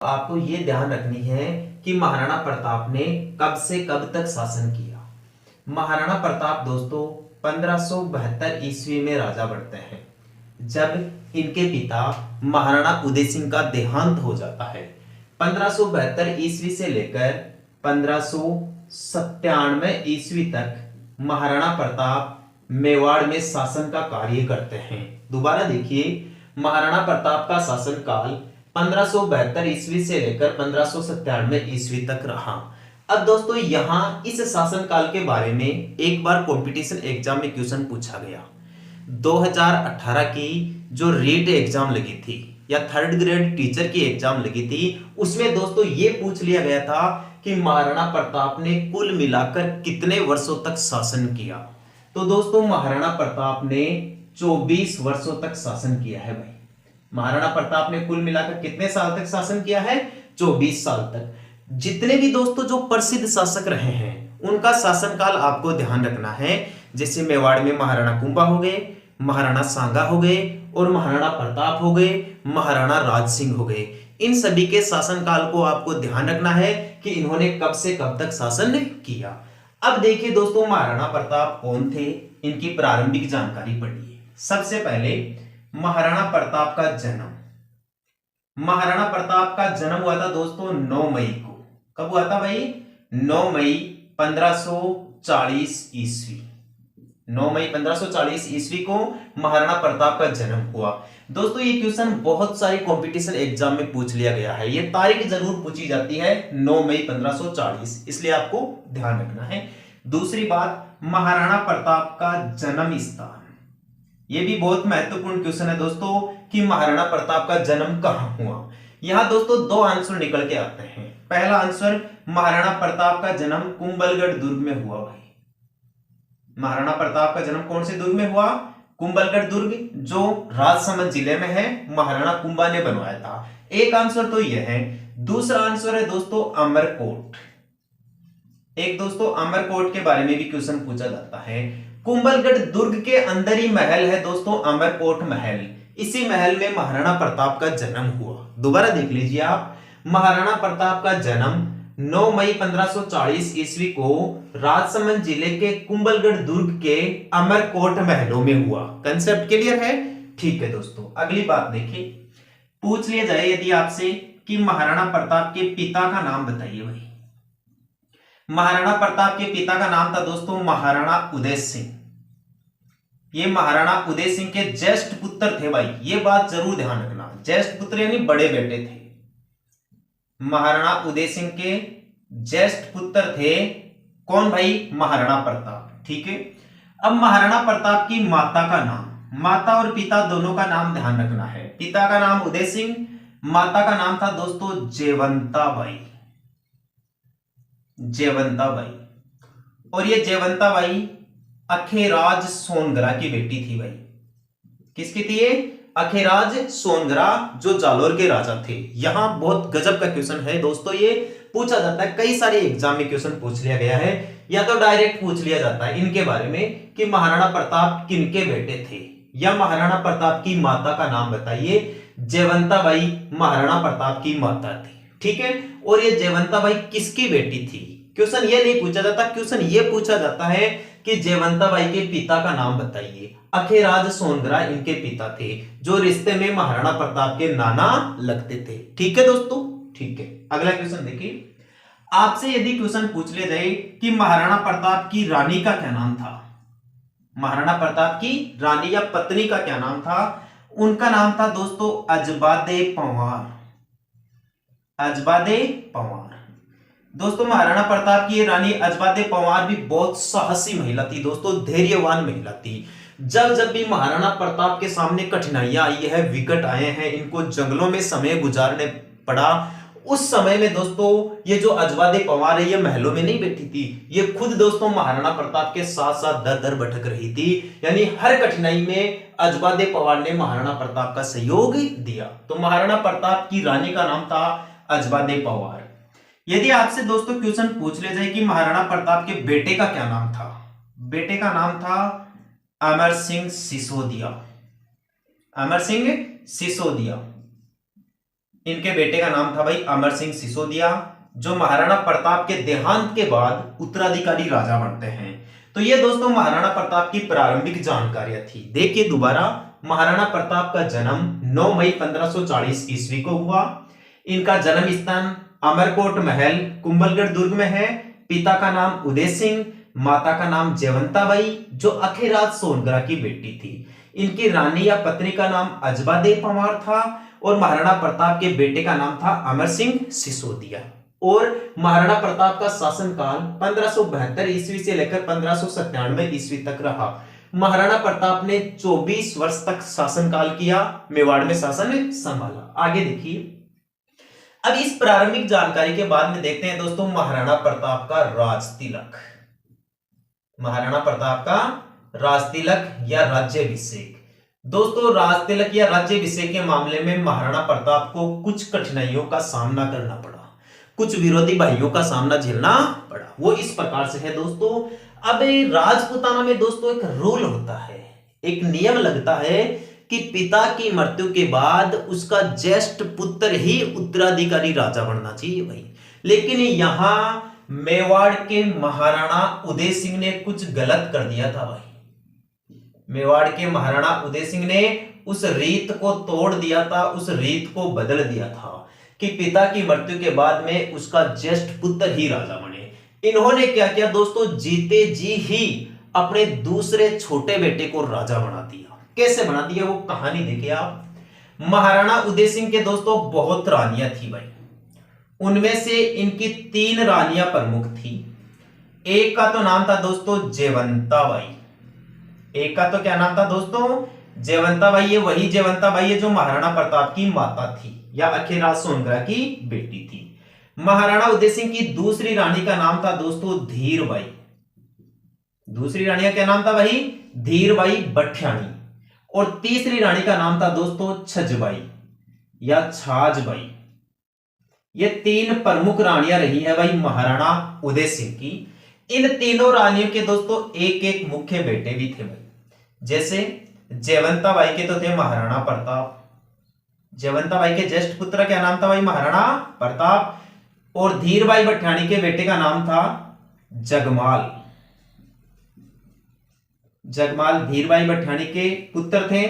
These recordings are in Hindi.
आपको ये ध्यान रखनी है कि महाराणा प्रताप ने कब से कब तक शासन किया। महाराणा प्रताप दोस्तों 1572 ईस्वी में राजा बनते हैं, जब इनके पिता महाराणा उदय सिंह का देहांत हो जाता है। 1572 ईस्वी से लेकर 1597 ईस्वी तक महाराणा प्रताप मेवाड़ में शासन का कार्य करते हैं। दोबारा देखिए, महाराणा प्रताप का शासन काल 1572 ईस्वी से लेकर 1597 ईस्वी तक रहा। अब दोस्तों यहां इस शासन काल के बारे में एक बार कंपटीशन एग्जाम में क्वेश्चन पूछा गया। 2018 की जो रीट एग्जाम लगी थी या थर्ड ग्रेड टीचर की एग्जाम लगी थी, उसमें दोस्तों ये पूछ लिया गया था कि महाराणा प्रताप ने कुल मिलाकर कितने वर्षों तक शासन किया। तो दोस्तों महाराणा प्रताप ने 24 वर्षों तक शासन किया है भाई। महाराणा प्रताप ने कुल मिलाकर कितने साल तक शासन किया है? 24 साल तक। जितने भी दोस्तों जो प्रसिद्ध शासक रहे हैं उनका शासनकाल आपको ध्यान रखना है। जैसे मेवाड़ में महाराणा कुंभा हो गए, महाराणा सांगा हो गए और महाराणा प्रताप हो गए, महाराणा राज सिंह हो गए। इन सभी के शासनकाल को आपको ध्यान रखना है कि इन्होंने कब से कब तक शासन किया। अब देखिए दोस्तों महाराणा प्रताप कौन थे, इनकी प्रारंभिक जानकारी पढ़िए। सबसे पहले महाराणा प्रताप का जन्म। महाराणा प्रताप का जन्म हुआ था दोस्तों 9 मई को। कब हुआ था भाई? 9 मई 1540 ईस्वी। 9 मई 1540 ईस्वी को महाराणा प्रताप का जन्म हुआ। दोस्तों ये क्वेश्चन बहुत सारे कंपटीशन एग्जाम में पूछ लिया गया है। ये तारीख जरूर पूछी जाती है 9 मई 1540, इसलिए आपको ध्यान रखना है। दूसरी बात, महाराणा प्रताप का जन्म स्थान। ये भी बहुत महत्वपूर्ण क्वेश्चन है दोस्तों कि महाराणा प्रताप का जन्म कहां हुआ। यहां दोस्तों दो आंसर निकल के आते हैं। पहला आंसर, महाराणा प्रताप का जन्म कुंभलगढ़ दुर्ग में हुआ भाई। महाराणा प्रताप का जन्म कौन से दुर्ग में हुआ? कुंभलगढ़ दुर्ग, जो राजसमंद जिले में है, महाराणा कुंभा ने बनवाया था। एक आंसर तो यह है। दूसरा आंसर है दोस्तों अमरकोट। एक दोस्तों अमरकोट के बारे में भी क्वेश्चन पूछा जाता है। कुंभलगढ़ दुर्ग के अंदर ही महल है दोस्तों अमरकोट महल। इसी महल में महाराणा प्रताप का जन्म हुआ। दोबारा देख लीजिए आप, महाराणा प्रताप का जन्म 9 मई 1540 ईस्वी को राजसमंद जिले के कुंभलगढ़ दुर्ग के अमरकोट महलों में हुआ। कंसेप्ट क्लियर है? ठीक है दोस्तों, अगली बात देखिए। पूछ लिया जाए यदि आपसे कि महाराणा प्रताप के पिता का नाम बताइए भाई। महाराणा प्रताप के पिता का नाम था दोस्तों महाराणा उदय सिंह। ये महाराणा उदय सिंह के ज्येष्ठ पुत्र थे भाई, ये बात जरूर ध्यान रखना। ज्येष्ठ पुत्र यानी बड़े बेटे थे। महाराणा उदय सिंह के ज्येष्ठ पुत्र थे कौन भाई? महाराणा प्रताप। ठीक है। अब महाराणा प्रताप की माता का नाम, माता और पिता दोनों का नाम ध्यान रखना है। पिता का नाम उदय सिंह, माता का नाम था दोस्तों जयवंताबाई। जयवंताबाई। और ये जयवंताबाई अखेराज सोनगरा की बेटी थी भाई। किसकी थी ये? अखेराज सोनगरा, जो जालोर के राजा थे। यहां बहुत गजब का क्वेश्चन है दोस्तों, ये पूछा जाता है, कई सारे एग्जाम में क्वेश्चन पूछ लिया गया है, या तो डायरेक्ट पूछ लिया जाता है इनके बारे में कि महाराणा प्रताप किनके बेटे थे, या महाराणा प्रताप की माता का नाम बताइए। जयवंताबाई महाराणा प्रताप की माता थी। ठीक है। और ये जयवंताबाई किसकी बेटी थी? क्वेश्चन ये नहीं पूछा जाता, क्वेश्चन ये पूछा जाता है कि जयवंताबाई के पिता का नाम बताइए। अखेराज सोनगरा इनके पिता थे, जो रिश्ते में महाराणा प्रताप के नाना लगते थे। ठीक है दोस्तों? ठीक है। अगला क्वेश्चन देखिए। आपसे यदि क्वेश्चन पूछ लिया जाए कि महाराणा प्रताप की रानी का क्या नाम था, महाराणा प्रताप की रानी या पत्नी का क्या नाम था? उनका नाम था दोस्तों अजबादे पंवार। अजबादे पंवार। दोस्तों महाराणा प्रताप की रानी अजबादे पंवार भी बहुत साहसी महिला थी दोस्तों, धैर्यवान महिला थी। जब जब भी महाराणा प्रताप के सामने कठिनाइयां आई है, विकट आए हैं, इनको जंगलों में समय गुजारने पड़ा, उस समय में दोस्तों ये जो अजबादे पंवार है, ये महलों में नहीं बैठी थी, ये खुद दोस्तों महाराणा प्रताप के साथ साथ दर दर भटक रही थी। यानी हर कठिनाई में अजबादे पंवार ने महाराणा प्रताप का सहयोग दिया। तो महाराणा प्रताप की रानी का नाम था अजबादे पंवार। यदि आपसे दोस्तों क्वेश्चन पूछ ले जाए कि महाराणा प्रताप के बेटे का क्या नाम था, बेटे का नाम था अमर सिंह सिसोदिया। अमर सिंह सिसोदिया। इनके बेटे का नाम था भाई अमर सिंह सिसोदिया, जो महाराणा प्रताप के देहांत के बाद उत्तराधिकारी राजा बनते हैं। तो ये दोस्तों महाराणा प्रताप की प्रारंभिक जानकारियां थी। देखिए दोबारा, महाराणा प्रताप का जन्म 9 मई 1540 ईस्वी को हुआ। इनका जन्म स्थान अमरकोट महल कुंभलगढ़ दुर्ग में है। पिता का नाम उदय सिंह, माता का नाम जयवंताबाई, जो अखेराज सोनगरा की बेटी थी। इनकी रानी या पत्नी का नाम अजबादेव पंवार था और महाराणा प्रताप के बेटे का नाम था अमर सिंह सिसोदिया। और महाराणा प्रताप का शासनकाल 1572 ईस्वी से लेकर 1597 ईस्वी तक रहा। महाराणा प्रताप ने 24 वर्ष तक शासनकाल किया, मेवाड़ में शासन संभाला। आगे देखिए, अब इस प्रारंभिक जानकारी के बाद में देखते हैं दोस्तों महाराणा प्रताप का राज तिलक। महाराणा प्रताप का राज तिलक या राज्याभिषेक। दोस्तों राज तिलक या राज्याभिषेक के मामले में महाराणा प्रताप को कुछ कठिनाइयों का सामना करना पड़ा, कुछ विरोधी भाइयों का सामना झेलना पड़ा। वो इस प्रकार से है दोस्तों। अब राजपूताना में दोस्तों एक रूल होता है, एक नियम लगता है कि पिता की मृत्यु के बाद उसका ज्येष्ठ पुत्र ही उत्तराधिकारी राजा बनना चाहिए भाई। लेकिन यहां मेवाड़ के महाराणा उदय सिंह ने कुछ गलत कर दिया था भाई। मेवाड़ के महाराणा उदय सिंह ने उस रीत को तोड़ दिया था, उस रीत को बदल दिया था कि पिता की मृत्यु के बाद में उसका ज्येष्ठ पुत्र ही राजा बने। इन्होंने क्या किया दोस्तों, जीते जी ही अपने दूसरे छोटे बेटे को राजा बना दिया। कैसे बना दिया वो कहानी देखिए आप। महाराणा उदय सिंह के दोस्तों बहुत रानियां थी भाई। उनमें से इनकी 3 रानियां प्रमुख थी। एक का तो नाम था दोस्तों जयवंताबाई। एक का तो क्या नाम था दोस्तों, जयवंताबाई। ये वही जयवंताबाई है जो महाराणा प्रताप की माता थी या अखेराज सोनगरा की बेटी थी। महाराणा उदय सिंह की दूसरी रानी का नाम था दोस्तों धीरबाई। दूसरी रानी का क्या नाम था भाई, धीरबाई बठियाणी। और तीसरी रानी का नाम था दोस्तों छजबाई या छाजबाई। ये 3 प्रमुख रानियां रही है भाई महाराणा उदय सिंह की। इन तीनों रानियों के दोस्तों एक एक मुख्य बेटे भी थे भाई। जैसे जयवंताबाई के तो थे महाराणा प्रताप। जयवंताबाई के ज्येष्ठ पुत्र क्या नाम था भाई, महाराणा प्रताप। और धीरबाई बठियाणी के बेटे का नाम था जगमाल। जगमाल धीरबाई बठियाणी के पुत्र थे।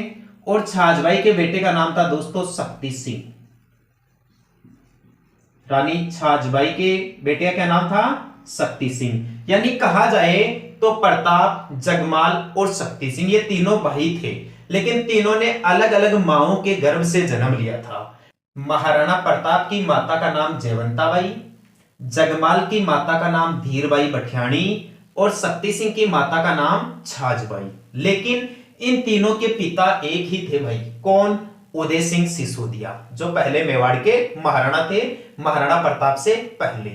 और छाजबाई के बेटे का नाम था दोस्तों शक्ति सिंह। रानी छाजबाई के बेटे का क्या नाम था, शक्ति सिंह। यानी कहा जाए तो प्रताप, जगमाल और शक्ति सिंह ये तीनों भाई थे, लेकिन तीनों ने अलग अलग माओं के गर्भ से जन्म लिया था। महाराणा प्रताप की माता का नाम जयवंताबाई, जगमाल की माता का नाम धीरबाई बठियाणी और शक्ति सिंह की माता का नाम छाजबाई। लेकिन इन तीनों के पिता एक ही थे भाई। कौन, उदय सिंह सिसोदिया, जो पहले मेवाड़ के महाराणा थे, महाराणा प्रताप से पहले।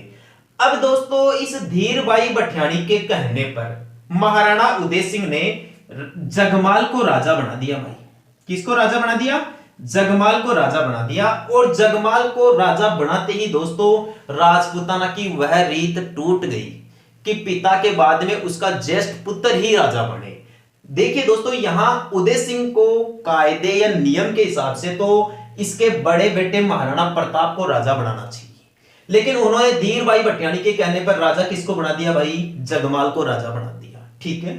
अब दोस्तों इस धीरबाई बठियाणी के कहने पर महाराणा उदय सिंह ने जगमाल को राजा बना दिया भाई। किसको राजा बना दिया, जगमाल को राजा बना दिया। और जगमाल को राजा बनाते ही दोस्तों राजपूताना की वह रीत टूट गई कि पिता के बाद में उसका ज्येष्ठ पुत्र ही राजा बने। देखिए दोस्तों यहां उदय सिंह को कायदे या नियम के हिसाब से तो इसके बड़े बेटे महाराणा प्रताप को राजा बनाना चाहिए, लेकिन उन्होंने धीरबाई बठियाणी के कहने पर राजा किसको बना दिया भाई, जगमाल को राजा बना दिया। ठीक है,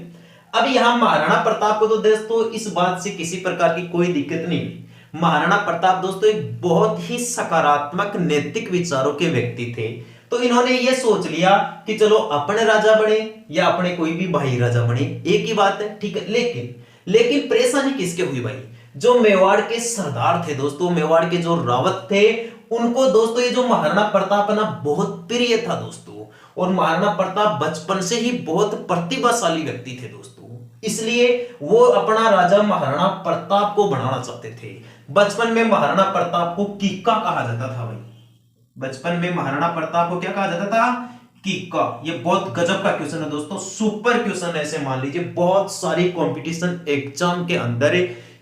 अब यहां महाराणा प्रताप को तो दोस्तों इस बात से किसी प्रकार की कोई दिक्कत नहीं हुई। महाराणा प्रताप दोस्तों एक बहुत ही सकारात्मक नैतिक विचारों के व्यक्ति थे। तो इन्होंने ये सोच लिया कि चलो अपने राजा बने या अपने कोई भी भाई राजा बने, एक ही बात है। ठीक है, लेकिन परेशानी किसके हुई भाई, जो मेवाड़ के सरदार थे दोस्तों, मेवाड़ के जो रावत थे, उनको दोस्तों ये जो महाराणा प्रताप ना बहुत प्रिय था दोस्तों। और महाराणा प्रताप बचपन से ही बहुत प्रतिभाशाली व्यक्ति थे दोस्तों, इसलिए वो अपना राजा महाराणा प्रताप को बनाना चाहते थे। बचपन में महाराणा प्रताप को कीका कहा जाता था भाई। बचपन में महाराणा प्रताप को क्या कहा जाता था, कीका। ये बहुत गजब का क्वेश्चन है दोस्तों, सुपर क्वेश्चन है, ऐसे मान लीजिए बहुत सारी कंपटीशन एग्जाम के अंदर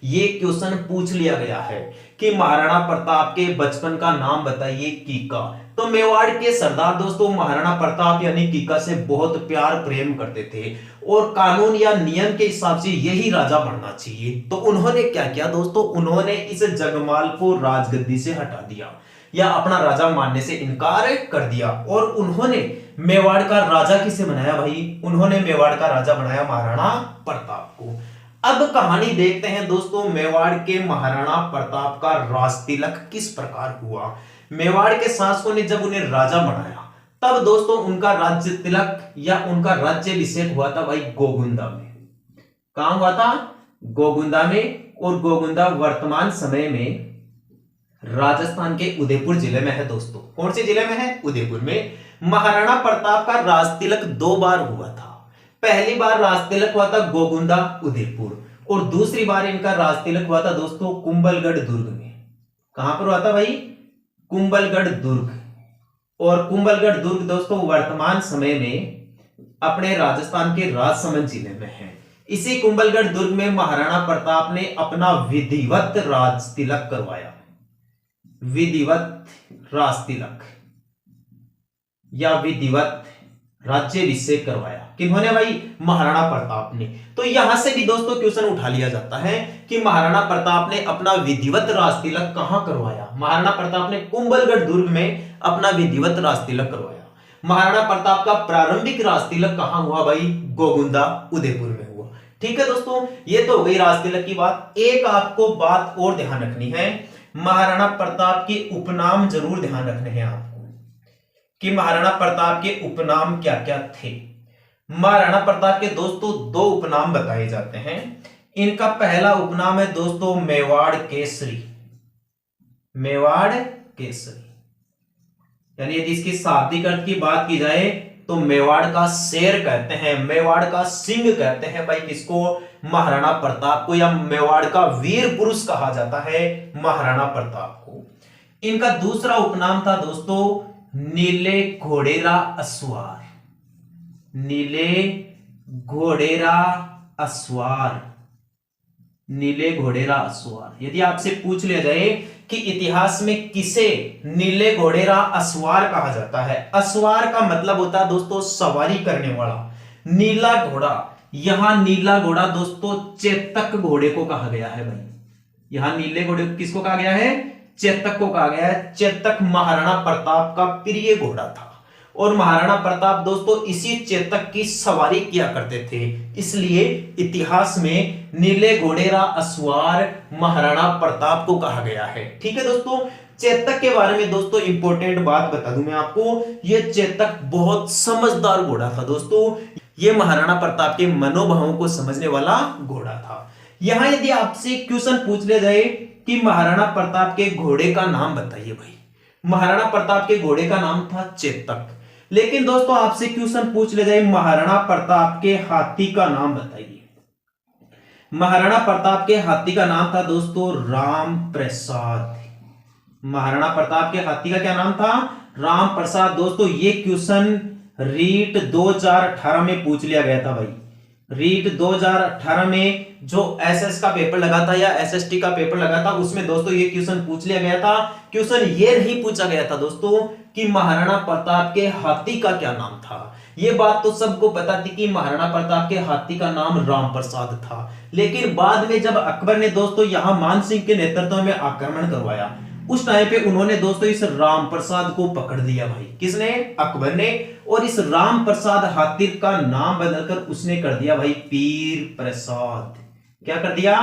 ये क्वेश्चन पूछ लिया गया है कि महाराणा प्रताप के बचपन का नाम बताइए कीका। तो मेवाड़ के सरदार दोस्तों महाराणा प्रताप यानी कीका से बहुत प्यार प्रेम करते थे और कानून या नियम के हिसाब से यही राजा बनना चाहिए। तो उन्होंने क्या किया दोस्तों, उन्होंने इस जगमाल को राजगद्दी से हटा दिया या अपना राजा मानने से इनकार कर दिया और उन्होंने मेवाड़ का राजा किसे बनाया भाई, उन्होंने मेवाड़ का राजा बनाया महाराणा प्रताप को। अब कहानी देखते हैं दोस्तों, मेवाड़ के महाराणा प्रताप का राज तिलक किस प्रकार हुआ। मेवाड़ के शासकों ने जब उन्हें राजा बनाया तब दोस्तों उनका राज्य तिलक या उनका राज्याभिषेक हुआ था भाई गोगुंदा में। कहां हुआ था, गोगुंदा में। और गोगुंदा वर्तमान समय में राजस्थान के उदयपुर जिले में है दोस्तों। कौन से जिले में है, उदयपुर में। महाराणा प्रताप का राज तिलक 2 बार हुआ था। पहली बार राज तिलक हुआ था गोगुंदा उदयपुर और दूसरी बार इनका राज तिलक हुआ था दोस्तों कुंभलगढ़ दुर्ग में। कहां पर हुआ था भाई, कुंभलगढ़ दुर्ग। और कुंभलगढ़ दुर्ग दोस्तों वर्तमान समय में अपने राजस्थान के राजसमंद जिले में है। इसी कुंभलगढ़ दुर्ग में महाराणा प्रताप ने अपना विधिवत राज तिलक करवाया। विधिवत राज तिलक या विधिवत राज्याभिषेक करवाया। किन्होंने भाई, महाराणा प्रताप ने। तो यहां से भी दोस्तों क्वेश्चन उठा लिया जाता है कि महाराणा प्रताप ने अपना विधिवत राज तिलक कहां करवाया। महाराणा प्रताप ने कुंभलगढ़ दुर्ग में अपना विधिवत राज तिलक करवाया। महाराणा प्रताप का प्रारंभिक राज तिलक कहां हुआ भाई, गोगुंदा उदयपुर में हुआ। ठीक है दोस्तों, ये तो हो गई राज तिलक की बात। एक आपको बात और ध्यान रखनी है, महाराणा प्रताप के उपनाम जरूर ध्यान रखने हैं आपको कि महाराणा प्रताप के उपनाम क्या क्या थे। महाराणा प्रताप के दोस्तों 2 उपनाम बताए जाते हैं। इनका पहला उपनाम है दोस्तों मेवाड़ केसरी। मेवाड़ केसरी यानी यदि इसकी शाब्दिक अर्थ की बात की जाए तो मेवाड़ का शेर कहते हैं, मेवाड़ का सिंह कहते हैं भाई किसको, महाराणा प्रताप को, या मेवाड़ का वीर पुरुष कहा जाता है महाराणा प्रताप को। इनका दूसरा उपनाम था दोस्तों नीले घोड़ेरा अस्वार। नीले घोड़ेरा अस्वार, नीले घोड़ेरा अस्वार। यदि आपसे पूछ लिया जाए कि इतिहास में किसे नीले घोड़ेरा अस्वार कहा जाता है, अस्वार का मतलब होता है दोस्तों सवारी करने वाला। नीला घोड़ा, यहां नीला घोड़ा दोस्तों चेतक घोड़े को कहा गया है भाई। यहां नीले घोड़े को किसको कहा गया है, चेतक को कहा गया है। चेतक महाराणा प्रताप का प्रिय घोड़ा था और महाराणा प्रताप दोस्तों इसी चेतक की सवारी किया करते थे, इसलिए इतिहास में नीले घोड़ेरा अस्वार महाराणा प्रताप को कहा गया है। ठीक है दोस्तों, चेतक के बारे में दोस्तों इंपॉर्टेंट बात बता दूं मैं आपको, यह चेतक बहुत समझदार घोड़ा था दोस्तों। यह महाराणा प्रताप के मनोभावों को समझने वाला घोड़ा था। यहां यदि आपसे क्वेश्चन पूछ लिया जाए कि महाराणा प्रताप के घोड़े का नाम बताइए भाई, महाराणा प्रताप के घोड़े का नाम था चेतक। लेकिन दोस्तों आपसे क्वेश्चन पूछ ले जाए महाराणा प्रताप के हाथी का नाम बताइए। महाराणा प्रताप के हाथी का नाम था दोस्तों राम प्रसाद। महाराणा प्रताप के हाथी का क्या नाम था, राम प्रसाद। दोस्तों ये क्वेश्चन रीट 2018 में पूछ लिया गया था भाई। रीट 2018 में जो एसएस का पेपर लगा था या एसएसटी का पेपर लगा था उसमें दोस्तों ये क्वेश्चन पूछ लिया गया था। क्वेश्चन ये नहीं पूछा गया था दोस्तों कि महाराणा प्रताप के हाथी का क्या नाम था। ये बात तो सबको पता थी कि महाराणा प्रताप के हाथी का नाम राम प्रसाद था, लेकिन बाद में जब अकबर ने दोस्तों यहां मान सिंह के नेतृत्व में आक्रमण करवाया उस टाइम पे उन्होंने दोस्तों इस राम प्रसाद को पकड़ लिया भाई। किसने, अकबर ने। और इस राम प्रसाद हाथी का नाम बदलकर उसने कर दिया भाई पीर प्रसाद। क्या कर दिया,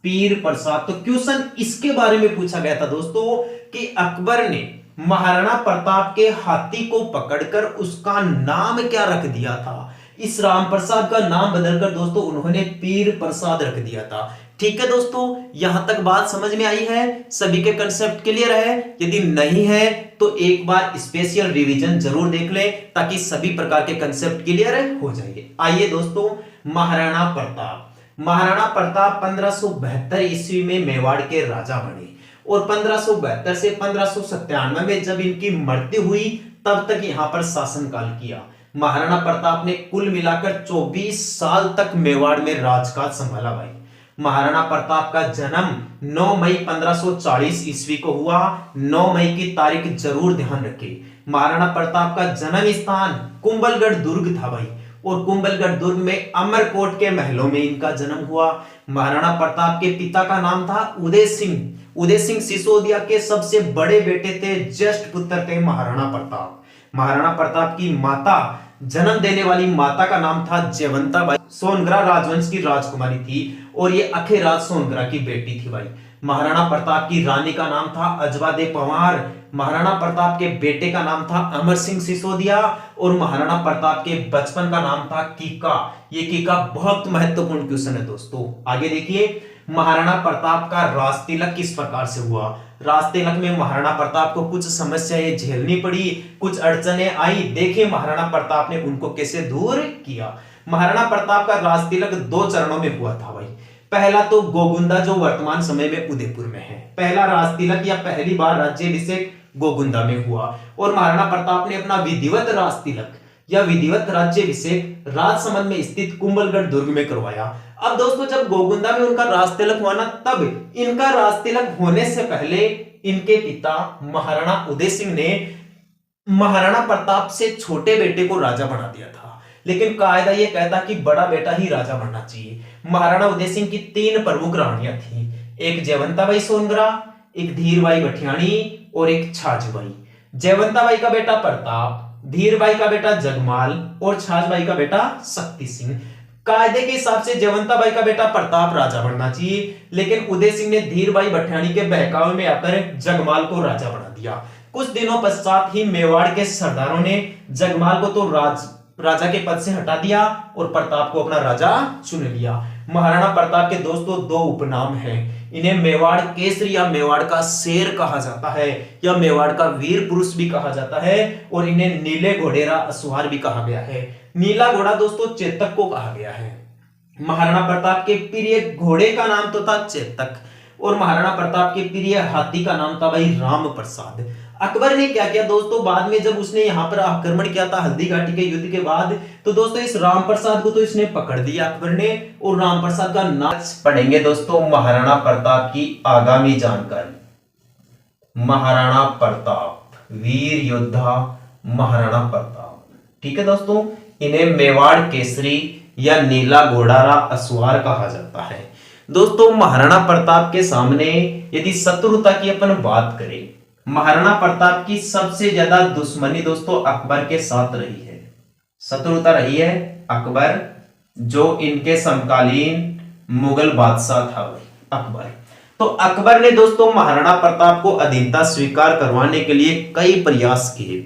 पीर प्रसाद। तो क्वेश्चन इसके बारे में पूछा गया था दोस्तों कि अकबर ने महाराणा प्रताप के हाथी को पकड़कर उसका नाम क्या रख दिया था। इस राम प्रसाद का नाम बदलकर दोस्तों उन्होंने पीर प्रसाद रख दिया था। ठीक है दोस्तों, यहां तक बात समझ में आई है, सभी के कंसेप्ट क्लियर है। यदि नहीं है तो एक बार स्पेशल रिवीजन जरूर देख लें ताकि सभी प्रकार के कंसेप्ट क्लियर हो जाए। आइए दोस्तों, महाराणा प्रताप। महाराणा प्रताप 1572 ईस्वी में मेवाड़ के राजा बने और 1572 से 1597 में जब इनकी मृत्यु हुई तब तक यहां पर शासनकाल किया। महाराणा प्रताप ने कुल मिलाकर 24 साल तक मेवाड़ में राजकाज संभाला भाई। महाराणा प्रताप का जन्म 9 मई 1540 ईस्वी को हुआ। 9 मई की तारीख जरूर ध्यान रखें। महाराणा प्रताप का जन्म स्थान कुंभलगढ़ दुर्ग था भाई, और कुंभलगढ़ दुर्ग में अमरकोट के महलों में इनका जन्म हुआ। महाराणा प्रताप के पिता का नाम था उदय सिंह। उदय सिंह सिसोदिया के सबसे बड़े बेटे थे, ज्येष्ठ पुत्र थे महाराणा प्रताप। महाराणा प्रताप की माता, जन्म देने वाली माता का नाम था जयवंताबाई। सोनगरा राजवंश की राजकुमारी थी और ये अखेराज सोनगरा की बेटी थी भाई। महाराणा प्रताप की रानी का नाम था अजवादे पंवार। महाराणा प्रताप के बेटे का नाम था अमर सिंह सिसोदिया और महाराणा प्रताप के बचपन का नाम था कीका। ये कीका बहुत महत्वपूर्ण क्वेश्चन है दोस्तों। आगे देखिए, महाराणा प्रताप का राज तिलक किस प्रकार से हुआ। राज तिलक में महाराणा प्रताप को कुछ समस्याएं झेलनी पड़ी, कुछ अड़चने आई। देखिए महाराणा प्रताप ने उनको कैसे दूर किया। महाराणा प्रताप का राज तिलक 2 चरणों में हुआ था भाई। पहला तो गोगुंदा, जो वर्तमान समय में उदयपुर में है। पहला राज तिलक या पहली बार राज्याभिषेक गोगुंदा में हुआ और महाराणा प्रताप ने अपना विधिवत राज तिलक या विधिवत राज्याभिषेक राजसमंद में स्थित कुंभलगढ़ दुर्ग में करवाया। अब दोस्तों, जब गोगुंदा में उनका राज तिलक हुआ ना, तब इनका राज तिलक होने से पहले इनके पिता महाराणा उदय सिंह ने महाराणा प्रताप से छोटे बेटे को राजा बना दिया था। लेकिन कायदा यह कहता कि बड़ा बेटा ही राजा बनना चाहिए। महाराणा उदय सिंह की 3 प्रमुख रानियां थी, एक जयवंताबाई सोनगरा, एक धीरबाई बठियाणी और एक छाछबाई। जयवंताबाई का बेटा प्रताप, धीरबाई का बेटा जगमाल और छाछबाई का बेटा शक्ति सिंह। कायदे के हिसाब से जयवंताबाई का बेटा प्रताप राजा बनना चाहिए, लेकिन उदय सिंह ने धीरबाई बठियाणी के बहकावे में आकर जगमाल को राजा बना दिया। कुछ दिनों पश्चात ही मेवाड़ के सरदारों ने जगमाल को तो राजा के पद से हटा दिया और प्रताप को अपना राजा चुन लिया। महाराणा प्रताप के दोस्तों 2 उपनाम हैं। इन्हें मेवाड़ केसरी या मेवाड़ का शेर कहा जाता है या मेवाड़ का वीर पुरुष भी कहा जाता है, और इन्हें नीले घोड़ेरा असवार भी कहा गया है। नीला घोड़ा दोस्तों चेतक को कहा गया है। महाराणा प्रताप के प्रिय घोड़े का नाम तो था चेतक और महाराणा प्रताप के प्रिय हाथी का नाम था भाई राम प्रसाद। अकबर ने क्या किया दोस्तों, बाद में जब उसने यहाँ पर आक्रमण किया था हल्दी घाटी के युद्ध के बाद, तो दोस्तों इस राम प्रसाद को तो इसने पकड़ दिया अकबर ने, और राम प्रसाद का नाम पढ़ेंगे दोस्तों। महाराणा प्रताप की आगामी जानकारी। महाराणा प्रताप वीर योद्धा महाराणा प्रताप, ठीक है दोस्तों। इन्हें मेवाड़ केसरी या नीला घोड़ारा असवार कहा जाता है। दोस्तों महाराणा प्रताप के सामने यदि शत्रुता की अपन बात करें, महाराणा प्रताप की सबसे ज्यादा दुश्मनी दोस्तों अकबर के साथ रही है। शत्रुता रही है अकबर, जो इनके समकालीन मुगल बादशाह था अकबर। तो अकबर ने दोस्तों महाराणा प्रताप को अधीनता स्वीकार करवाने के लिए कई प्रयास किए,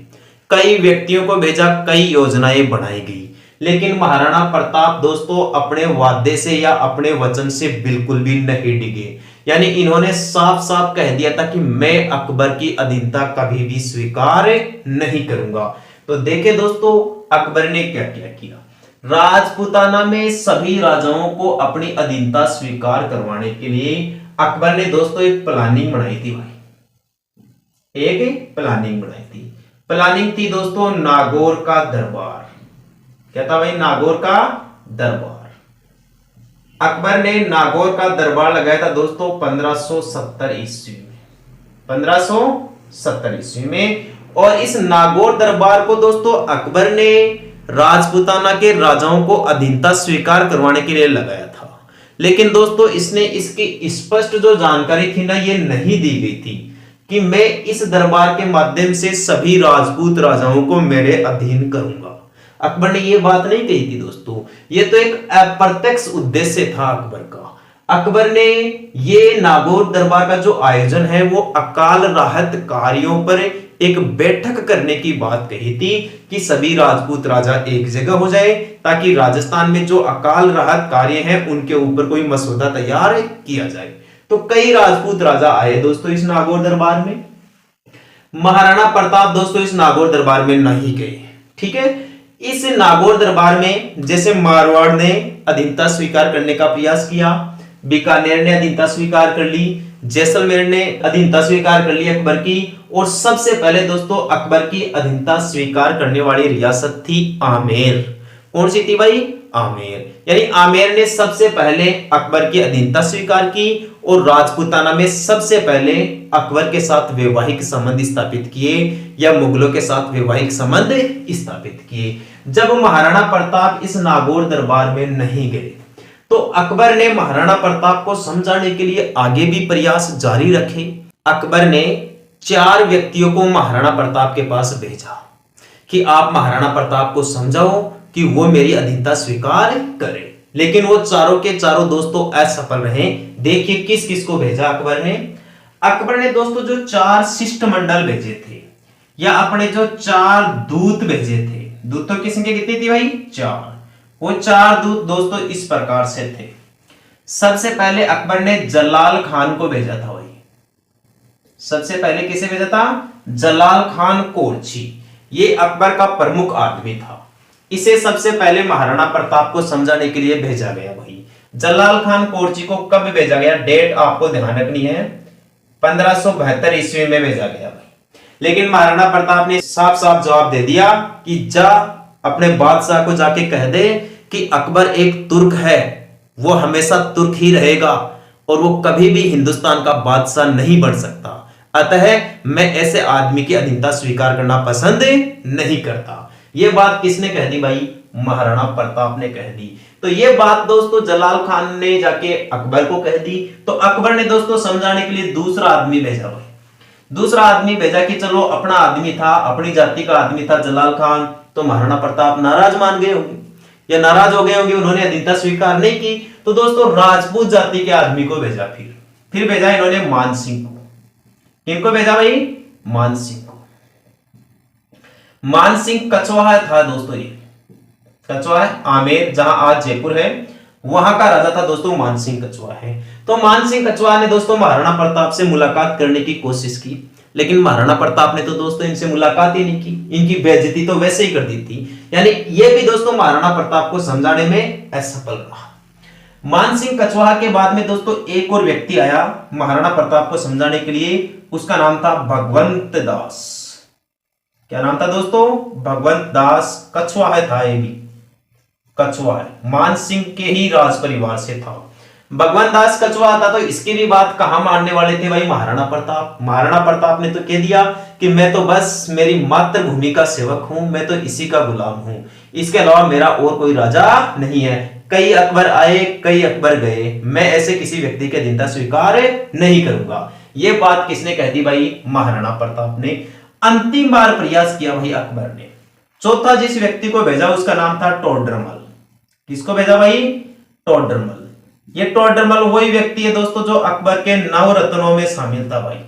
कई व्यक्तियों को भेजा, कई योजनाएं बनाई गई, लेकिन महाराणा प्रताप दोस्तों अपने वादे से या अपने वचन से बिल्कुल भी नहीं डिगे। यानी इन्होंने साफ साफ कह दिया था कि मैं अकबर की अधीनता कभी भी स्वीकार नहीं करूंगा। तो देखे दोस्तों अकबर ने क्या क्या किया। राजपूताना में सभी राजाओं को अपनी अधीनता स्वीकार करवाने के लिए अकबर ने दोस्तों एक प्लानिंग बनाई थी भाई, एक प्लानिंग बनाई थी। प्लानिंग थी दोस्तों नागौर का दरबार। क्या था भाई? नागौर का दरबार। अकबर ने नागौर का दरबार लगाया था दोस्तों 1570 ईस्वी में, 1570 ईस्वी में। और इस नागौर दरबार को दोस्तों अकबर ने राजपूताना के राजाओं को अधीनता स्वीकार करवाने के लिए लगाया था। लेकिन दोस्तों इसने इसकी स्पष्ट जो जानकारी थी ना, ये नहीं दी गई थी कि मैं इस दरबार के माध्यम से सभी राजपूत राजाओं को मेरे अधीन करूंगा। अकबर ने ये बात नहीं कही थी दोस्तों, ये तो एक अप्रत्यक्ष उद्देश्य था अकबर का। अकबर ने ये नागौर दरबार का जो आयोजन है वो अकाल राहत कार्यों पर एक बैठक करने की बात कही थी कि सभी राजपूत राजा एक जगह हो जाए ताकि राजस्थान में जो अकाल राहत कार्य हैं उनके ऊपर कोई मसौदा तैयार किया जाए। तो कई राजपूत राजा आए दोस्तों इस नागौर दरबार में। महाराणा प्रताप दोस्तों इस नागौर दरबार में नहीं गए, ठीक है। इस नागौर दरबार में जैसे मारवाड़ ने अधीनता स्वीकार करने का प्रयास किया, बीकानेर ने अधीनता स्वीकार कर ली, जैसलमेर ने अधीनता स्वीकार कर ली अकबर की, और सबसे पहले दोस्तों अकबर की अधीनता स्वीकार करने वाली रियासत थी आमेर। कौन सी थी भाई? आमेर। यानी आमेर ने सबसे पहले अकबर की अधीनता स्वीकार की और राजपूताना में सबसे पहले अकबर के साथ वैवाहिक संबंध स्थापित किए या मुगलों के साथ वैवाहिक संबंध स्थापित किए। जब महाराणा प्रताप इस नागौर दरबार में नहीं गए तो अकबर ने महाराणा प्रताप को समझाने के लिए आगे भी प्रयास जारी रखे। अकबर ने 4 व्यक्तियों को महाराणा प्रताप के पास भेजा कि आप महाराणा प्रताप को समझाओ कि वो मेरी अधीनता स्वीकार करे, लेकिन वो चारों के चारों दोस्तों असफल रहे। देखिए किस किस को भेजा अकबर ने। अकबर ने दोस्तों जो 4 शिष्टमंडल भेजे थे या अपने जो 4 दूत भेजे थे, दूतों की संख्या कितनी थी भाई? 4। वो 4 दूत दोस्तों इस प्रकार से थे। सबसे पहले अकबर ने जलाल खान को भेजा था भाई। सबसे पहले किसे भेजा था? जलाल खान कोरची। ये अकबर का प्रमुख आदमी था। इसे सबसे पहले महाराणा प्रताप को समझाने के लिए भेजा गया भाई। जलाल खान कोरची को कब भेजा गया? डेट आपको ध्यान रखनी है, 1572 ईस्वी में भेजा गया भाई। लेकिन महाराणा प्रताप ने साफ साफ जवाब दे दिया कि जा अपने बादशाह को जाके कह दे कि अकबर एक तुर्क है, वो हमेशा तुर्क ही रहेगा और वो कभी भी हिंदुस्तान का बादशाह नहीं बन सकता। अतः मैं ऐसे आदमी की अधीनता स्वीकार करना पसंद नहीं करता। ये बात किसने कह दी भाई? महाराणा प्रताप ने कह दी। तो ये बात दोस्तों जलाल खान ने जाके अकबर को कह दी। तो अकबर ने दोस्तों समझाने के लिए दूसरा आदमी भेजा भाई। दूसरा आदमी भेजा कि चलो अपना आदमी था, अपनी जाति का आदमी था जलाल खान। तो महाराणा प्रताप नाराज मान गए होंगे या नाराज हो गए होंगे, उन्होंने अधीनता स्वीकार नहीं की। तो दोस्तों राजपूत जाति के आदमी को भेजा। फिर भेजा इन्होंने मानसिंह को। किनको भेजा भाई? मानसिंह को। मानसिंह कछवाहा था दोस्तों। ये कछवाहा आमेर जहां आज जयपुर है, वहां का राजा था दोस्तों मानसिंह कछवाहा है। तो मानसिंह कछवाहा ने दोस्तों महाराणा प्रताप से मुलाकात करने की कोशिश की, लेकिन महाराणा प्रताप ने तो दोस्तों इनसे मुलाकात ही नहीं की। इनकी बेइज्जती तो वैसे ही कर दी थी। यानी ये भी दोस्तों महाराणा प्रताप को समझाने में असफल रहा। मानसिंह कछवाहा के बाद में दोस्तों एक और व्यक्ति आया महाराणा प्रताप को समझाने के लिए। उसका नाम था भगवंत दास। क्या नाम था दोस्तों? भगवंत दास। कछवाहा था ये भी, कछवाहा मानसिंह के ही राज परिवार से था। भगवंत दास कछवाहा था। तो इसकी भी बात कहां मानने वाले थे भाई? महाराणा प्रताप। महाराणा प्रताप ने तो कह दिया कि मैं तो बस मेरी मातृभूमि का सेवक हूं, मैं तो इसी का गुलाम हूं, इसके अलावा मेरा और कोई राजा नहीं है। कई अकबर आए, कई अकबर गए, मैं ऐसे किसी व्यक्ति की अधीनता स्वीकार नहीं करूंगा। ये बात किसने कह दी भाई? महाराणा प्रताप ने। अंतिम बार प्रयास किया भाई अकबर ने। चौथा जिस व्यक्ति को भेजा उसका नाम था टोडरमल। किसको भेजा भाई? टोडरमल। ये टोडरमल वही व्यक्ति है दोस्तों जो अकबर के 9 रत्नों में शामिल था भाई।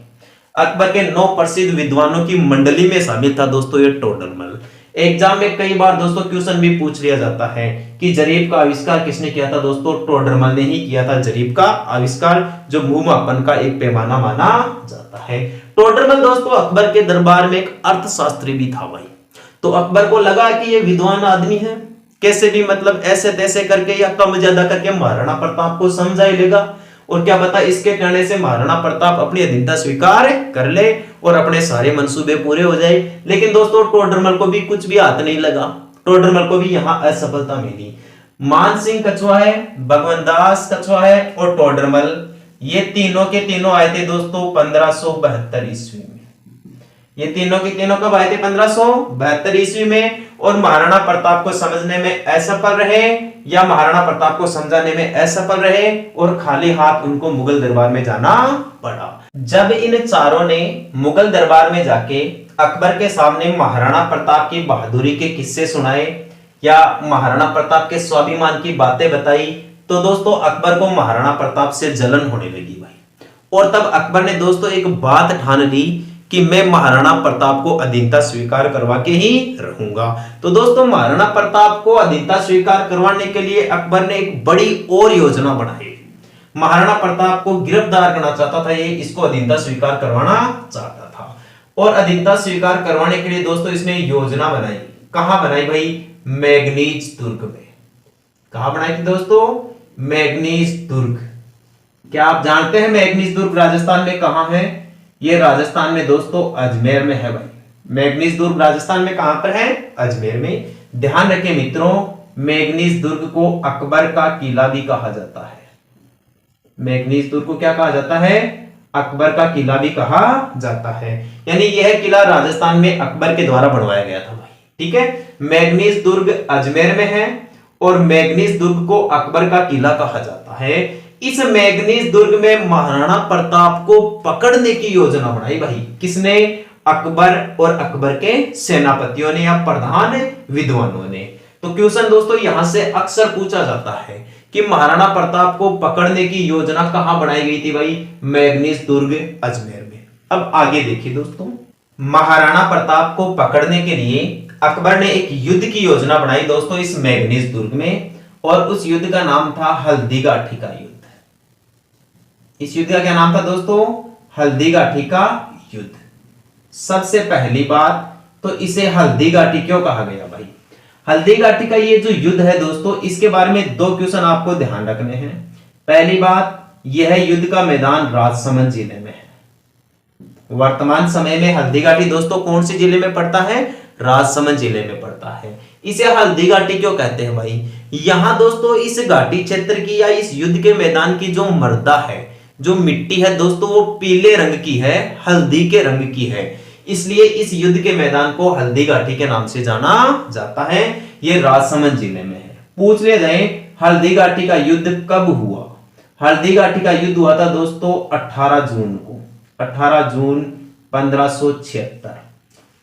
अकबर के 9 प्रसिद्ध विद्वानों की मंडली में शामिल था दोस्तों ये टोडरमल। एग्जाम में कई बार दोस्तों क्वेश्चन भी पूछ लिया जाता है कि जरीब का आविष्कार किसने किया था? दोस्तों टोडरमल ने ही किया था जरीब का आविष्कार, जो भूमापन का एक पैमाना माना जाता है। टोडरमल दोस्तों अकबर के दरबार में एक अर्थशास्त्री भी था भाई। तो अकबर को लगा कि ये विद्वान आदमी है, कैसे भी मतलब ऐसे तैसे करके या कम ज्यादा करके महाराणा प्रताप को समझा ही लेगा, और क्या पता इसके कहने से महाराणा प्रताप अपनी अधीनता स्वीकार कर ले और अपने सारे मंसूबे पूरे हो जाए। लेकिन दोस्तों टोडरमल को भी कुछ भी हाथ नहीं लगा। टोडरमल को भी यहां असफलता मिली। मानसिंह कछवाहा, भगवंत दास कछवाहा और टोडरमल, ये तीनों के तीनों आए थे दोस्तों 1572 ईस्वी में। ये तीनों के तीनों कब आए थे? 1572 ईस्वी में। और महाराणा प्रताप को समझने में असफल रहे या महाराणा प्रताप को समझाने में असफल रहे और खाली हाथ उनको मुगल दरबार में जाना पड़ा। जब इन चारों ने मुगल दरबार में जाके अकबर के सामने महाराणा प्रताप की बहादुरी के किस्से सुनाए या महाराणा प्रताप के स्वाभिमान की बातें बताई, तो दोस्तों अकबर को महाराणा प्रताप से जलन होने लगी भाई। और तब अकबर ने दोस्तों एक बात ठान ली कि मैं महाराणा प्रताप को अधीनता स्वीकार करवा के ही रहूंगा। तो दोस्तों महाराणा प्रताप को अधीनता स्वीकार करवाने के लिए अकबर ने एक बड़ी और योजना बनाई। महाराणा प्रताप को गिरफ्तार करना चाहता था, ये इसको अधीनता स्वीकार करवाना चाहता था। और अधीनता स्वीकार करवाने के लिए दोस्तों इसने योजना बनाई। कहां बनाई भाई? मैगनीज दुर्ग में। कहां बनाई थी दोस्तों? मैगनीज दुर्ग। क्या आप जानते हैं मैगनीज दुर्ग राजस्थान में कहां है? ये राजस्थान में दोस्तों अजमेर में है भाई। मैगनीज दुर्ग राजस्थान में कहां पर है? अजमेर में। ध्यान रखें मित्रों, मैग्नीज दुर्ग को अकबर का किला भी कहा जाता है। मैग्नीज दुर्ग को क्या कहा जाता है? अकबर का किला भी कहा जाता है। यानी यह किला राजस्थान में अकबर के द्वारा बनवाया गया था भाई। ठीक है, मैग्नीज दुर्ग अजमेर में है और मैग्नीज दुर्ग को अकबर का किला कहा जाता है। इस मैग्नीज दुर्ग में महाराणा प्रताप को पकड़ने की योजना बनाई भाई। किसने? अकबर और अकबर के सेनापतियों ने या प्रधान विद्वानों ने। तो क्वेश्चन दोस्तों यहां से अक्सर पूछा जाता है कि महाराणा प्रताप को पकड़ने की योजना कहां बनाई गई थी भाई? मैग्नीज दुर्ग अजमेर में। अब आगे देखिए दोस्तों, महाराणा प्रताप को पकड़ने के लिए अकबर ने एक युद्ध की योजना बनाई दोस्तों इस मैग्नीज दुर्ग में, और उस युद्ध का नाम था हल्दीघाटी का युद्ध। इस युद्ध का क्या नाम था दोस्तों? हल्दीघाटी का युद्ध। सबसे पहली बात तो इसे हल्दीघाटी क्यों कहा गया भाई? हल्दीघाटी का ये जो युद्ध है दोस्तों, इसके बारे में दो क्वेश्चन आपको ध्यान रखने हैं। पहली बात, यह युद्ध का मैदान राजसमंद जिले में है। वर्तमान समय में हल्दीघाटी दोस्तों कौन से जिले में पड़ता है? राजसमंद जिले में पड़ता है। इसे हल्दीघाटी क्यों कहते हैं भाई? यहां दोस्तों इस घाटी क्षेत्र की या इस युद्ध के मैदान की जो मृदा है, जो मिट्टी है दोस्तों, वो पीले रंग की है, हल्दी के रंग की है। इसलिए इस युद्ध के मैदान को हल्दीघाटी के नाम से जाना जाता है। यह राजसमंद जिले में है। पूछ ले जाए हल्दीघाटी का युद्ध कब हुआ? हल्दीघाटी का युद्ध हुआ था दोस्तों 18 जून को। 18 जून 1576।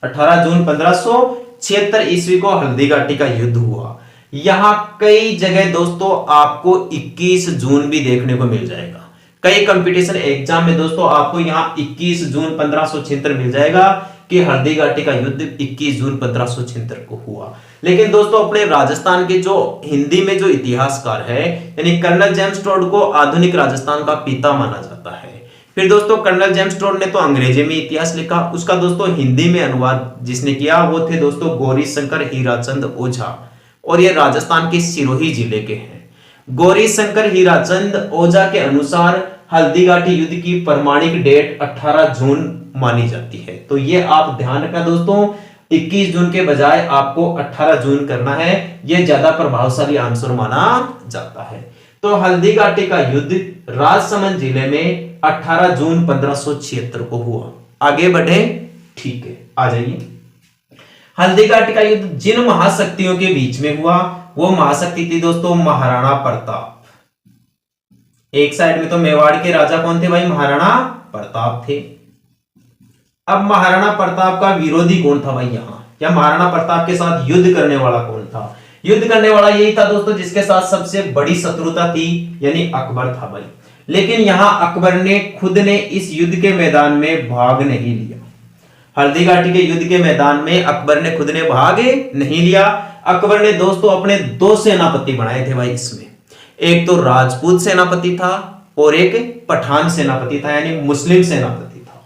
18 जून 1576 ईस्वी को हल्दीघाटी का युद्ध हुआ। यहां कई जगह दोस्तों आपको 21 जून भी देखने को मिल जाएगा। कई कंपटीशन एग्जाम में दोस्तों आपको यहां 21 जून 1576 मिल जाएगा कि हल्दीघाटी का युद्ध 21 जून 1576 को हुआ। लेकिन दोस्तों अपने राजस्थान के जो हिंदी में जो इतिहासकार है, यानी कर्नल जेम्स टोड को आधुनिक राजस्थान का पिता माना जाता है। फिर दोस्तों कर्नल जेम्स टोड ने तो अंग्रेजी में इतिहास लिखा, उसका दोस्तों हिंदी में अनुवाद जिसने किया वो थे दोस्तों गौरी शंकर हीराचंद ओझा, और ये राजस्थान के सिरोही जिले के हैं। गौरी शंकर हीराचंद ओझा के अनुसार हल्दीघाटी युद्ध की प्रमाणिक डेट 18 जून मानी जाती है। तो ये आप ध्यान रखना दोस्तों, 21 जून के बजाय आपको 18 जून करना है, यह ज्यादा प्रभावशाली आंसर माना जाता है। तो हल्दीघाटी का युद्ध राजसमंद जिले में 18 जून 1576 को हुआ। आगे बढ़े, ठीक है, आ जाइए। हल्दीघाटी का युद्ध जिन महाशक्तियों के बीच में हुआ वो महाशक्ति थी दोस्तों महाराणा प्रताप। एक साइड में तो मेवाड़ के राजा कौन थे भाई? महाराणा प्रताप थे। अब महाराणा प्रताप का विरोधी कौन था भाई यहां, या महाराणा प्रताप के साथ युद्ध करने वाला कौन था? युद्ध करने वाला यही था दोस्तों जिसके साथ सबसे बड़ी शत्रुता थी, यानी अकबर था भाई। लेकिन यहां अकबर ने खुद ने इस युद्ध के मैदान में भाग नहीं लिया। हल्दीघाटी के युद्ध के मैदान में अकबर ने खुद ने भाग नहीं लिया। अकबर ने दोस्तों अपने दो सेनापति बनाए थे भाई इसमें। एक तो राजपूत सेनापति था और एक पठान सेनापति था, यानी मुस्लिम सेनापति था।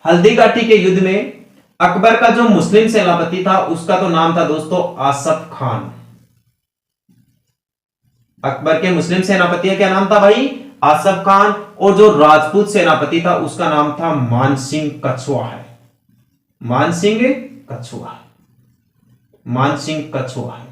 हल्दीघाटी के युद्ध में अकबर का जो मुस्लिम सेनापति था उसका तो नाम था दोस्तों आसफ खान। अकबर के मुस्लिम सेनापति का क्या नाम था भाई? आसफ खान। और जो राजपूत सेनापति था उसका नाम था मानसिंह कछवाहा है। मानसिंह कछवाहा, मानसिंह कछवाहा।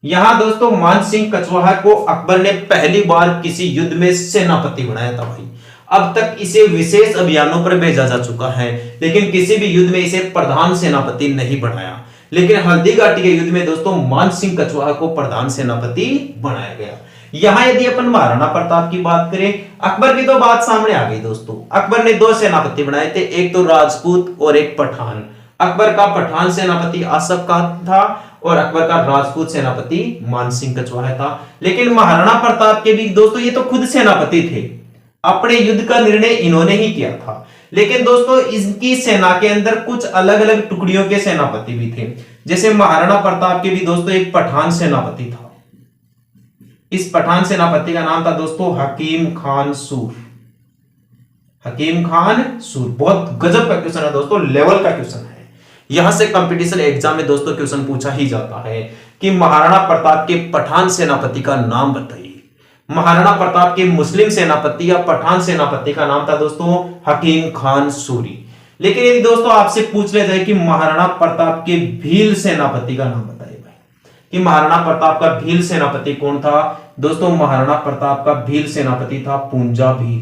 यहां दोस्तों मानसिंह कछवाहा को अकबर ने पहली बार किसी युद्ध में सेनापति बनाया था भाई। अब तक इसे विशेष अभियानों पर भेजा जा चुका है, लेकिन किसी भी युद्ध में इसे प्रधान सेनापति नहीं बनाया। लेकिन हल्दीघाटी के युद्ध में दोस्तों मानसिंह कछवाहा को प्रधान सेनापति बनाया गया। यहां यदि अपन महाराणा प्रताप की बात करें, अकबर की तो बात सामने आ गई दोस्तों। अकबर ने दो सेनापति बनाए थे, एक तो राजपूत और एक पठान। अकबर का पठान सेनापति आसफ खान था और अकबर का राजपूत सेनापति मानसिंह कछवाहा था। लेकिन महाराणा प्रताप के भी दोस्तों ये तो खुद सेनापति थे, अपने युद्ध का निर्णय इन्होंने ही किया था। लेकिन दोस्तों इनकी सेना के अंदर कुछ अलग अलग टुकड़ियों के सेनापति भी थे। जैसे महाराणा प्रताप के भी दोस्तों एक पठान सेनापति था। इस पठान सेनापति का नाम था दोस्तों हकीम खान सूर। हकीम खान सूर, बहुत गजब का क्वेश्चन है दोस्तों, लेवल का क्वेश्चन है। यहां से कंपटीशन एग्जाम में दोस्तों क्वेश्चन पूछा ही जाता है कि महाराणा प्रताप के पठान सेनापति का नाम बताइए। महाराणा प्रताप के मुस्लिम सेनापति या पठान सेनापति का नाम था दोस्तों हकीम खान सूरी। लेकिन यदि दोस्तों आपसे पूछ लिया जाए कि महाराणा प्रताप के भील सेनापति का नाम बताइए भाई, कि महाराणा प्रताप का भील सेनापति कौन था। दोस्तों महाराणा प्रताप का भील सेनापति था पूंजा भील।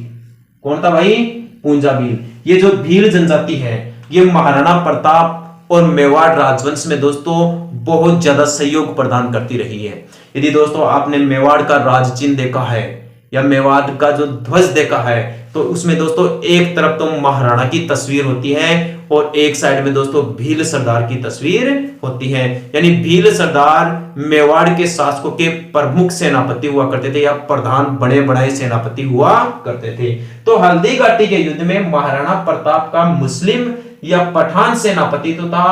कौन था भाई? पूंजा भील। ये जो भील जनजाति है ये महाराणा प्रताप और मेवाड़ राजवंश में दोस्तों बहुत ज्यादा सहयोग प्रदान करती रही है। यदि दोस्तों आपने मेवाड़ का राज चिन्ह देखा है या मेवाड़ का जो ध्वज देखा है तो उसमें दोस्तों एक तरफ तो महाराणा की तस्वीर होती है और एक साइड में दोस्तों भील सरदार की तस्वीर होती है। यानी भील सरदार मेवाड़ के शासकों के प्रमुख सेनापति हुआ करते थे या प्रधान बड़े बड़े सेनापति हुआ करते थे। तो हल्दी घाटी के युद्ध में महाराणा प्रताप का मुस्लिम या पठान सेनापति तो था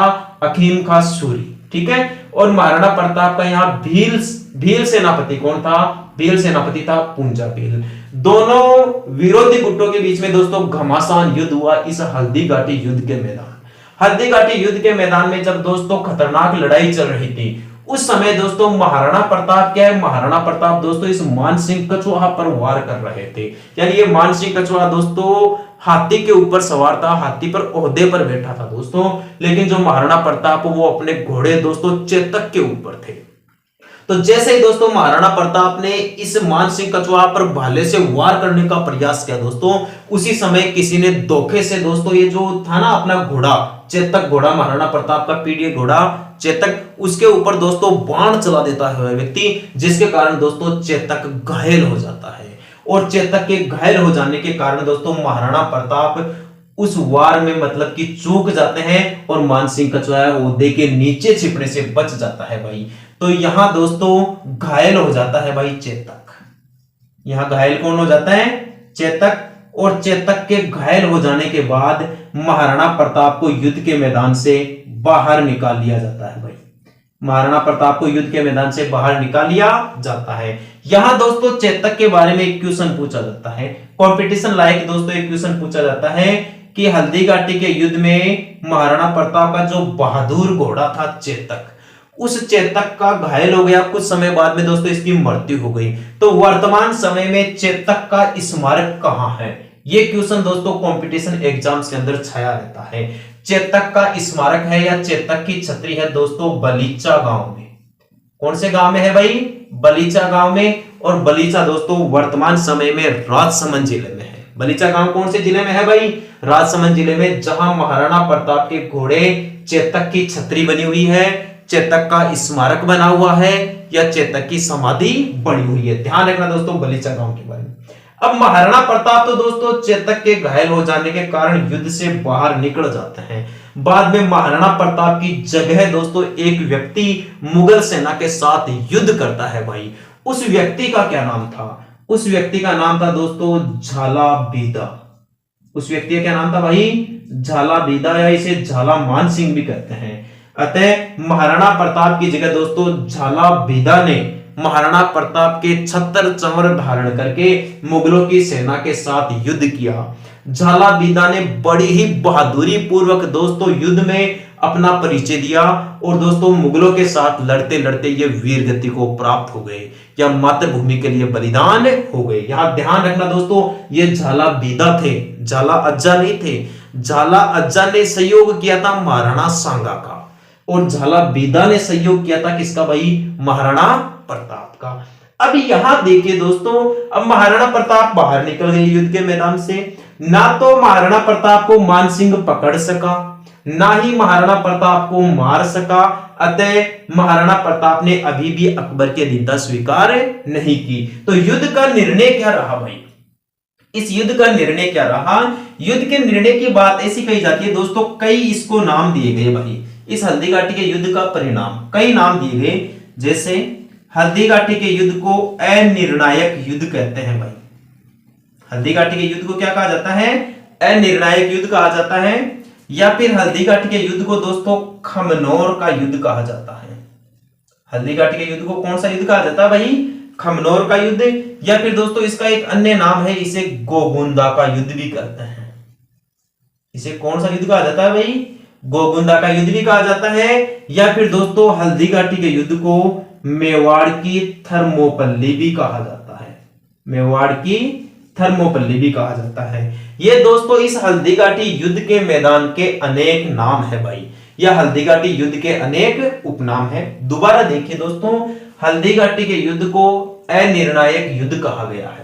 अकीम खां सूरी, ठीक है। और महाराणा प्रताप का यहाँ भील सेनापति कौन था? भील सेनापति था पूंजा भील। दोनों विरोधी गुटों के बीच में दोस्तों घमासान युद्ध हुआ इस हल्दी घाटी युद्ध के मैदान। हल्दी घाटी युद्ध के मैदान में जब दोस्तों खतरनाक लड़ाई चल रही थी उस समय दोस्तों महाराणा प्रताप क्या है? महाराणा प्रताप दोस्तों इस मान सिंह कछवाहा पर वार कर रहे थे। यानी ये मान सिंह कछवाहा दोस्तों हाथी के ऊपर सवार था, हाथी पर ओहदे पर बैठा था दोस्तों, लेकिन जो महाराणा प्रताप वो अपने घोड़े दोस्तों चेतक के ऊपर थे। तो जैसे ही दोस्तों महाराणा प्रताप ने इस मान सिंह कछवाहा पर भाले से वार करने का प्रयास किया दोस्तों, उसी समय किसी ने धोखे से दोस्तों ये जो था ना अपना घोड़ा चेतक घोड़ा, महाराणा प्रताप का पीढ़ी घोड़ा चेतक, उसके ऊपर दोस्तों बाण चला देता है व्यक्ति, जिसके कारण दोस्तों चेतक घायल हो जाता है। और चेतक के घायल हो जाने के कारण दोस्तों महाराणा प्रताप उस वार में मतलब कि चूक जाते हैं और मान सिंह कछवाहा ओहदे के नीचे छिपने से बच जाता है भाई। तो यहां दोस्तों घायल हो जाता है भाई चेतक। यहां घायल कौन हो जाता है? चेतक। और चेतक के घायल हो जाने के बाद महाराणा प्रताप को युद्ध के मैदान से बाहर निकाल लिया जाता है भाई। महाराणा प्रताप को युद्ध के मैदान से बाहर निकाल लिया जाता है। यहां दोस्तों चेतक के बारे में एक क्वेश्चन पूछा जाता है, कंपटीशन लायक दोस्तों एक क्वेश्चन पूछा जाता है कि हल्दी घाटी के युद्ध में महाराणा प्रताप का जो बहादुर घोड़ा था चेतक, उस चेतक का घायल हो गया, कुछ समय बाद में दोस्तों इसकी मृत्यु हो गई। तो वर्तमान समय में चेतक का स्मारक कहां है? ये क्वेश्चन दोस्तों कंपटीशन एग्जाम्स के अंदर छाया रहता है। चेतक का स्मारक है या चेतक की छतरी है दोस्तों बलीचा गांव में। कौन से गांव में है भाई? बलीचा गांव में। और बलीचा दोस्तों वर्तमान समय में राजसमंद जिले में है। बलीचा गांव कौन से जिले में है भाई? राजसमंद जिले में, जहां महाराणा प्रताप के घोड़े चेतक की छतरी बनी हुई है, चेतक का स्मारक बना हुआ है या चेतक की समाधि बनी हुई है। ध्यान रखना दोस्तों बलीचा गांव के बारे में। अब महाराणा प्रताप तो दोस्तों चेतक के घायल हो जाने के कारण युद्ध से बाहर निकल जाते हैं। बाद में महाराणा प्रताप की जगह दोस्तों एक व्यक्ति मुगल सेना के साथ युद्ध करता है भाई। उस व्यक्ति का क्या नाम था? उस व्यक्ति का नाम था दोस्तों झाला बीदा। उस व्यक्ति का क्या नाम था भाई? झाला बीदा, या इसे झाला मान सिंह भी कहते हैं। अतः महाराणा प्रताप की जगह दोस्तों झाला बीदा ने महाराणा प्रताप के छत्र चंवर धारण करके मुगलों की सेना के साथ युद्ध किया। झाला बीदा ने बड़ी ही बहादुरी पूर्वक दोस्तों युद्ध में अपना परिचय दिया और दोस्तों मुगलों के साथ लड़ते लड़ते ये वीर गति को प्राप्त हो गए या मातृभूमि के लिए बलिदान हो गए। यहां ध्यान रखना दोस्तों ये झाला बीदा थे, झाला अज्जा नहीं थे। झाला अज्जा ने सहयोग किया था महाराणा सांगा का और झाला बीदा ने सहयोग किया था किसका भाई? महाराणा प्रताप का। अब यहां देखिए दोस्तों, अब महाराणा प्रताप बाहर निकल गए युद्ध के मैदान से। ना तो महाराणा प्रताप को मान सिंह पकड़ सका, ना ही महाराणा प्रताप को मार सका। अतः महाराणा प्रताप ने अभी भी अकबर के निंदा स्वीकार नहीं की। तो युद्ध का निर्णय क्या रहा भाई? इस युद्ध का निर्णय क्या रहा? युद्ध के निर्णय की बात ऐसी कही जाती है दोस्तों, कई इसको नाम दिए गए भाई। इस हल्दी घाटी के युद्ध का परिणाम कई नाम दिए गए, जैसे हल्दी घाटी के युद्ध को अनिर्णायक युद्ध कहते हैं भाई। हल्दी घाटी के युद्ध को क्या कहा जाता है? अनिर्णायक युद्ध कहा जाता है। या फिर हल्दी घाटी के युद्ध को दोस्तों खमनोर का युद्ध कहा जाता है। हल्दी घाटी के युद्ध को कौन सा युद्ध कहा जाता है भाई? खमनोर का युद्ध। या फिर दोस्तों इसका एक अन्य नाम है, इसे गोगुंदा का युद्ध भी कहते हैं। इसे कौन सा युद्ध कहा जाता है भाई? गोगुंदा का युद्ध भी कहा जाता है। या फिर दोस्तों हल्दी घाटी के युद्ध को मेवाड़ की थर्मोपल्ली भी कहा जाता है। मेवाड़ की थर्मोपल्ली भी कहा जाता है। ये दोस्तों इस हल्दी घाटी युद्ध के मैदान के अनेक नाम है भाई। या हल्दीघाटी युद्ध के अनेक उपनाम है। दोबारा देखिए दोस्तों, हल्दीघाटी के युद्ध को अनिर्णायक युद्ध कहा गया है।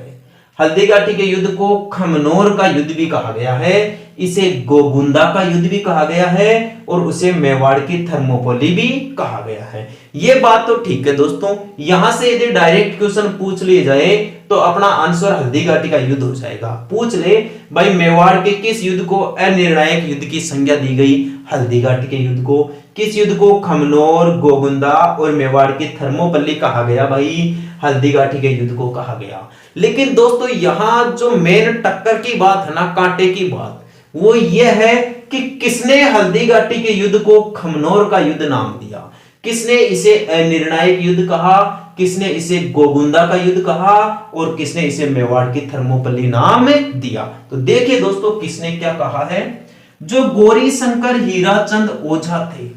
हल्दीघाटी के युद्ध को खमनोर का युद्ध भी कहा गया है, इसे गोगुंदा का युद्ध भी कहा गया है और उसे मेवाड़ की थर्मोपोली भी कहा गया है। ये बात तो ठीक है दोस्तों, यहां से यदि डायरेक्ट क्वेश्चन पूछ लिए जाए तो अपना आंसर हल्दीघाटी का युद्ध हो जाएगा। पूछ ले भाई मेवाड़ के किस युद्ध को अनिर्णायक युद्ध की संज्ञा दी गई, हल्दीघाटी के युद्ध को। किस युद्ध को खमनोर, गोगुंदा और मेवाड़ की थर्मोपल्ली कहा गया, भाई हल्दीघाटी के युद्ध को कहा गया। लेकिन दोस्तों यहां जो मेन टक्कर की बात है ना, कांटे की बात, वो ये है कि किसने हल्दीघाटी के युद्ध को खमनोर का युद्ध नाम दिया, किसने इसे अनिर्णायक युद्ध कहा, किसने इसे गोगुंदा का युद्ध कहा और किसने इसे मेवाड़ की थर्मोपल्ली नाम दिया। तो देखिए दोस्तों किसने क्या कहा है। जो गौरीशंकर हीराचंद ओझा थे,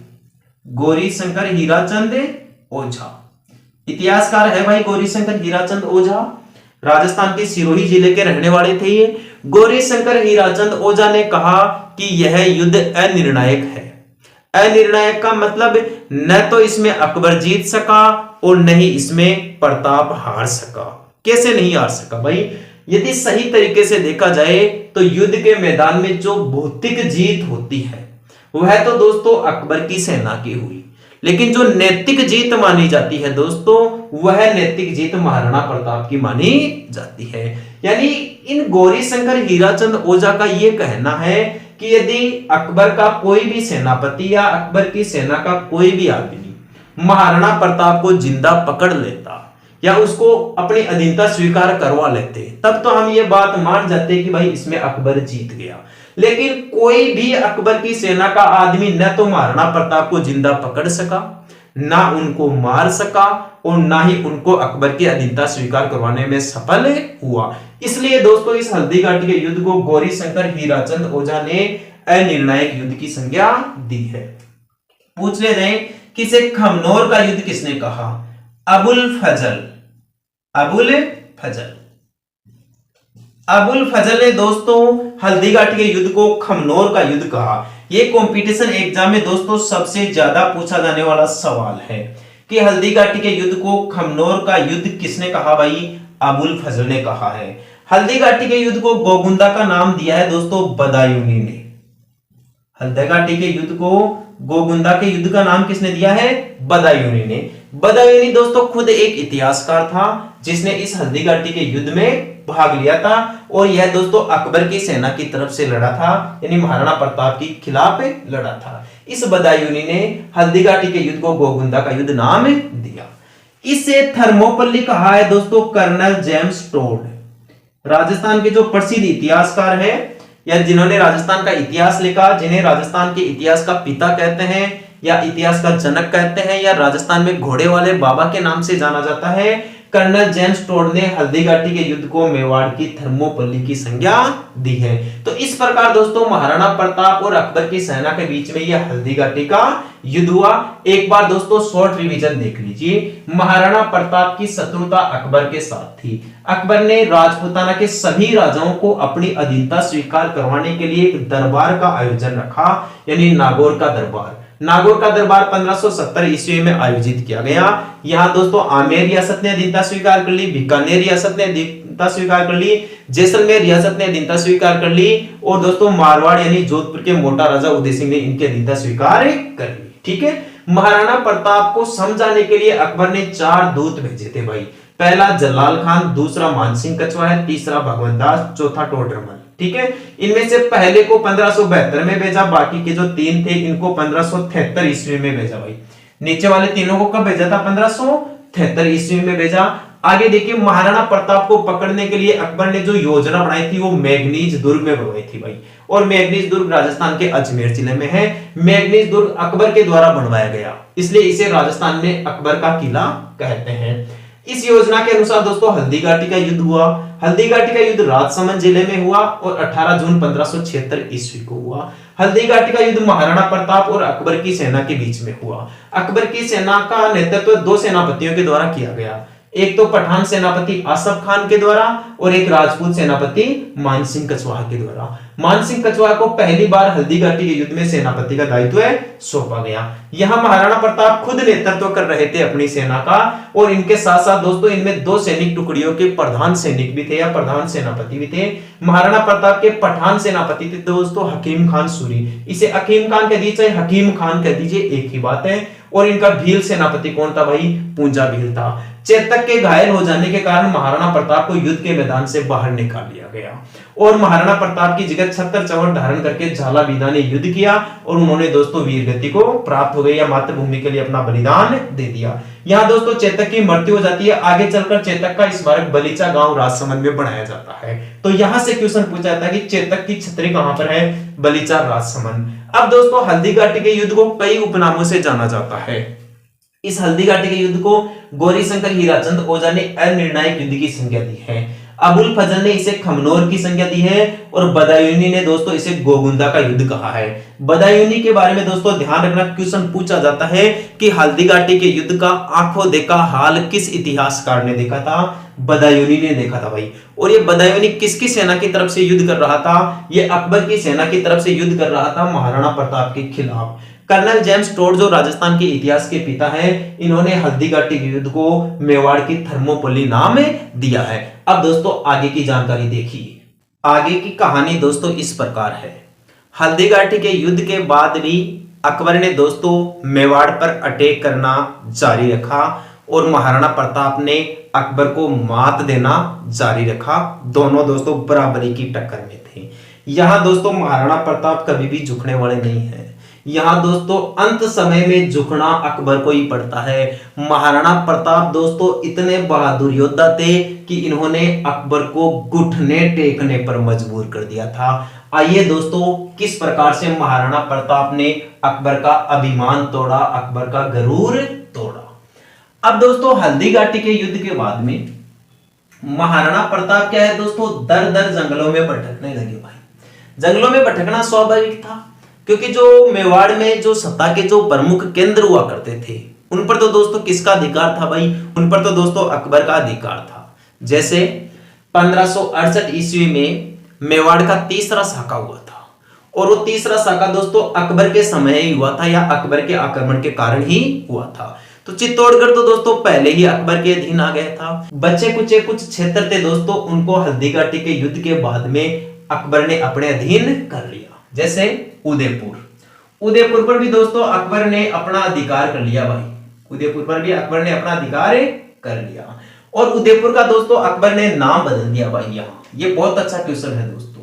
गौरीशंकर हीराचंद ओझा इतिहासकार है भाई गौरीशंकर हीराचंद ओझा, राजस्थान के सिरोही जिले के रहने वाले थे ये। गौरीशंकर हीराचंद ओझा ने कहा कि यह युद्ध अनिर्णायक है। अनिर्णायक का मतलब न तो इसमें अकबर जीत सका और न ही इसमें प्रताप हार सका। कैसे नहीं हार सका भाई, यदि सही तरीके से देखा जाए तो युद्ध के मैदान में जो भौतिक जीत होती है वह तो दोस्तों अकबर की सेना की हुई, लेकिन जो नैतिक जीत मानी जाती है दोस्तों वह नैतिक जीत महाराणा प्रताप की मानी जाती है। यानी इन गौरीशंकर हीराचंद ओझा का यह कहना है कि यदि अकबर का कोई भी सेनापति या अकबर की सेना का कोई भी आदमी महाराणा प्रताप को जिंदा पकड़ लेता या उसको अपनी अधीनता स्वीकार करवा लेते, तब तो हम ये बात मान जाते कि भाई इसमें अकबर जीत गया। लेकिन कोई भी अकबर की सेना का आदमी न तो महाराणा प्रताप को जिंदा पकड़ सका, ना उनको मार सका और ना ही उनको अकबर की अधीनता स्वीकार करवाने में सफल हुआ। इसलिए दोस्तों इस हल्दीघाटी के युद्ध को गौरीशंकर हीराचंद ओझा ने अनिर्णायक युद्ध की संज्ञा दी है। पूछ ले जाए कि इसे खमनोर का युद्ध किसने कहा, अबुल फजल। अबुल फजल, अबुल फजल ने दोस्तों हल्दीघाटी के युद्ध को खमनोर का युद्ध कहा। यह कंपटीशन एग्जाम में दोस्तों सबसे ज्यादा पूछा जाने वाला सवाल है कि हल्दीघाटी के युद्ध को खमनोर का युद्ध किसने कहा, भाई अबुल फजल ने कहा है। हल्दीघाटी के युद्ध को गोगुंदा का नाम दिया है दोस्तों बदायूनी ने। हल्दीघाटी के युद्ध को गोगुंदा के युद्ध का नाम किसने दिया है, बदायूनी ने। बदायूनी दोस्तों खुद एक इतिहासकार था जिसने इस हल्दीघाटी के युद्ध में भाग लिया था और यह दोस्तों अकबर की सेना की तरफ से लड़ा था, यानी महाराणा प्रताप के खिलाफ लड़ा था। इस बदायूनी ने हल्दीघाटी के युद्ध को गोगुंदा का युद्ध नाम दिया। इसे थर्मोपल्ली कहा है दोस्तों कर्नल जेम्स टोड। राजस्थान के जो प्रसिद्ध इतिहासकार है या जिन्होंने राजस्थान का इतिहास लिखा, जिन्हें राजस्थान के इतिहास का पिता कहते हैं या इतिहास का जनक कहते हैं या राजस्थान में घोड़े वाले बाबा के नाम से जाना जाता है, कर्नल जेम्स टोड ने हल्दीघाटी के युद्ध को मेवाड़ की थर्मोपल्ली की संज्ञा दी है। तो इस प्रकार दोस्तों महाराणा प्रताप और अकबर की सेना के बीच में यह हल्दीघाटी का युद्ध हुआ। एक बार दोस्तों शॉर्ट रिवीजन देख लीजिए। महाराणा प्रताप की शत्रुता अकबर के साथ थी। अकबर ने राजपूताना के सभी राजाओं को अपनी अधीनता स्वीकार करवाने के लिए एक दरबार का आयोजन रखा, यानी नागौर का दरबार। नागौर का दरबार 1570 ईस्वी में आयोजित किया गया। यहाँ दोस्तों आमेर रियासत ने अधीनता स्वीकार कर ली, बीकानेर रियासत ने अधीनता स्वीकार कर ली, जैसलमेर रियासत ने अधीनता स्वीकार कर ली और दोस्तों मारवाड़ यानी जोधपुर के मोटा राजा उदय सिंह ने इनकी अधीनता स्वीकार कर ली। ठीक है, महाराणा प्रताप को समझाने के लिए अकबर ने 4 दूत भेजे थे भाई। पहला जलाल खान, दूसरा मानसिंह कछवाहा, तीसरा भगवंत दास, चौथा टोडरमल। ठीक है, इनमें से पहले को 1572 में भेजा, बाकी के जो 3 थे इनको 1573 ईस्वी में भेजा भाई। नीचे वाले तीनों को कब भेजा था, 1573 ईस्वी में भेजा। आगे देखिए महाराणा प्रताप को पकड़ने के लिए अकबर ने जो योजना बनाई थी वो मैगनीज दुर्ग में बनवाई थी भाई। और मैगनीज दुर्ग राजस्थान के अजमेर जिले में है। मैगनीज दुर्ग अकबर के द्वारा बनवाया गया, इसलिए इसे राजस्थान में अकबर का किला कहते हैं। इस योजना के अनुसार दोस्तों हल्दीघाटी का युद्ध हुआ। हल्दीघाटी का युद्ध राजसमंद जिले में हुआ और 18 जून 1576 ईस्वी को हुआ। हल्दीघाटी का युद्ध महाराणा प्रताप और अकबर की सेना के बीच में हुआ। अकबर की सेना का नेतृत्व 2 सेनापतियों के द्वारा किया गया, एक तो पठान सेनापति आसफ खान के द्वारा और एक राजपूत सेनापति मानसिंह कछवाहा के द्वारा। मानसिंह कछवाहा को पहली बार हल्दी घाटी के युद्ध में सेनापति का दायित्व सौंपा गया। यहाँ महाराणा प्रताप खुद नेतृत्व कर रहे थे अपनी सेना का, और इनके साथ साथ दोस्तों इनमें 2 सैनिक टुकड़ियों के प्रधान सैनिक भी थे या प्रधान सेनापति भी थे। महाराणा प्रताप के पठान सेनापति थे दोस्तों हकीम खान सूरी, इसे हकीम खान कह दीजिए चाहे हकीम खान कह दीजिए एक ही बात है। और इनका भील सेनापति कौन था भाई? पूंजा भील था। चेतक के घायल हो जाने के कारण महाराणा प्रताप को युद्ध के मैदान से बाहर निकाल लिया गया और महाराणा प्रताप की जगह छत्र चौर धारण करके झालावीरा ने युद्ध किया और उन्होंने दोस्तों वीरगति को प्राप्त हो गई या मातृभूमि के लिए अपना बलिदान दे दिया। यहाँ दोस्तों चेतक की मृत्यु हो जाती है। आगे चलकर चेतक का स्मारक बलीचा गांव राजसमंद में बनाया जाता है। तो यहां से क्वेश्चन पूछा जाता है कि चेतक की छतरी कहां पर है? बलीचा राजसमंद। अब दोस्तों हल्दी घाटी के युद्ध को कई उपनामों से जाना जाता है। इस हल्दी घाटी के युद्ध को गौरीशंकर हीराचंद ओझा ने अनिर्णायक युद्ध की संज्ञा दी है। अबुल फजल ने इसे खमनोर की संज्ञा दी है और बदायूनी ने दोस्तों इसे गोगुंदा का युद्ध कहा है। बदायूनी के बारे में दोस्तों ध्यान रखना, क्वेश्चन पूछा जाता है कि हल्दी घाटी के युद्ध का आंखों देखा हाल किस इतिहासकार ने देखा था? बदायूनी ने देखा था भाई। और ये बदायूनी किसकी सेना की तरफ से युद्ध कर रहा था? ये अकबर की सेना की तरफ से युद्ध कर रहा था महाराणा प्रताप के खिलाफ। कर्नल जेम्स टोड जो राजस्थान के इतिहास के पिता हैं, इन्होंने हल्दी घाटी के युद्ध को मेवाड़ की थर्मोपल्ली नाम दिया है। अब दोस्तों आगे की जानकारी देखिए। आगे की कहानी दोस्तों इस प्रकार है। हल्दी घाटी के युद्ध के बाद भी अकबर ने दोस्तों मेवाड़ पर अटैक करना जारी रखा और महाराणा प्रताप ने अकबर को मात देना जारी रखा। दोनों दोस्तों बराबरी की टक्कर में थे। यहां दोस्तों महाराणा प्रताप कभी भी झुकने वाले नहीं हैं। यहां दोस्तों अंत समय में झुकना अकबर को ही पड़ता है। महाराणा प्रताप दोस्तों इतने बहादुर योद्धा थे कि इन्होंने अकबर को घुटने टेकने पर मजबूर कर दिया था। आइए दोस्तों किस प्रकार से महाराणा प्रताप ने अकबर का अभिमान तोड़ा, अकबर का गरूर तोड़ा। अब दोस्तों हल्दी घाटी के युद्ध के बाद में महाराणा प्रताप क्या है दोस्तों, दर दर जंगलों में भटकने लगे भाई। जंगलों में भटकना स्वाभाविक था क्योंकि जो मेवाड़ में जो सत्ता के जो प्रमुख केंद्र हुआ करते थे उन पर तो दोस्तों किसका अधिकार था भाई? उन पर तो दोस्तों अकबर का अधिकार था। जैसे 1568 ईस्वी में मेवाड़ का तीसरा साका हुआ था और वो तीसरा साका दोस्तों अकबर के समय ही हुआ था या अकबर के आक्रमण के कारण ही हुआ था। तो चित्तौड़गढ़ तो दोस्तों पहले ही अकबर के अधीन आ गया था। बचे कुचे कुछ क्षेत्र थे दोस्तों, उनको हल्दी घाटी के युद्ध के बाद में अकबर ने अपने अधीन कर लिया। जैसे उदयपुर पर भी दोस्तों अकबर ने अपना अधिकार कर लिया भाई। उदयपुर पर भी अकबर ने अपना अधिकार कर लिया और उदयपुर का दोस्तों अकबर ने नाम बदल दिया भाई। यहाँ ये बहुत अच्छा क्वेश्चन है दोस्तों।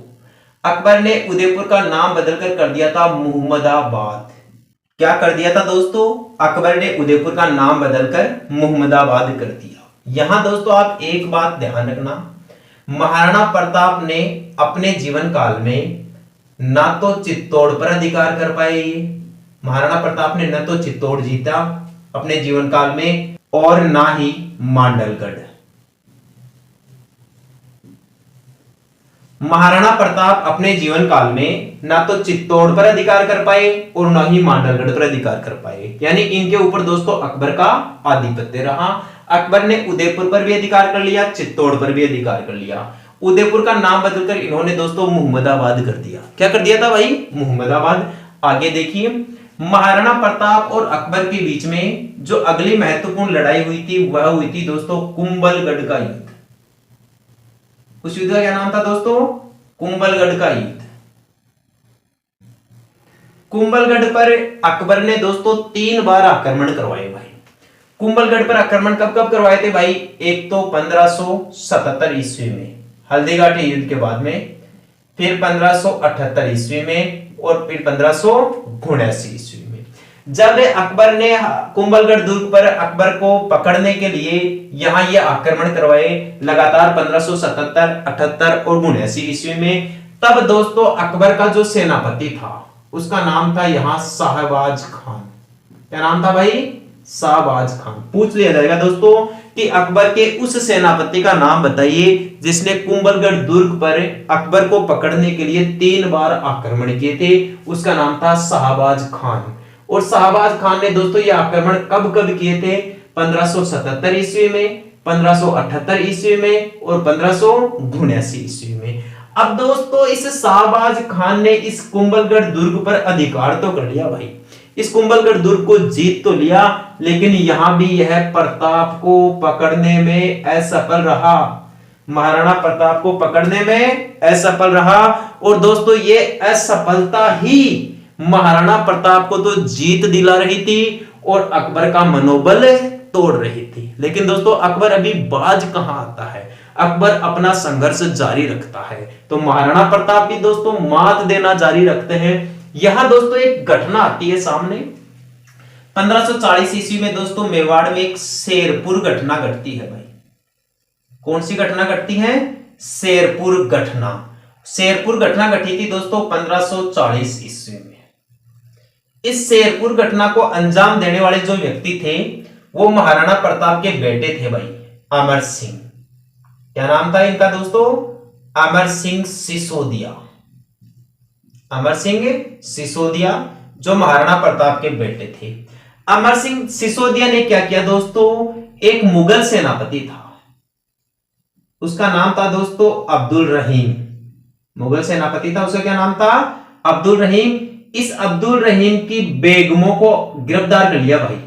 अकबर ने उदयपुर का नाम बदलकर कर दिया था मुहम्मदाबाद। क्या कर दिया था दोस्तों? अकबर ने उदयपुर का नाम बदलकर मुहम्मदाबाद कर दिया। यहां दोस्तों आप एक बात ध्यान रखना, महाराणा प्रताप ने अपने जीवन काल में ना तो चित्तौड़ पर अधिकार कर पाए, महाराणा प्रताप ने न तो चित्तौड़ जीता अपने जीवन काल में और ना ही मांडलगढ़। महाराणा प्रताप अपने जीवन काल में ना तो चित्तौड़ पर अधिकार कर पाए और ना ही मांडलगढ़ पर अधिकार कर पाए, यानी इनके ऊपर दोस्तों अकबर का आधिपत्य रहा। अकबर ने उदयपुर पर भी अधिकार कर लिया, चित्तौड़ पर भी अधिकार कर लिया। उदयपुर का नाम बदलकर इन्होंने दोस्तों मुहम्मदाबाद कर दिया। क्या कर दिया था भाई? मुहम्मदाबाद। आगे देखिए, महाराणा प्रताप और अकबर के बीच में जो अगली महत्वपूर्ण लड़ाई हुई थी वह हुई थी दोस्तों कुंभलगढ़ का युद्ध। उस युद्ध का क्या नाम था दोस्तों? कुंभलगढ़ का युद्ध। कुंभलगढ़ पर अकबर ने दोस्तों 3 बार आक्रमण करवाए भाई। कुंभलगढ़ पर आक्रमण कब कब करवाए थे भाई? एक तो 1577 ईस्वी में हल्दी घाटी युद्ध के बाद में, फिर 1578 ईस्वी में और फिर 1579 ईस्वी में। जब अकबर ने कुंभलगढ़ दुर्ग पर अकबर को पकड़ने के लिए यहां ये आक्रमण करवाए लगातार 1577, 78 और 79 ईस्वी में, तब दोस्तों अकबर का जो सेनापति था उसका नाम था यहां शाहबाज खान। क्या नाम था भाई? शाहबाज खान। पूछ लिया जाएगा दोस्तों कि अकबर के उस सेनापति का नाम बताइए जिसने कुंभलगढ़ दुर्ग पर अकबर को पकड़ने के लिए 3 बार आक्रमण किए थे। उसका नाम था शाहबाज खान। और शाहबाज खान ने दोस्तों ये आक्रमण कब कब किए थे? 1577 ईस्वी में, 1578 ईस्वी में और 1579 ईस्वी में। अब दोस्तों इस शाहबाज खान ने इस कुंभलगढ़ दुर्ग पर अधिकार तो कर लिया भाई, इस कुंभलगढ़ दुर्ग को जीत तो लिया, लेकिन यहां भी यह प्रताप को पकड़ने में असफल रहा। महाराणा प्रताप को पकड़ने में असफल रहा और दोस्तों ये असफलता ही महाराणा प्रताप को तो जीत दिला रही थी और अकबर का मनोबल तोड़ रही थी। लेकिन दोस्तों अकबर अभी बाज कहां आता है, अकबर अपना संघर्ष जारी रखता है। तो महाराणा प्रताप भी दोस्तों मात देना जारी रखते हैं। यहां दोस्तों एक घटना आती है सामने। 1540 ईस्वी में दोस्तों मेवाड़ में एक शेरपुर घटना घटती है भाई। कौन सी घटना घटती है? शेरपुर घटना। शेरपुर घटना घटी थी दोस्तों 1540 ईस्वी में। इस शेरपुर घटना को अंजाम देने वाले जो व्यक्ति थे वो महाराणा प्रताप के बेटे थे भाई, अमर सिंह। क्या नाम था इनका दोस्तों? अमर सिंह सिसोदिया। अमर सिंह सिसोदिया जो महाराणा प्रताप के बेटे थे। अमर सिंह सिसोदिया ने क्या किया दोस्तों, एक मुगल सेनापति था, उसका नाम था दोस्तों अब्दुल रहीम। मुगल सेनापति था, उसका क्या नाम था? अब्दुल रहीम। इस अब्दुल रहीम की बेगमों को गिरफ्तार कर लिया भाई,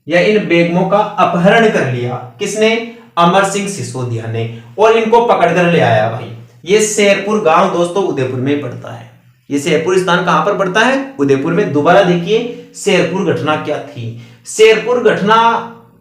या इन बेगमों का अपहरण कर लिया। किसने? अमर सिंह सिसोदिया ने। और इनको पकड़कर ले आया भाई। ये शेरपुर गांव दोस्तों उदयपुर में पड़ता है। ये शेरपुर स्थान कहां पर पड़ता है? उदयपुर में। दोबारा देखिए शेरपुर घटना क्या थी। शेरपुर घटना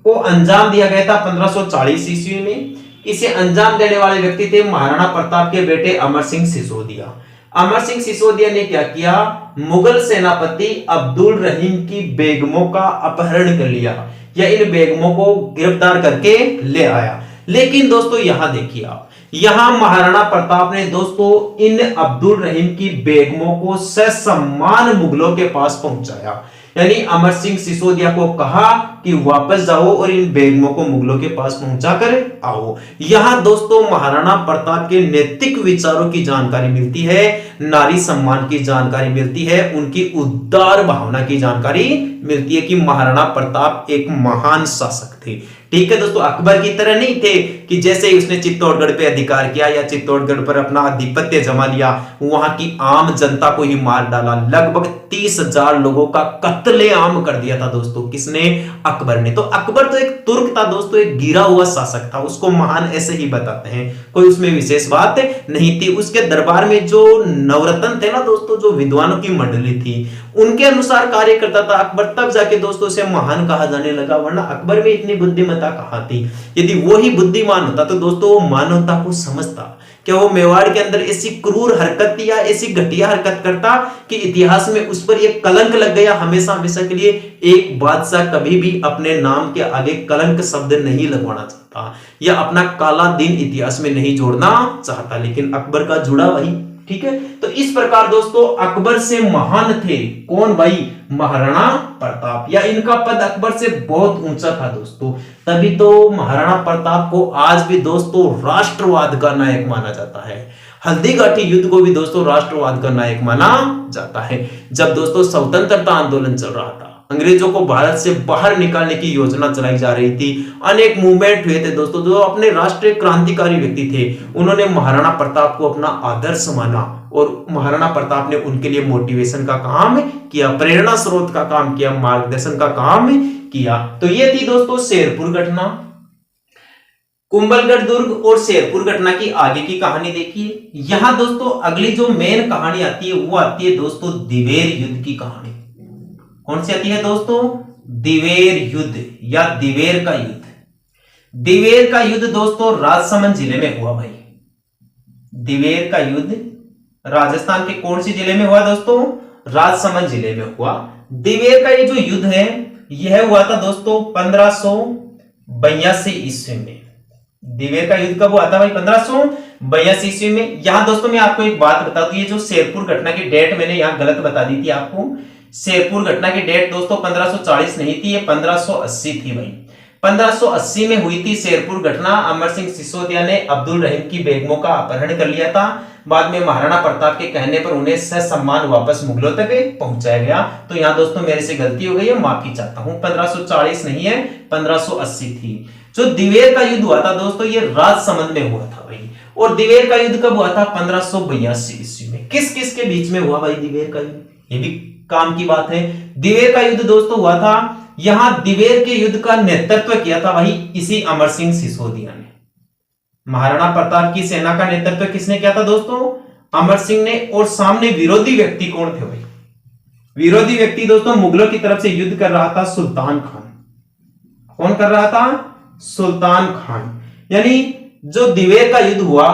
को अंजाम दिया गया था 1540 ईस्वी में। इसे अंजाम देने वाले व्यक्ति थे महाराणा प्रताप के बेटे अमर सिंह सिसोदिया। अमर सिंह सिसोदिया ने क्या किया? मुगल सेनापति अब्दुल रहीम की बेगमों का अपहरण कर लिया, या इन बेगमों को गिरफ्तार करके ले आया। लेकिन दोस्तों यहां देखिए आप, यहां महाराणा प्रताप ने दोस्तों इन अब्दुल रहीम की बेगमों को ससम्मान मुगलों के पास पहुंचाया। यानी अमर सिंह सिसोदिया को कहा कि वापस जाओ और इन बेगमों को मुगलों के पास पहुंचाकर आओ। यहां दोस्तों महाराणा प्रताप के नैतिक विचारों की जानकारी मिलती है, नारी सम्मान की जानकारी मिलती है, उनकी उदार भावना की जानकारी मिलती है कि महाराणा प्रताप एक महान शासक थे। ठीक है दोस्तों, अकबर की तरह नहीं थे कि जैसे ही उसने चित्तौड़गढ़ पे अधिकार किया या चित्तौड़गढ़ पर अपना आधिपत्य जमा लिया, वहां की आम जनता को ही मार डाला। लगभग 30,000 लोगों का कत्लेआम कर दिया था दोस्तों। किसने? अकबर ने। तो अकबर तो एक तुर्क था दोस्तों, एक गिरा हुआ शासक था, उसको महान ऐसे ही बताते हैं, कोई उसमें विशेष बात नहीं थी। उसके दरबार में जो नवरत्न थे ना दोस्तों, जो विद्वानों की मंडली थी, उनके अनुसार कार्य करता था अकबर, तब जाके दोस्तों उसे महान कहा जाने लगा, वरना अकबर में इतनी बुद्धिमत्ता कहां थी। यदि वो ही बुद्धिमान होता तो दोस्तों वो मानवता को समझता। क्या वो मेवाड़ के अंदर ऐसी क्रूर हरकत या ऐसी घटिया हरकत करता कि इतिहास में उस पर एक कलंक लग गया हमेशा हमेशा के लिए? एक बादशाह कभी भी अपने नाम के आगे कलंक शब्द नहीं लगवाना चाहता या अपना काला दिन इतिहास में नहीं जोड़ना चाहता, लेकिन अकबर का जुड़ा वही। ठीक है, तो इस प्रकार दोस्तों अकबर से महान थे कौन भाई? महाराणा प्रताप, या इनका पद अकबर से बहुत ऊंचा था दोस्तों। तभी तो महाराणा प्रताप को आज भी दोस्तों राष्ट्रवाद का नायक माना जाता है। हल्दीघाटी युद्ध को भी दोस्तों राष्ट्रवाद का नायक माना जाता है। जब दोस्तों स्वतंत्रता आंदोलन चल रहा था, अंग्रेजों को भारत से बाहर निकालने की योजना चलाई जा रही थी, अनेक मूवमेंट हुए थे दोस्तों, जो अपने राष्ट्रीय क्रांतिकारी व्यक्ति थे, उन्होंने महाराणा प्रताप को अपना आदर्श माना और महाराणा प्रताप ने उनके लिए मोटिवेशन का काम किया, प्रेरणा स्रोत का काम किया, मार्गदर्शन का काम किया। तो ये थी दोस्तों शेरपुर घटना। कुंभलगढ़ दुर्ग और शेरपुर घटना की आगे की कहानी देखिए। यहां दोस्तों अगली जो मेन कहानी आती है वो आती है दोस्तों दिवेर युद्ध की कहानी। कौन सी आती है दोस्तों? दिवेर युद्ध या दिवेर का युद्ध। दिवेर का युद्ध दोस्तों राजसमंद जिले में हुआ भाई। दिवेर का युद्ध राजस्थान के कौन सी जिले में हुआ दोस्तों? राजसमंद जिले में हुआ। दिवेर का ये जो युद्ध है यह हुआ था दोस्तों 1582 ईस्वी में। दिवेर का युद्ध कब हुआ था भाई? 1582 ईस्वी में। यहां दोस्तों मैं आपको एक बात बता दूं, ये जो शेरपुर घटना की डेट मैंने यहां गलत बता दी थी आपको। शेरपुर घटना की डेट दोस्तों 1540 नहीं थी, ये 1580 थी भाई। 1580 में हुई थी शेरपुर घटना। अमर सिंह सिसोदिया ने अब्दुल रहीम की बेगमों का अपहरण कर लिया था। बाद में महाराणा प्रताप के कहने पर उन्हें ससम्मान वापस मुगलों तक पहुंचाया गया। तो यहां दोस्तों मेरे से गलती हो गई है, माफी चाहता हूं। 1540 नहीं है, 1580 थी। जो दिवेर का युद्ध हुआ था दोस्तों ये राजसमंद में हुआ था भाई। और दिवेर का युद्ध कब हुआ था? 1582 ईस्वी में। किस किस के बीच में हुआ भाई दिवेर का युद्ध? ये भी काम की बात है। दिवेर का युद्ध दोस्तों हुआ था, यहां दिवेर के युद्ध का नेतृत्व किया था भाई इसी अमर सिंह सिसोदिया ने। महाराणा प्रताप की सेना का नेतृत्व किसने किया था दोस्तों? अमर सिंह ने। और सामने विरोधी व्यक्ति कौन थे भाई? विरोधी व्यक्ति दोस्तों मुगलों की तरफ से युद्ध कर रहा था सुल्तान खान। कौन कर रहा था? सुल्तान खान। यानी जो दिवेर का युद्ध हुआ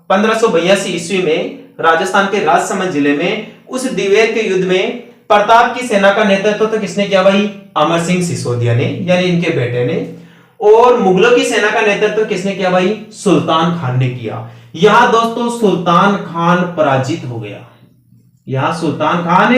1582 ईस्वी में राजस्थान के राजसमंद जिले में, उस दिवेर के युद्ध में प्रताप की सेना का नेतृत्व तो किसने किया भाई? अमर सिंह सिसोदिया ने, यानी इनके बेटे ने। और मुगलों की सेना का नेतृत्व किसने किया भाई? सुल्तान खान ने किया। यहां दोस्तों सुल्तान खान पराजित हो गया। यहां सुल्तान खान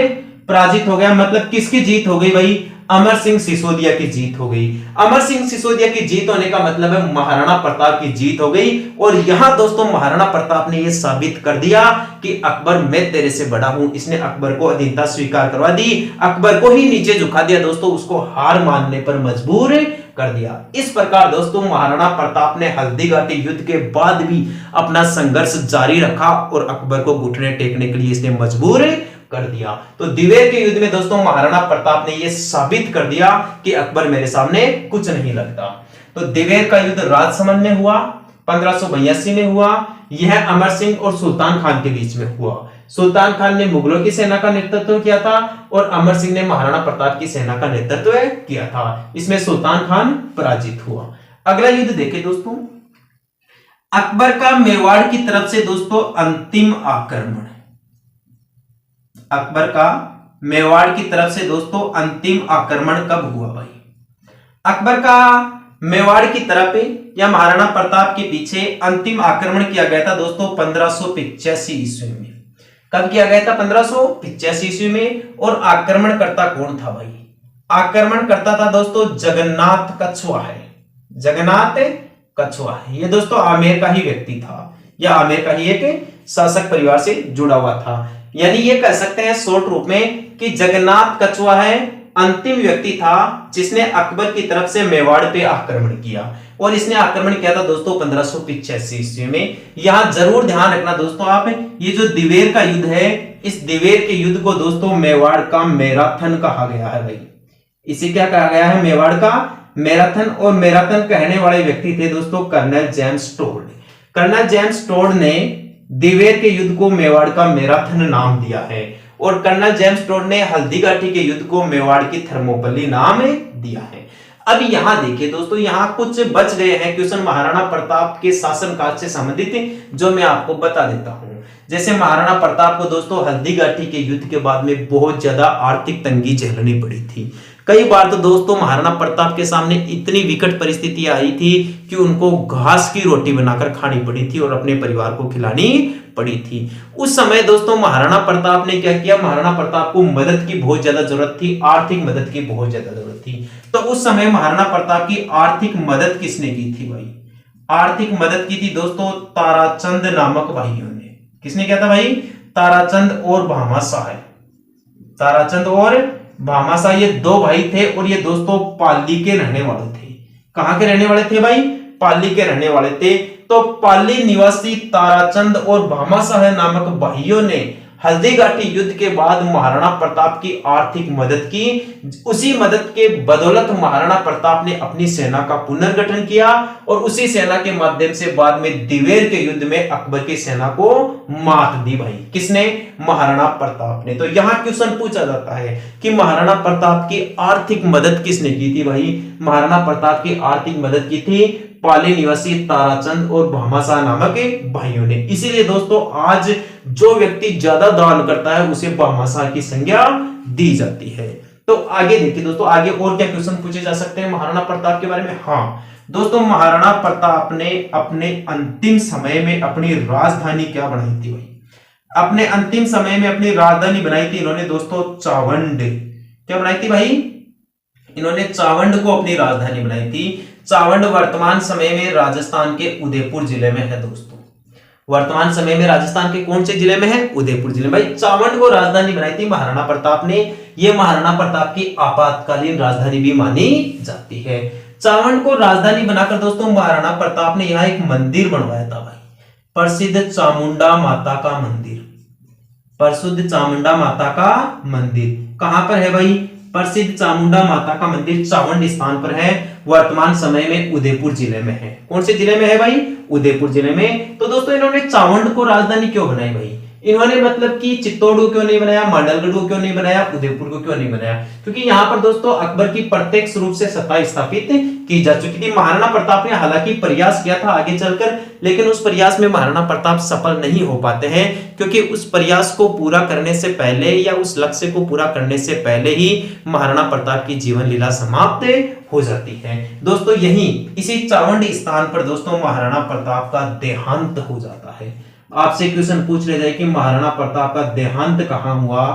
पराजित हो गया, मतलब किसकी जीत हो गई भाई? अमर सिंह सिसोदिया की जीत हो गई। अमर सिंह सिसोदिया की जीत होने का मतलब है महाराणा प्रताप की जीत हो गई। और यहां दोस्तों महाराणा प्रताप ने यह साबित कर दिया कि अकबर मैं तेरे से बड़ा हूं। इसने अकबर को अधीनता स्वीकार करवा दी, अकबर को ही नीचे झुका दिया दोस्तों, उसको हार मानने पर मजबूर कर दिया। इस प्रकार दोस्तों महाराणा प्रताप ने हल्दीघाटी युद्ध के बाद भी अपना संघर्ष जारी रखा और अकबर को घुटने टेकने के लिए इसने मजबूर कर दिया। तो दिवेर के युद्ध में दोस्तों महाराणा प्रताप ने यह साबित कर दिया कि अकबर मेरे सामने कुछ नहीं लगता। तो दिवेर का युद्ध राजसमंद में हुआ, 1582 में हुआ। यह अमर सिंह और सुल्तान खान के बीच में हुआ। सुल्तान खान ने मुगलों की सेना का नेतृत्व किया था और अमर सिंह ने महाराणा प्रताप की सेना का नेतृत्व किया था। इसमें सुल्तान खान पराजित हुआ। अगला युद्ध देखें दोस्तों, अकबर का मेवाड़ की तरफ से दोस्तों अंतिम आक्रमण। अकबर का मेवाड़ की तरफ से दोस्तों अंतिम आक्रमण कब हुआ भाई? अकबर का मेवाड़ की तरफ या महाराणा प्रताप के पीछे अंतिम आक्रमण किया गया था दोस्तों 1585 ईस्वी में। कब किया गया था? 1585 ईस्वी में। और आक्रमणकर्ता कौन था भाई? आक्रमणकर्ता था दोस्तों जगन्नाथ कछवाहा है। जगन्नाथ कछवाहा है, ये दोस्तों आमेर का ही व्यक्ति था, या आमेर का ही एक शासक परिवार से जुड़ा हुआ था। यानी ये कह सकते हैं शॉर्ट रूप में कि जगन्नाथ कछवाहा अंतिम व्यक्ति था जिसने अकबर की तरफ से मेवाड़ पे आक्रमण किया। और इसने आक्रमण किया था दोस्तों 1585 ईस्वी में। यहां जरूर ध्यान रखना दोस्तों आप, ये जो दिवेर का युद्ध है, इस दिवेर के युद्ध को दोस्तों मेवाड़ का मैराथन कहा गया है भाई। इसे क्या कहा गया है? मेवाड़ का मैराथन। और मैराथन कहने वाले व्यक्ति थे दोस्तों colonel James Tod. Colonel James Tod ने दिवेर के युद्ध को मेवाड़ का मैराथन नाम दिया है। और कर्नल जेम्स टोड ने हल्दीघाटी के युद्ध को मेवाड़ की थर्मोपल्ली नाम दिया है। अब यहां देखिए दोस्तों, यहां कुछ बच गए हैं क्वेश्चन महाराणा प्रताप के शासनकाल से संबंधित, जो मैं आपको बता देता हूं। जैसे महाराणा प्रताप को दोस्तों हल्दीघाटी के युद्ध के बाद में बहुत ज्यादा आर्थिक तंगी झेलनी पड़ी थी। कई बार तो दोस्तों महाराणा प्रताप के सामने इतनी विकट परिस्थिति आई थी कि उनको घास की रोटी बनाकर खानी पड़ी थी और अपने परिवार को खिलानी पड़ी थी। उस समय दोस्तों महाराणा प्रताप ने क्या किया? महाराणा प्रताप को मदद की बहुत ज्यादा जरूरत थी, आर्थिक मदद की बहुत ज्यादा जरूरत थी। तो उस समय महाराणा प्रताप की आर्थिक मदद किसने की थी भाई? आर्थिक मदद की थी दोस्तों ताराचंद नामक भाइयों ने। किसने किया था भाई? ताराचंद और भामाशाह। ताराचंद और भामाशाह ये दो भाई थे और ये दोस्तों पाली के रहने वाले थे। कहां के रहने वाले थे भाई? पाली के रहने वाले थे। तो पाली निवासी ताराचंद और भामाशाह नामक भाइयों ने हल्दीघाटी युद्ध के बाद महाराणा प्रताप की आर्थिक मदद की। उसी मदद के बदौलत महाराणा प्रताप ने अपनी सेना का पुनर्गठन किया और उसी सेना के माध्यम से बाद में दिवेर के युद्ध में अकबर की सेना को मात दी भाई। किसने? महाराणा प्रताप ने। तो यहां क्वेश्चन पूछा जाता है कि महाराणा प्रताप की आर्थिक मदद किसने की थी भाई? महाराणा प्रताप की आर्थिक मदद की थी पाली निवासी ताराचंद और भामाशाह नामक भाइयों ने। इसीलिए दोस्तों आज जो व्यक्ति ज्यादा दान करता है उसे भामाशाह की संज्ञा दी जाती है। तो आगे देखिए दोस्तों, आगे और क्या क्वेश्चन पूछे जा सकते हैं महाराणा प्रताप के बारे में? हाँ दोस्तों, महाराणा प्रताप ने अपने अंतिम समय में अपनी राजधानी क्या बनाई थी भाई? अपने अंतिम समय में अपनी राजधानी बनाई थी इन्होंने दोस्तों चावंड। क्या बनाई थी भाई? इन्होंने चावंड को अपनी राजधानी बनाई थी। चावंड वर्तमान समय में राजस्थान के उदयपुर जिले में है दोस्तों। वर्तमान समय में राजस्थान के कौन से जिले में है? उदयपुर जिले में। भाई चावंड को राजधानी बनाई थी महाराणा प्रताप ने। यह महाराणा प्रताप की आपातकालीन राजधानी भी मानी जाती है। चावंड को राजधानी बनाकर दोस्तों महाराणा प्रताप ने यहाँ एक मंदिर बनवाया था भाई। प्रसिद्ध चामुंडा माता का मंदिर। प्रसिद्ध चामुंडा माता का मंदिर कहां पर है भाई? प्रसिद्ध चामुंडा माता का मंदिर चावंड स्थान पर है, वर्तमान समय में उदयपुर जिले में है। कौन से जिले में है भाई? उदयपुर जिले में। तो दोस्तों इन्होंने चावंड को राजधानी क्यों बनाई भाई? इन्होंने मतलब कि चित्तौड़ को क्यों नहीं बनाया, मांडलगढ़ को क्यों नहीं बनाया, उदयपुर को क्यों नहीं बनाया? क्योंकि यहाँ पर दोस्तों अकबर की प्रत्यक्ष रूप से सत्ता स्थापित की जा चुकी थी। महाराणा प्रताप ने हालांकि प्रयास किया था आगे चलकर, लेकिन उस प्रयास में महाराणा प्रताप सफल नहीं हो पाते हैं, क्योंकि उस प्रयास को पूरा करने से पहले या उस लक्ष्य को पूरा करने से पहले ही महाराणा प्रताप की जीवन लीला समाप्त हो जाती है। दोस्तों यही इसी चावंड स्थान पर दोस्तों महाराणा प्रताप का देहांत हो जाता है। आपसे क्वेश्चन पूछ ले जाए कि महाराणा प्रताप का देहांत कहां हुआ?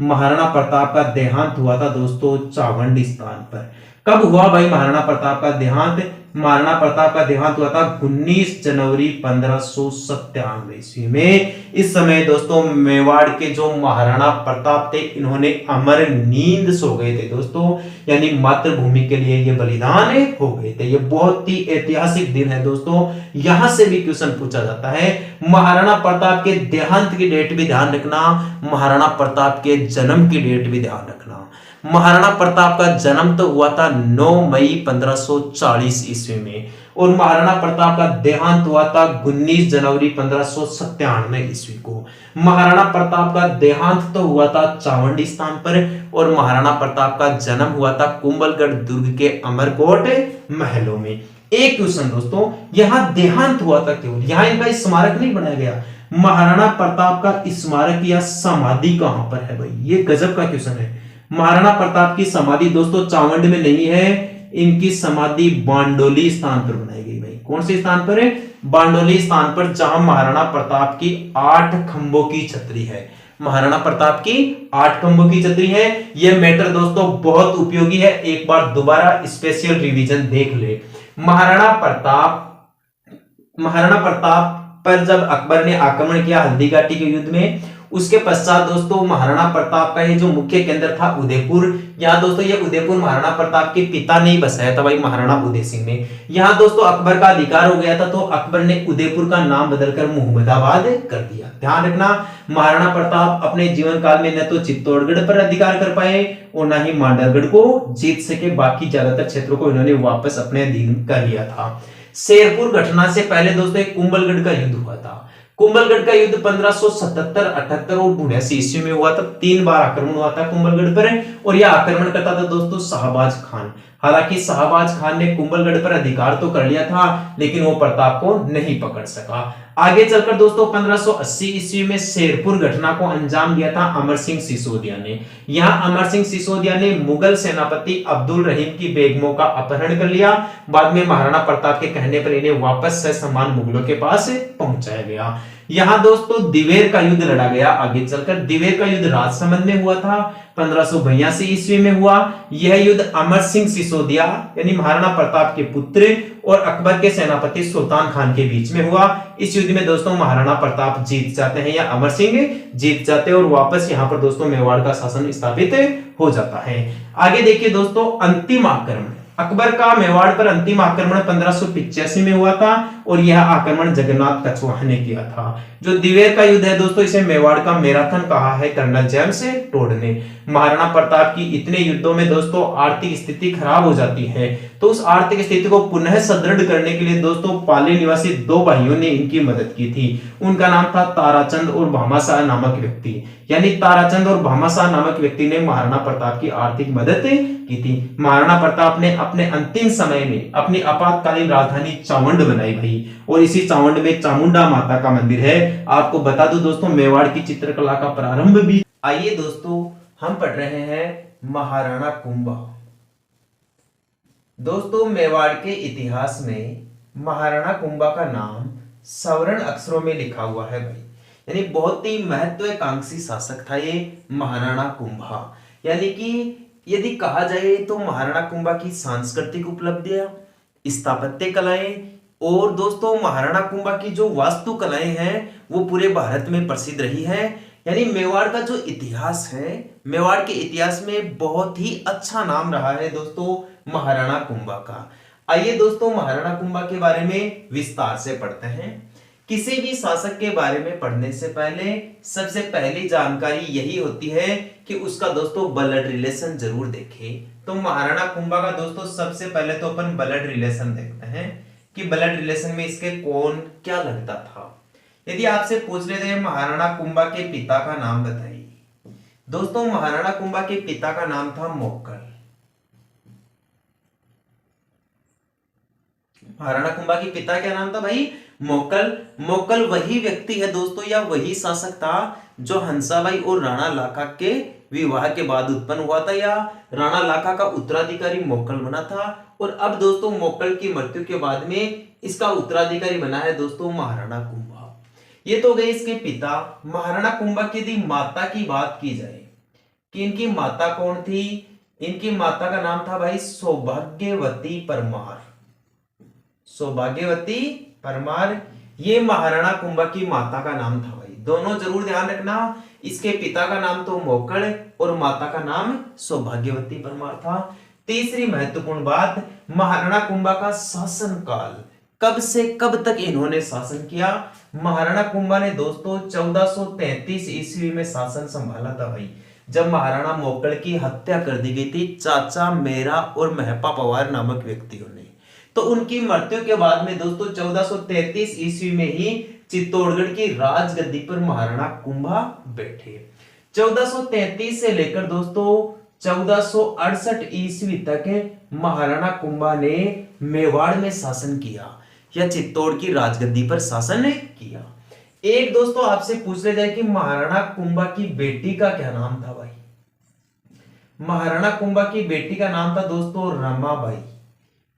महाराणा प्रताप का देहांत हुआ था दोस्तों चावंड स्थान पर। कब हुआ भाई महाराणा प्रताप का देहांत? महाराणा प्रताप का देहांत हुआ था 19 जनवरी 1597 ईस्वी में। इस समय दोस्तों मेवाड़ के जो महाराणा प्रताप थे इन्होंने अमर नींद सो गए थे दोस्तों, यानी मातृभूमि के लिए ये बलिदान हो गए थे। ये बहुत ही ऐतिहासिक दिन है दोस्तों, यहां से भी क्वेश्चन पूछा जाता है। महाराणा प्रताप के देहांत की डेट भी ध्यान रखना, महाराणा प्रताप के जन्म की डेट भी ध्यान रखना। महाराणा प्रताप का जन्म तो हुआ था 9 मई 1540 ईस्वी में, और महाराणा प्रताप का देहांत हुआ था 19 जनवरी 1597 ईस्वी को। महाराणा प्रताप का देहांत तो हुआ था चावंडी स्थान पर, और महाराणा प्रताप का जन्म हुआ था कुंभलगढ़ दुर्ग के अमरकोट महलों में। एक क्वेश्चन दोस्तों, यहां देहांत हुआ था क्यों? यहां इनका स्मारक नहीं बनाया गया। महाराणा प्रताप का स्मारक या समाधि कहां पर है भाई? ये गजब का क्वेश्चन है। महाराणा प्रताप की समाधि दोस्तों चावंड में नहीं है, इनकी समाधि बांडोली स्थान पर बनाई गई भाई। कौन से स्थान पर है? बांडोली स्थान पर, जहां महाराणा प्रताप की 8 खंभों की छतरी है। महाराणा प्रताप की 8 खंभों की छतरी है। यह मैटर दोस्तों बहुत उपयोगी है, एक बार दोबारा स्पेशल रिवीजन देख ले। महाराणा प्रताप पर जब अकबर ने आक्रमण किया हल्दी घाटी के युद्ध में, उसके पश्चात दोस्तों महाराणा प्रताप का ये जो मुख्य केंद्र था उदयपुर, यहाँ दोस्तों ये उदयपुर महाराणा प्रताप के पिता ने ही बसाया था भाई, महाराणा उदय सिंह ने। यहाँ दोस्तों अकबर का अधिकार हो गया था, तो अकबर ने उदयपुर का नाम बदलकर मोहम्मदाबाद कर दिया। ध्यान रखना, महाराणा प्रताप अपने जीवन काल में न तो चित्तौड़गढ़ पर अधिकार कर पाए और न ही मांडलगढ़ को जीत सके, बाकी ज्यादातर क्षेत्रों को इन्होंने वापस अपने अधीन कर लिया था। शेरपुर घटना से पहले दोस्तों एक कुंभलगढ़ का युद्ध हुआ था। कुंभलगढ़ का युद्ध 1577, 78 और 79 ईस्वी में हुआ था। 3 बार आक्रमण हुआ था कुंभलगढ़ पर, और यह आक्रमण करता था दोस्तों शाहबाज खान। हालांकि शाहबाज खान ने कुंभलगढ़ पर अधिकार तो कर लिया था, लेकिन वो प्रताप को नहीं पकड़ सका। आगे चलकर दोस्तों 1580 ईस्वी में शेरपुर घटना को अंजाम दिया था अमर सिंह सिसोदिया ने। यहाँ अमर सिंह सिसोदिया ने मुगल सेनापति अब्दुल रहीम की बेगमों का अपहरण कर लिया। बाद में महाराणा प्रताप के कहने पर इन्हें वापस ससम्मान मुगलों के पास पहुंचाया गया। यहाँ दोस्तों दिवेर का युद्ध लड़ा गया। आगे चलकर दिवेर का युद्ध राजसमंद में हुआ था, 1582 ईस्वी में हुआ। यह युद्ध अमर सिंह सिसोदिया यानी महाराणा प्रताप के पुत्र और अकबर के सेनापति सुल्तान खान के बीच में हुआ। इस युद्ध में दोस्तों महाराणा प्रताप जीत जाते हैं या अमर सिंह जीत जाते हैं, और वापस यहाँ पर दोस्तों मेवाड़ का शासन स्थापित हो जाता है। आगे देखिए दोस्तों, अंतिम आक्रमण अकबर का मेवाड़ पर अंतिम आक्रमण 1585 में हुआ था, और यह आक्रमण जगन्नाथ कछवाहा ने किया था। जो दिवेर का युद्ध है दोस्तों, इसे मेवाड़ का मैराथन कहा है कर्नल जेम्स टोड ने। महाराणा प्रताप की इतने युद्धों में दोस्तों आर्थिक स्थिति खराब हो जाती है, तो उस आर्थिक स्थिति को पुनः सुदृढ़ करने के लिए दोस्तों पाली निवासी 2 भाइयों ने इनकी मदद की थी। उनका नाम था ताराचंद और भामाशाह नामक व्यक्ति। यानी ताराचंद और भामाशाह नामक व्यक्ति ने महाराणा प्रताप की आर्थिक मदद की थी। महाराणा प्रताप ने अपने अंतिम समय में अपनी आपातकालीन राजधानी चावंड बनाई भाई, और इसी चावंड में चामुंडा माता का मंदिर है। आपको बता दूं दोस्तों, मेवाड़ की चित्रकला का प्रारंभ भी। आइए दोस्तों, हम पढ़ रहे हैं महाराणा कुंभा। दोस्तों मेवाड़ के इतिहास में महाराणा कुंभा का नाम स्वर्ण अक्षरों में लिखा हुआ है भाई, यानी बहुत ही महत्वाकांक्षी शासक था ये महाराणा कुंभा। यानी कि यदि कहा जाए तो महाराणा कुंभा की सांस्कृतिक उपलब्धियां, स्थापत्य कलाएं और दोस्तों महाराणा कुंभा की जो वास्तु कलाएं हैं वो पूरे भारत में प्रसिद्ध रही है। यानी मेवाड़ का जो इतिहास है, मेवाड़ के इतिहास में बहुत ही अच्छा नाम रहा है दोस्तों महाराणा कुंभा का। आइए दोस्तों महाराणा कुंभा के बारे में विस्तार से पढ़ते हैं किसी भी शासक के बारे में पढ़ने से पहले सबसे पहली जानकारी यही होती है कि उसका दोस्तों ब्लड रिलेशन जरूर देखें। तो महाराणा कुंभा का दोस्तों सबसे पहले तो अपन ब्लड रिलेशन देखते हैं कि ब्लड रिलेशन में इसके कौन क्या लगता था। यदि आपसे पूछ लेते हैं महाराणा कुंभा के पिता का नाम बताइए, दोस्तों महाराणा कुंभा के पिता का नाम था मोक्कल। महाराणा कुंभा के पिता क्या नाम था भाई? मोक्कल। मोक्कल वही व्यक्ति है दोस्तों या वही शासक था जो हंसाबाई और राणा लाखा के विवाह के बाद उत्पन्न हुआ था, या राणा लाखा का उत्तराधिकारी मोक्कल बना था। और अब दोस्तों मोक्कल की मृत्यु के बाद में इसका उत्तराधिकारी बना है दोस्तों महाराणा कुंभा। ये तो गए इसके पिता। महाराणा कुंभा की यदि माता की बात की जाए कि इनकी माता कौन थी, इनकी माता का नाम था भाई सौभाग्यवती परमार। सौभाग्यवती परमार ये महाराणा कुंभा की माता का नाम था भाई। दोनों जरूर ध्यान रखना, इसके पिता का नाम तो मोक्कल और माता का नाम सौभाग्यवती परमार था। तीसरी महत्वपूर्ण बात, महाराणा कुंभा का शासन काल, कब से कब तक इन्होंने शासन किया। महाराणा कुंभा ने दोस्तों 1433 ईस्वी में शासन संभाला था भाई, जब महाराणा मोक्कल की हत्या कर दी गई थी चाचा मेरा और महपा पवार नामक व्यक्तियों ने। तो उनकी मृत्यु के बाद में दोस्तों 1433 ईस्वी में ही चित्तौड़गढ़ की राजगद्दी पर महाराणा कुंभा बैठे। 1433 से लेकर दोस्तों 1468 ईस्वी तक महाराणा कुंभा ने मेवाड़ में शासन किया या चित्तौड़ की राजगद्दी पर शासन किया। एक दोस्तों आपसे पूछ ले जाए कि महाराणा कुंभा की बेटी का क्या नाम था भाई? महाराणा कुंभा की बेटी का नाम था दोस्तों रमाबाई।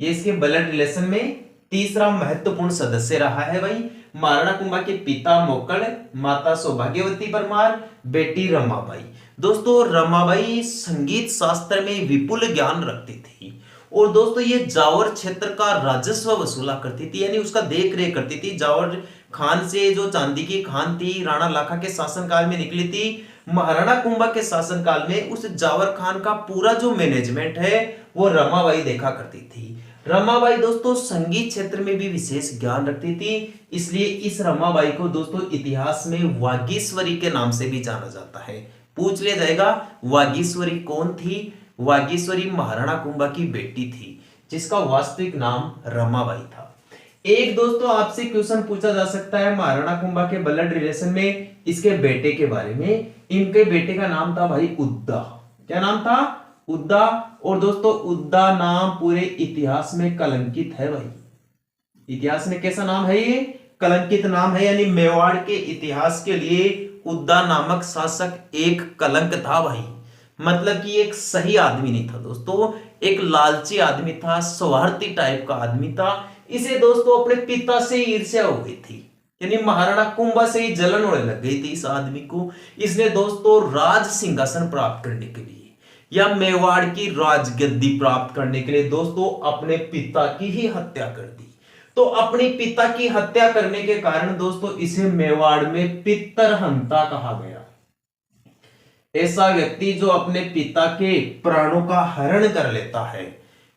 ये इसके ब्लड रिलेशन में तीसरा महत्वपूर्ण सदस्य रहा है भाई। महाराणा कुंभा के पिता मोक्कल, माता सौभाग्यवती परमार, बेटी रमाबाई। दोस्तों रमाबाई संगीत शास्त्र में विपुल ज्ञान रखती थी और दोस्तों ये जावर क्षेत्र का राजस्व वसूला करती थी, यानी उसका देख रेख करती थी। जावर खान से जो चांदी की खान थी राणा लाखा के शासनकाल में निकली थी, महाराणा कुंभा के शासनकाल में उस जावर खान का पूरा जो मैनेजमेंट है वो रमाबाई देखा करती थी। रमाबाई दोस्तों संगीत क्षेत्र में भी विशेष ज्ञान रखती थी, इसलिए इस रमाबाई को दोस्तों इतिहास में वागीश्वरी के नाम से भी जाना जाता है। पूछ लिया जाएगा वागीश्वरी कौन थी? वागीश्वरी महाराणा कुंभा की बेटी थी जिसका वास्तविक नाम रमाबाई था। एक दोस्तों आपसे क्वेश्चन पूछा जा सकता है महाराणा कुंभा के ब्लड रिलेशन में इसके बेटे के बारे में। इनके बेटे का नाम था भाई उद्दा। क्या नाम था? उद्दा। और दोस्तों उद्दा नाम पूरे इतिहास में कलंकित है भाई। इतिहास में कैसा नाम है ये? कलंकित नाम है, यानी मेवाड़ के इतिहास के लिए उद्दा नामक शासक एक कलंक था भाई। मतलब कि एक सही आदमी नहीं था दोस्तों, एक लालची आदमी था, स्वार्थी टाइप का आदमी था। इसे दोस्तों अपने पिता से ईर्ष्या हो गई थी, यानी महाराणा कुंभा से ही जलन होने लग गई थी इस आदमी को। इसने दोस्तों राज सिंहासन प्राप्त करने के लिए या मेवाड़ की राजगद्दी प्राप्त करने के लिए दोस्तों अपने पिता की ही हत्या कर दी। तो अपने पिता की हत्या करने के कारण दोस्तों इसे मेवाड़ में पितरहंता कहा गया। ऐसा व्यक्ति जो अपने पिता के प्राणों का हरण कर लेता है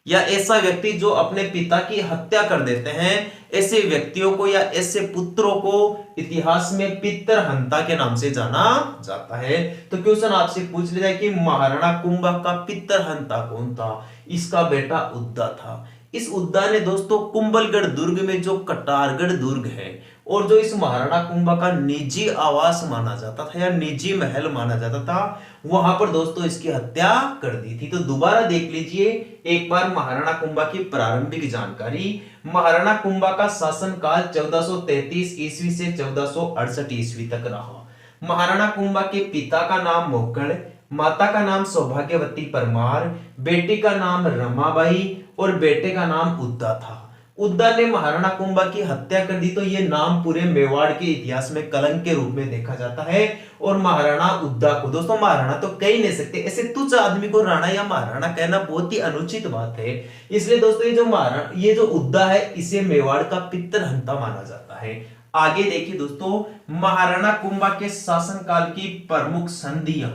या ऐसा व्यक्ति जो अपने पिता की हत्या कर देते हैं, ऐसे व्यक्तियों को या ऐसे पुत्रों को इतिहास में पितरहंता के नाम से जाना जाता है। तो क्वेश्चन आपसे पूछ लिया जाए कि महाराणा कुंभा का पितरहंता कौन था? इसका बेटा उद्दा था। इस उद्दा ने दोस्तों कुंभलगढ़ दुर्ग में जो कटारगढ़ दुर्ग है और जो इस महाराणा कुंभा का निजी आवास माना जाता था या निजी महल माना जाता था, वहां पर दोस्तों इसकी हत्या कर दी थी। तो दोबारा देख लीजिए एक बार महाराणा कुंभा की प्रारंभिक जानकारी। महाराणा कुंभा का शासनकाल 1433 ईस्वी से 1468 ईस्वी तक रहा। महाराणा कुंभा के पिता का नाम मोक्कल, माता का नाम सौभाग्यवती परमार, बेटी का नाम रमाबाई और बेटे का नाम उद्दा था। उद्दा ने महाराणा कुंभा की हत्या कर दी, तो ये नाम पूरे मेवाड़ के इतिहास में कलंक के रूप में देखा जाता है। और महाराणा उद्दा को दोस्तों महाराणा तो कह ही नहीं सकते, ऐसे तुच्छ आदमी को राणा या महाराणा कहना बहुत ही अनुचित बात है। इसलिए दोस्तों ये जो उद्दा है इसे मेवाड़ का पितरहंता माना जाता है। आगे देखिए दोस्तों महाराणा कुंभा के शासनकाल की प्रमुख संधियां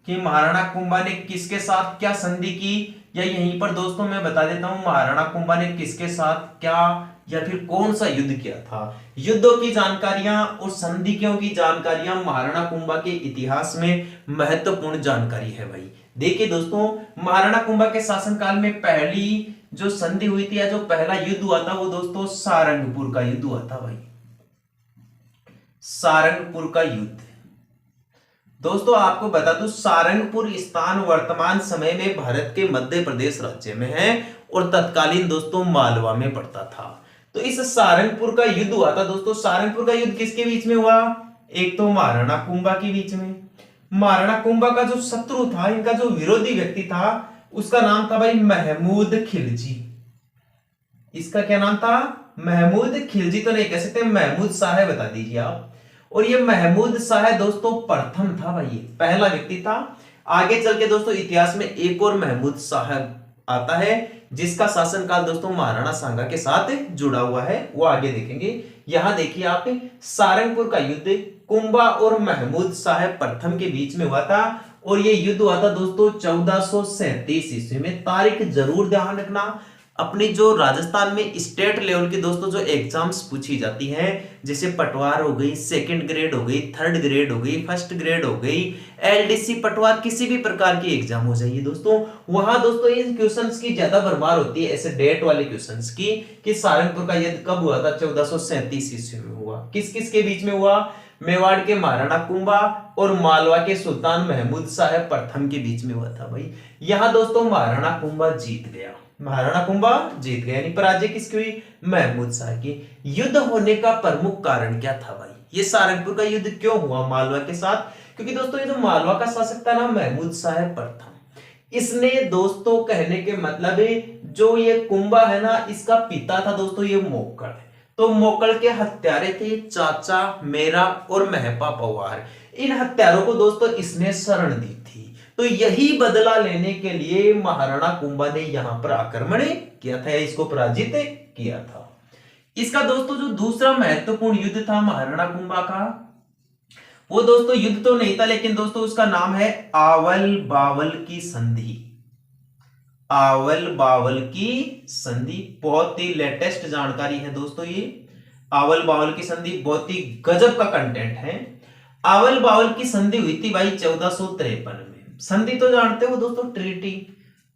कि महाराणा कुंभा ने किसके साथ क्या संधि की, या यहीं पर दोस्तों मैं बता देता हूं महाराणा कुंभा ने किसके साथ क्या या फिर कौन सा युद्ध किया था। युद्धों की जानकारियां और संधियों की जानकारियां महाराणा कुंभा के इतिहास में महत्वपूर्ण जानकारी है भाई। देखिए दोस्तों, महाराणा कुंभा के शासनकाल में पहली जो संधि हुई थी या जो पहला युद्ध हुआ था वो दोस्तों सारंगपुर का युद्ध हुआ था भाई। सारंगपुर का युद्ध दोस्तों आपको बता दूं, सारंगपुर स्थान वर्तमान समय में भारत के मध्य प्रदेश राज्य में है और तत्कालीन दोस्तों मालवा में पड़ता था। तो इस सारंगपुर का युद्ध हुआ था दोस्तों। सारंगपुर का युद्ध किसके बीच में हुआ? एक तो महाराणा कुंभा के बीच में। महाराणा कुंभा का जो शत्रु था, इनका जो विरोधी व्यक्ति था, उसका नाम था भाई महमूद खिलजी। इसका क्या नाम था? महमूद खिलजी तो नहीं कह सकते, महमूद शाह बता दीजिए आप। और ये महमूद शाह दोस्तों प्रथम था भाई, ये पहला व्यक्ति था। आगे चल के दोस्तों इतिहास में एक और महमूद शाह आता है जिसका शासनकाल दोस्तों महाराणा सांगा के साथ जुड़ा हुआ है, वो आगे देखेंगे। यहां देखिए आप, सारंगपुर का युद्ध कुंभा और महमूद शाह प्रथम के बीच में हुआ था और ये युद्ध हुआ था दोस्तों 1437 ईस्वी में। तारीख जरूर ध्यान रखना। अपनी जो राजस्थान में स्टेट लेवल की दोस्तों जो एग्जाम्स पूछी जाती हैं, जैसे पटवार हो गई, सेकंड ग्रेड हो गई, थर्ड ग्रेड हो गई, फर्स्ट ग्रेड हो गई, एलडीसी पटवार, किसी भी प्रकार की एग्जाम हो जाइए दोस्तों, वहां दोस्तों इन क्वेश्चंस की ज्यादा भरमार होती है, ऐसे डेट वाले क्वेश्चंस की, कि सारंगपुर का युद्ध कब हुआ था? 1437 ईस्वी में हुआ। किस किस के बीच में हुआ? मेवाड़ के महाराणा कुंभा और मालवा के सुल्तान महमूद शाह प्रथम के बीच में हुआ था भाई। यहां दोस्तों महाराणा कुंभा जीत गया, महाराणा कुंभा जीत गया, यानी पराजय किसकी हुई? महमूद शाह की। युद्ध होने का प्रमुख कारण क्या था भाई? ये सारंगपुर का युद्ध क्यों हुआ मालवा के साथ? क्योंकि दोस्तों ये जो मालवा का शासक था ना महमूद शाह प्रथम, इसने दोस्तों कहने के मतलब है जो ये कुंभा है ना, इसका पिता था दोस्तों ये मोकल। तो मोकल के हत्यारे थे चाचा मेरा और महपा पवार। इन हत्यारों को दोस्तों इसने शरण दी थी। तो यही बदला लेने के लिए महाराणा कुंभा ने यहां पर आक्रमण किया था या इसको पराजित किया था। इसका दोस्तों जो दूसरा महत्वपूर्ण युद्ध था महाराणा कुंभा का, वो दोस्तों युद्ध तो नहीं था, लेकिन दोस्तों उसका नाम है आवल बावल की संधि। आवल बावल की संधि बहुत ही लेटेस्ट जानकारी है दोस्तों। ये आवल बावल की संधि बहुत ही गजब का कंटेंट है। आवल बावल की संधि हुई थी भाई 1453 में। संधि तो जानते हो दोस्तों, ट्रीटी,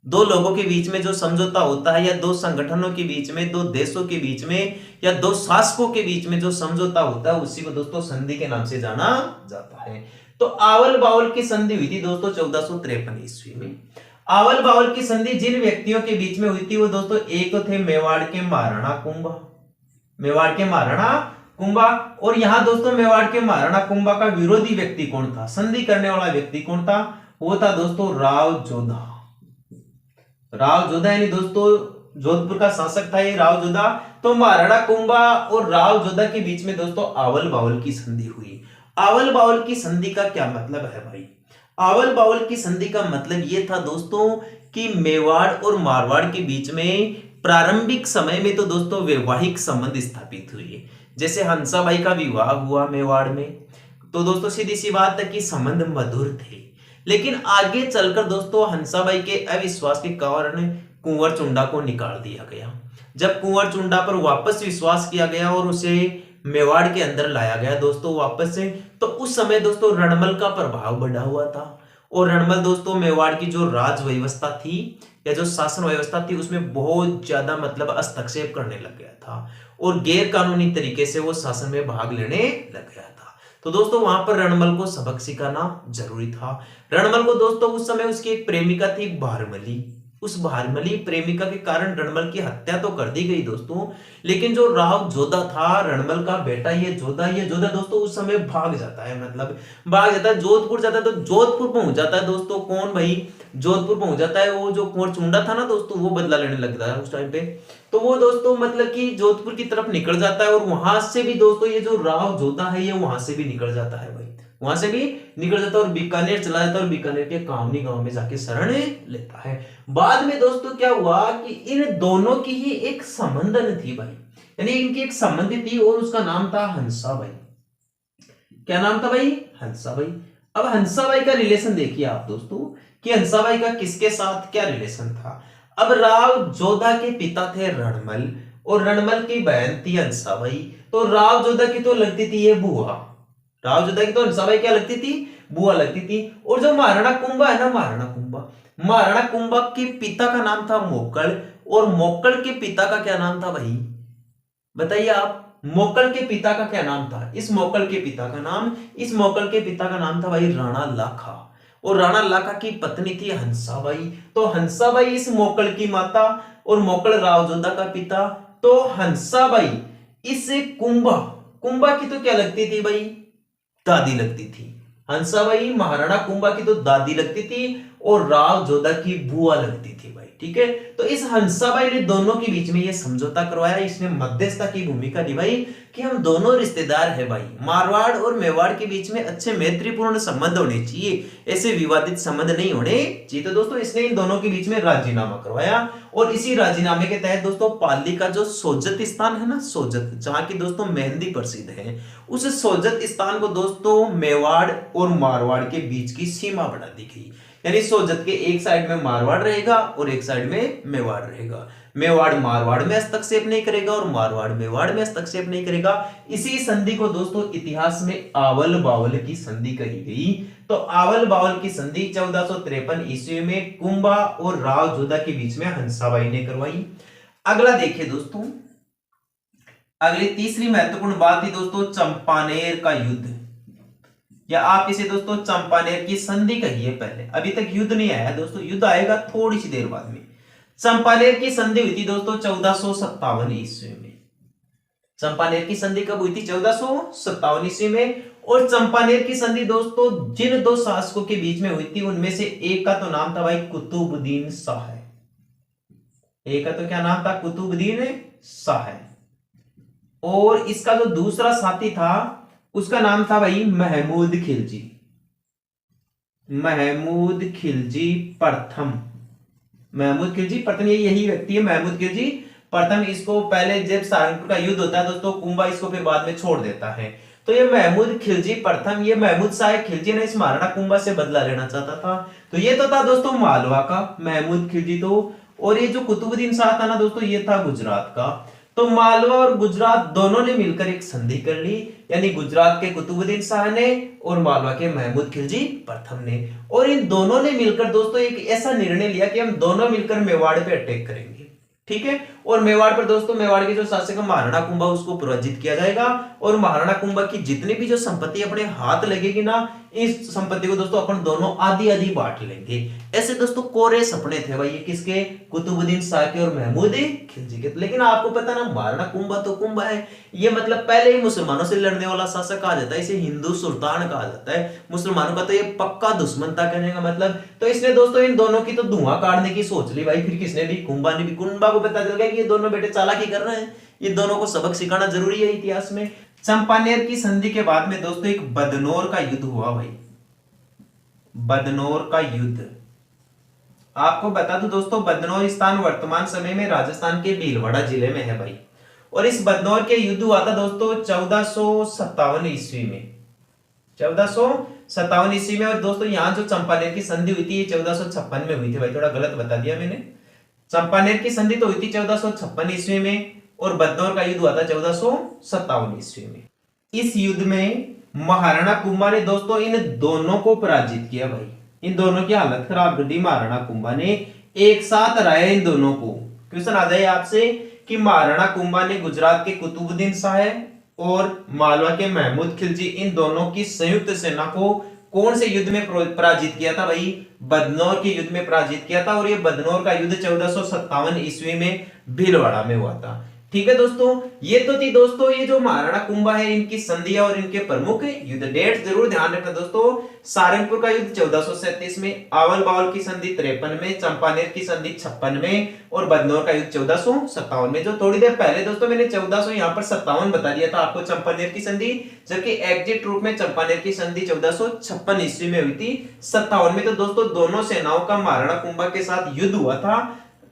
दो लोगों के बीच में जो समझौता होता है या दो संगठनों के बीच में, दो देशों के बीच में या दो शासकों के बीच में जो समझौता होता है उसी को दोस्तों संधि के नाम से जाना जाता है। तो आवल बावल की संधि हुई थी दोस्तों 1453 ईस्वी में। आवल बावल की संधि जिन व्यक्तियों के बीच में हुई थी वो दोस्तों एक तो थे मेवाड़ के महाराणा कुंभा, मेवाड़ के महाराणा कुंभा। और यहां दोस्तों मेवाड़ के महाराणा कुंभा का विरोधी व्यक्ति कौन था? संधि करने वाला व्यक्ति कौन था? वो था दोस्तों राव जोधा। राव जोधा यानी दोस्तों जोधपुर का शासक था ये राव जोधा। तो महाराणा कुंभा और राव जोधा के बीच में दोस्तों आवल बावल की संधि हुई। आवल बावल की संधि का क्या मतलब है भाई? आवल बावल की संधि का मतलब ये था दोस्तों कि मेवाड़ और मारवाड़ के बीच में प्रारंभिक समय में तो दोस्तों वैवाहिक संबंध स्थापित हुए। जैसे हंसाबाई का विवाह हुआ मेवाड़ में, तो दोस्तों सीधी सी बात है कि संबंध मधुर थे। लेकिन आगे चलकर दोस्तों हंसाबाई के अविश्वास के कारण कुंवर चुंडा को निकाल दिया गया। जब कुंवर चुंडा पर वापस विश्वास किया गया और उसे मेवाड़ के अंदर लाया गया दोस्तों वापस से, तो उस समय दोस्तों रणमल का प्रभाव बढ़ा हुआ था। और रणमल दोस्तों मेवाड़ की जो राज व्यवस्था थी या जो शासन व्यवस्था थी उसमें बहुत ज्यादा मतलब हस्तक्षेप करने लग गया था और गैर कानूनी तरीके से वो शासन में भाग लेने लग गया था। तो दोस्तों वहां पर रणमल को सबक सिखाना जरूरी था। रणमल को दोस्तों उस समय उसकी एक प्रेमिका थी भारमली। उस भारमली प्रेमिका के कारण रणमल की हत्या तो कर दी गई दोस्तों, लेकिन जो राव जोधा था रणमल का बेटा, ये जोधा दोस्तों उस समय भाग जाता है, मतलब भाग जाता है, जोधपुर जाता है। तो जोधपुर पहुंच जाता है दोस्तों कौन भाई? जोधपुर पहुंच जाता है वो जो कुंवर चुंडा था ना दोस्तों, वो बदला लेने लगता है उस टाइम पे। तो वो दोस्तों मतलब कि जोधपुर की तरफ निकल जाता है और वहां से भी दोस्तों ये जो राव जोधा है ये वहां से भी निकल जाता है भाई, वहां से भी निकल जाता है और बीकानेर चला जाता है और बीकानेर के कामनी गांव में जाके शरण लेता है। बाद में दोस्तों क्या हुआ कि इन दोनों की ही एक संबंधन थी भाई, यानी इनकी एक संबंधी थी और उसका नाम था हंसाबाई। क्या नाम था भाई? हंसाबाई। अब हंसाबाई का रिलेशन देखिए आप दोस्तों कि हंसाबाई का किसके साथ क्या रिलेशन था। अब राव जोधा के पिता थे रणमल और रणमल की बहन थी हंसाबाई। तो राव जोधा की तो लगती थी ये बुआ, राव जोधा की तो हंसाबाई क्या लगती थी, बुआ लगती थी। और जो महाराणा कुंभा है ना, महाराणा कुंभा के पिता का नाम था मोकल, और मोकल के पिता का क्या नाम था भाई, बताइए आप। मोकल के पिता का क्या नाम था, इस मोकल के पिता का नाम, इस मोकल के पिता का नाम था भाई राणा लाखा, और राणा लाखा की पत्नी थी हंसाबाई। तो हंसाबाई इस मोकल की माता और मोकल राव जोधा का पिता। तो हंसाबाई इस कुंभा, कुंभा की तो क्या लगती थी भाई, दादी लगती थी। हंसाबाई महाराणा कुंभा की तो दादी लगती थी और राव जोधा की बुआ लगती थी भाई, ठीक है। तो इस हंसाबाई ने दोनों के बीच में ये समझौता करवाया, इसने मध्यस्थता की भूमिका निभाई कि हम दोनों रिश्तेदार हैं भाई, मारवाड़ और मेवाड़ के बीच में अच्छे मैत्रीपूर्ण संबंध होने चाहिए, ऐसे विवादित संबंध नहीं होने चाहिए। तो दोस्तों इसने इन दोनों के बीच में राजीनामा करवाया, और इसी राजीनामे के तहत दोस्तों पाली का जो सोजत स्थान है ना, सोजत, जहां की दोस्तों मेहंदी प्रसिद्ध है, उस सोजत स्थान को दोस्तों मेवाड़ और मारवाड़ के बीच की सीमा बना दी गई। यानी सोजत के एक साइड में मारवाड़ रहेगा और एक साइड में मेवाड़ रहेगा। मेवाड़ मारवाड़ में हस्तक्षेप नहीं करेगा और मारवाड़ मेवाड़ में हस्तक्षेप नहीं करेगा। इसी संधि को दोस्तों इतिहास में आवल बावल की संधि कही गई। तो आवल बावल की संधि 1453 ईस्वी में कुंभा और राव जोधा के बीच में हंसाबाई ने करवाई। अगला देखिए दोस्तों, अगली तीसरी महत्वपूर्ण बात थी दोस्तों चंपानेर का युद्ध, या आप इसे दोस्तों चंपानेर की संधि कहिए। पहले अभी तक युद्ध नहीं आया दोस्तों, युद्ध आएगा थोड़ी सी देर बाद में। चंपानेर की संधि हुई थी दोस्तों 1457 ईस्वी में। चंपानेर की संधि कब हुई थी, 1457 ईस्वी में। और चंपानेर की संधि दोस्तों जिन दो शासकों के बीच में हुई थी उनमें से एक का तो नाम था भाई कुतुबुद्दीन शाह, एक का तो क्या नाम था, कुतुबुद्दीन शाह, और इसका जो दूसरा साथी था उसका नाम था भाई महमूद खिलजी, महमूद खिलजी प्रथम, महमूद खिलजी प्रथम, ये यही व्यक्ति है महमूद खिलजी प्रथम। इसको पहले जब सहारनपुर का युद्ध होता है दोस्तों, कुंभा इसको फिर बाद में छोड़ देता है। तो ये महमूद खिलजी प्रथम, ये महमूद शाह खिलजी ने इस महाराणा कुंभा से बदला लेना चाहता था। तो ये तो था दोस्तों मालवा का महमूद खिलजी, तो और ये जो कुतुबुद्दीन शाह था ना दोस्तों, ये था गुजरात का। तो मालवा और गुजरात दोनों ने मिलकर एक संधि कर ली, यानी गुजरात के कुतुबुद्दीन शाह ने और मालवा के महमूद खिलजी प्रथम ने। और इन दोनों ने मिलकर दोस्तों एक ऐसा निर्णय लिया कि हम दोनों मिलकर मेवाड़ पे अटैक करेंगे, ठीक है। और मेवाड़ पर दोस्तों, मेवाड़ के जो शासक महाराणा कुंभा उसको पराजित किया जाएगा, और महाराणा कुंभा की जितनी भी जो संपत्ति अपने हाथ लगेगी ना, इस संपत्ति को दोस्तों अपन दोनों आधी आधी बांट लेंगे। ऐसे दोस्तों कोरे सपने थे भाई ये किसके, कुतुबुद्दीन शाह के और महमूद खिलजी के। लेकिन आपको पता ना, महाराणा कुंभा तो कुंभा है, ये मतलब पहले ही मुसलमानों से लड़ने वाला शासक कहा जाता है, इसे हिंदू सुल्तान कहा जाता है। मुसलमानों का तो ये पक्का दुश्मन था कहने का मतलब। तो इसने दोस्तों इन दोनों की तो धुआं काटने की सोच ली भाई। फिर किसने ली, कुंभा ने भी। कुंभा को पता चल गया कि ये दोनों बेटे चालाकी कर रहे हैं, ये दोनों को सबक सिखाना जरूरी है इतिहास में। चंपानेर की संधि के बाद में दोस्तों एक बदनौर का युद्ध हुआ भाई, बदनौर का युद्ध। आपको बता दूं दोस्तों, बदनौर स्थान वर्तमान समय में राजस्थान के भीलवाड़ा जिले में है भाई। और इस बदनौर के युद्ध हुआ था दोस्तों 1457 ईस्वी में, 1457 ईस्वी में। और दोस्तों यहाँ जो चंपानेर की संधि हुई थी ये 1456 में हुई थी भाई, थोड़ा गलत बता दिया मैंने। चंपानेर की संधि तो हुई थी 1456 ईस्वी में, और बदनौर का युद्ध हुआ था 1457 ईस्वी में। इस युद्ध में महाराणा कुंभा ने दोस्तों इन दोनों को पराजित किया भाई, इन दोनों की हालत खराब कर दी महाराणा कुंभा ने। एक साथ हराया इन दोनों को। क्वेश्चन आ जाए आपसे कि महाराणा कुंभा ने गुजरात के कुतुबुद्दीन शाह और मालवा के महमूद खिलजी, इन दोनों की संयुक्त सेना को कौन से युद्ध में पराजित किया था भाई, बदनौर के युद्ध में पराजित किया था। और ये बदनौर का युद्ध 1457 ईस्वी में भीलवाड़ा में हुआ था, ठीक है दोस्तों। ये तो थी दोस्तों ये जो महाराणा कुंभा है इनकी संधियां और इनके प्रमुख युद्ध। डेट जरूर ध्यान रखना दोस्तों, सारंगपुर का युद्ध 1437 में, आवल बावल की संधि 53 में, चंपानेर की संधि 56 में, और बदनौर का युद्ध 1457 में। जो थोड़ी देर पहले दोस्तों मैंने 1400 यहाँ पर 57 बता दिया था आपको चंपानेर की संधि, जबकि एग्जैक्ट रूप में चंपानेर की संधि 1456 ईस्वी में हुई थी। 57 में तो दोस्तों दोनों सेनाओं का महाराणा कुंभा के साथ युद्ध हुआ था,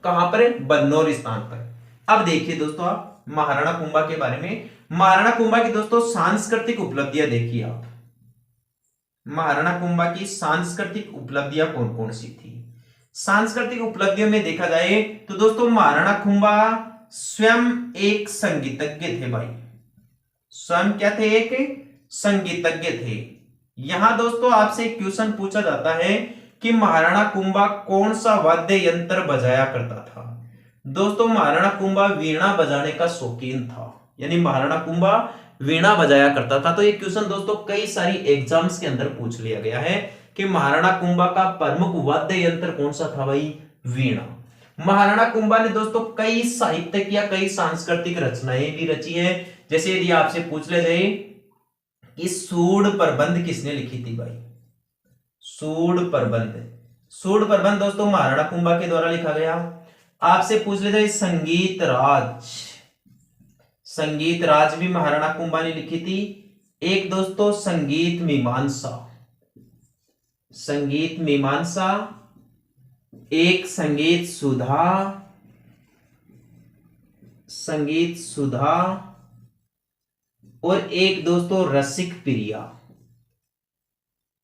कहां पर, बदनौर स्थान पर। अब देखिए दोस्तों आप महाराणा कुंभा के बारे में, महाराणा कुंभा की दोस्तों सांस्कृतिक उपलब्धियां देखिए आप। महाराणा कुंभा की सांस्कृतिक उपलब्धियां कौन कौन सी थी। सांस्कृतिक उपलब्धियों में देखा जाए तो दोस्तों महाराणा कुंभा स्वयं एक संगीतज्ञ थे भाई। स्वयं क्या थे? एक संगीतज्ञ थे। यहां दोस्तों आपसे एक क्वेश्चन पूछा जाता है कि महाराणा कुंभा कौन सा वाद्य यंत्र बजाया करता था? दोस्तों महाराणा कुंभा वीणा बजाने का शौकीन था, यानी महाराणा कुंभा वीणा बजाया करता था। तो ये क्वेश्चन दोस्तों कई सारी एग्जाम्स के अंदर पूछ लिया गया है कि महाराणा कुंभा का प्रमुख वाद्य यंत्र कौन सा था भाई? वीणा। महाराणा कुंभा ने दोस्तों कई साहित्यिक या कई सांस्कृतिक रचनाएं भी रची है। जैसे यदि आपसे पूछ ले जाए कि सूड प्रबंध किसने लिखी थी भाई? सूड प्रबंध। सूड प्रबंध दोस्तों महाराणा कुंभा के द्वारा लिखा गया। आपसे पूछ ले जाए संगीत राज। संगीत राज भी महाराणा कुंभा ने लिखी थी। एक दोस्तों संगीत मीमांसा। संगीत मीमांसा, एक संगीत सुधा। संगीत सुधा और एक दोस्तों रसिक प्रिया।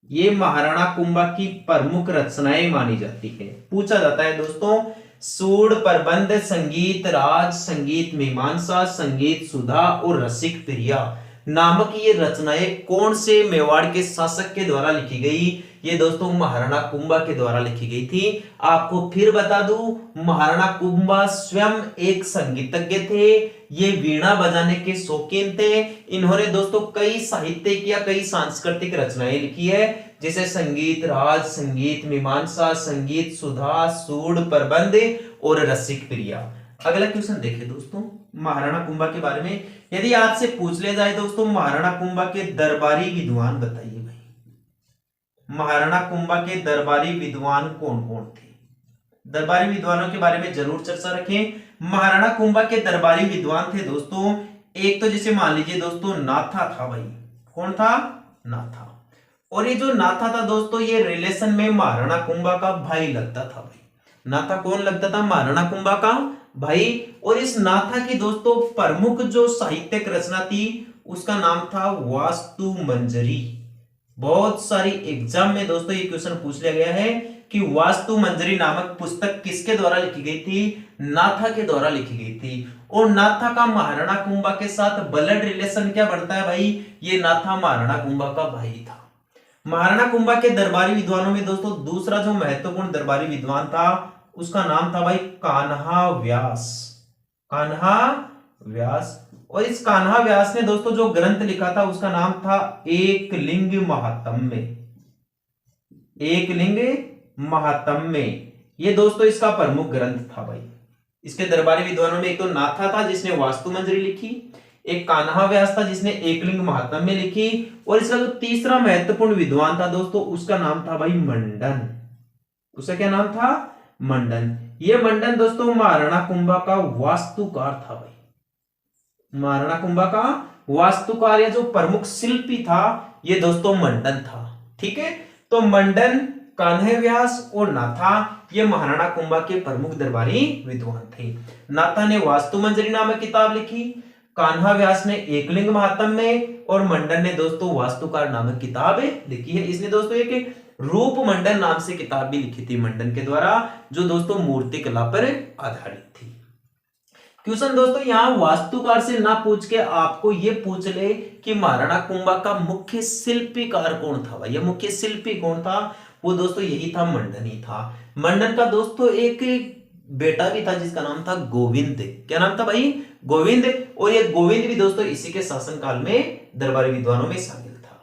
ये महाराणा कुंभा की प्रमुख रचनाएं मानी जाती है। पूछा जाता है दोस्तों सूड प्रबंध, संगीत राज, संगीत मीमांसा, संगीत सुधा और रसिक प्रिया नामक ये रचनाएं कौन से मेवाड़ के शासक के द्वारा लिखी गई? ये दोस्तों महाराणा कुंभा के द्वारा लिखी गई थी। आपको फिर बता दूं, महाराणा कुंभा स्वयं एक संगीतज्ञ थे। ये वीणा बजाने के शौकीन थे। इन्होंने दोस्तों कई साहित्यिक या कई सांस्कृतिक रचनाएं लिखी है, जैसे संगीत राज, संगीत मीमांसा, संगीत सुधा, सूड प्रबंध और रसिक प्रिया। अगला क्वेश्चन देखिए दोस्तों महाराणा कुंभा के बारे में। यदि आपसे पूछ लिया जाए दोस्तों महाराणा कुंभा के दरबारी विद्वान बताइए भाई। महाराणा कुंभा के दरबारी विद्वान कौन कौन थे? दरबारी विद्वानों के बारे में जरूर चर्चा रखें। महाराणा कुंभा के दरबारी विद्वान थे दोस्तों, एक तो जैसे मान लीजिए दोस्तों नाथा था भाई। कौन था? नाथा। और ये जो नाथा था दोस्तों ये रिलेशन में महाराणा कुंभा का भाई लगता था भाई। नाथा कौन लगता था? महाराणा कुंभा का भाई। और इस नाथा की दोस्तों प्रमुख जो साहित्यिक रचना थी उसका नाम था वास्तु मंजरी। बहुत सारी एग्जाम में दोस्तों ये क्वेश्चन पूछ लिया गया है कि वास्तु मंजरी नामक पुस्तक किसके द्वारा लिखी गई थी? नाथा के द्वारा लिखी गई थी। और नाथा का महाराणा कुंभा के साथ ब्लड रिलेशन क्या बढ़ता है भाई? ये नाथा महाराणा कुंभा का भाई था। महाराणा कुंभा के दरबारी विद्वानों में दोस्तों दूसरा जो महत्वपूर्ण दरबारी विद्वान था उसका नाम था भाई कान्हा व्यास। कान्हा व्यास। और इस कान्हा व्यास ने दोस्तों जो ग्रंथ लिखा था उसका नाम था एकलिंग महात्म्य। एकलिंग महात्म्य ये दोस्तों इसका प्रमुख ग्रंथ था भाई। इसके दरबारी विद्वानों में एक तो नाथा था जिसने वास्तु मंजरी लिखी, एक कान्हा व्यास था जिसने एकलिंग महात्म्य लिखी, और इसका जो तीसरा महत्वपूर्ण विद्वान था दोस्तों उसका नाम था भाई मंडन। उसका क्या नाम था? मंडन। ये मंडन दोस्तों महाराणा कुंभा का वास्तुकार था भाई। महाराणा कुंभा का वास्तुकार या जो प्रमुख शिल्पी था ये दोस्तों मंडन था। ठीक है, तो मंडन, कान्हा व्यास और नाथा ये महाराणा कुंभा के प्रमुख दरबारी विद्वान थे। नाथा ने वास्तु मंजरी नामक किताब लिखी, कान्हा व्यास ने एकलिंग महात्म्य और मंडन ने दोस्तों वास्तुकार नामक किताब लिखी है। इसने दोस्तों एक रूप मंडन नाम से किताब भी लिखी थी मंडन के द्वारा, जो दोस्तों मूर्ति कला पर आधारित थी। क्वेश्चन दोस्तों यहां वास्तुकार से ना पूछ के आपको ये पूछ ले कि महाराणा कुंभा का मुख्य शिल्पीकार कौन था भाई, या मुख्य शिल्पी कौन था? वो दोस्तों यही था, मंडन ही था। मंडन का दोस्तों एक बेटा भी था जिसका नाम था गोविंद। क्या नाम था भाई? गोविंद। और ये गोविंद भी दोस्तों इसी के शासनकाल में दरबारी विद्वानों में शामिल था।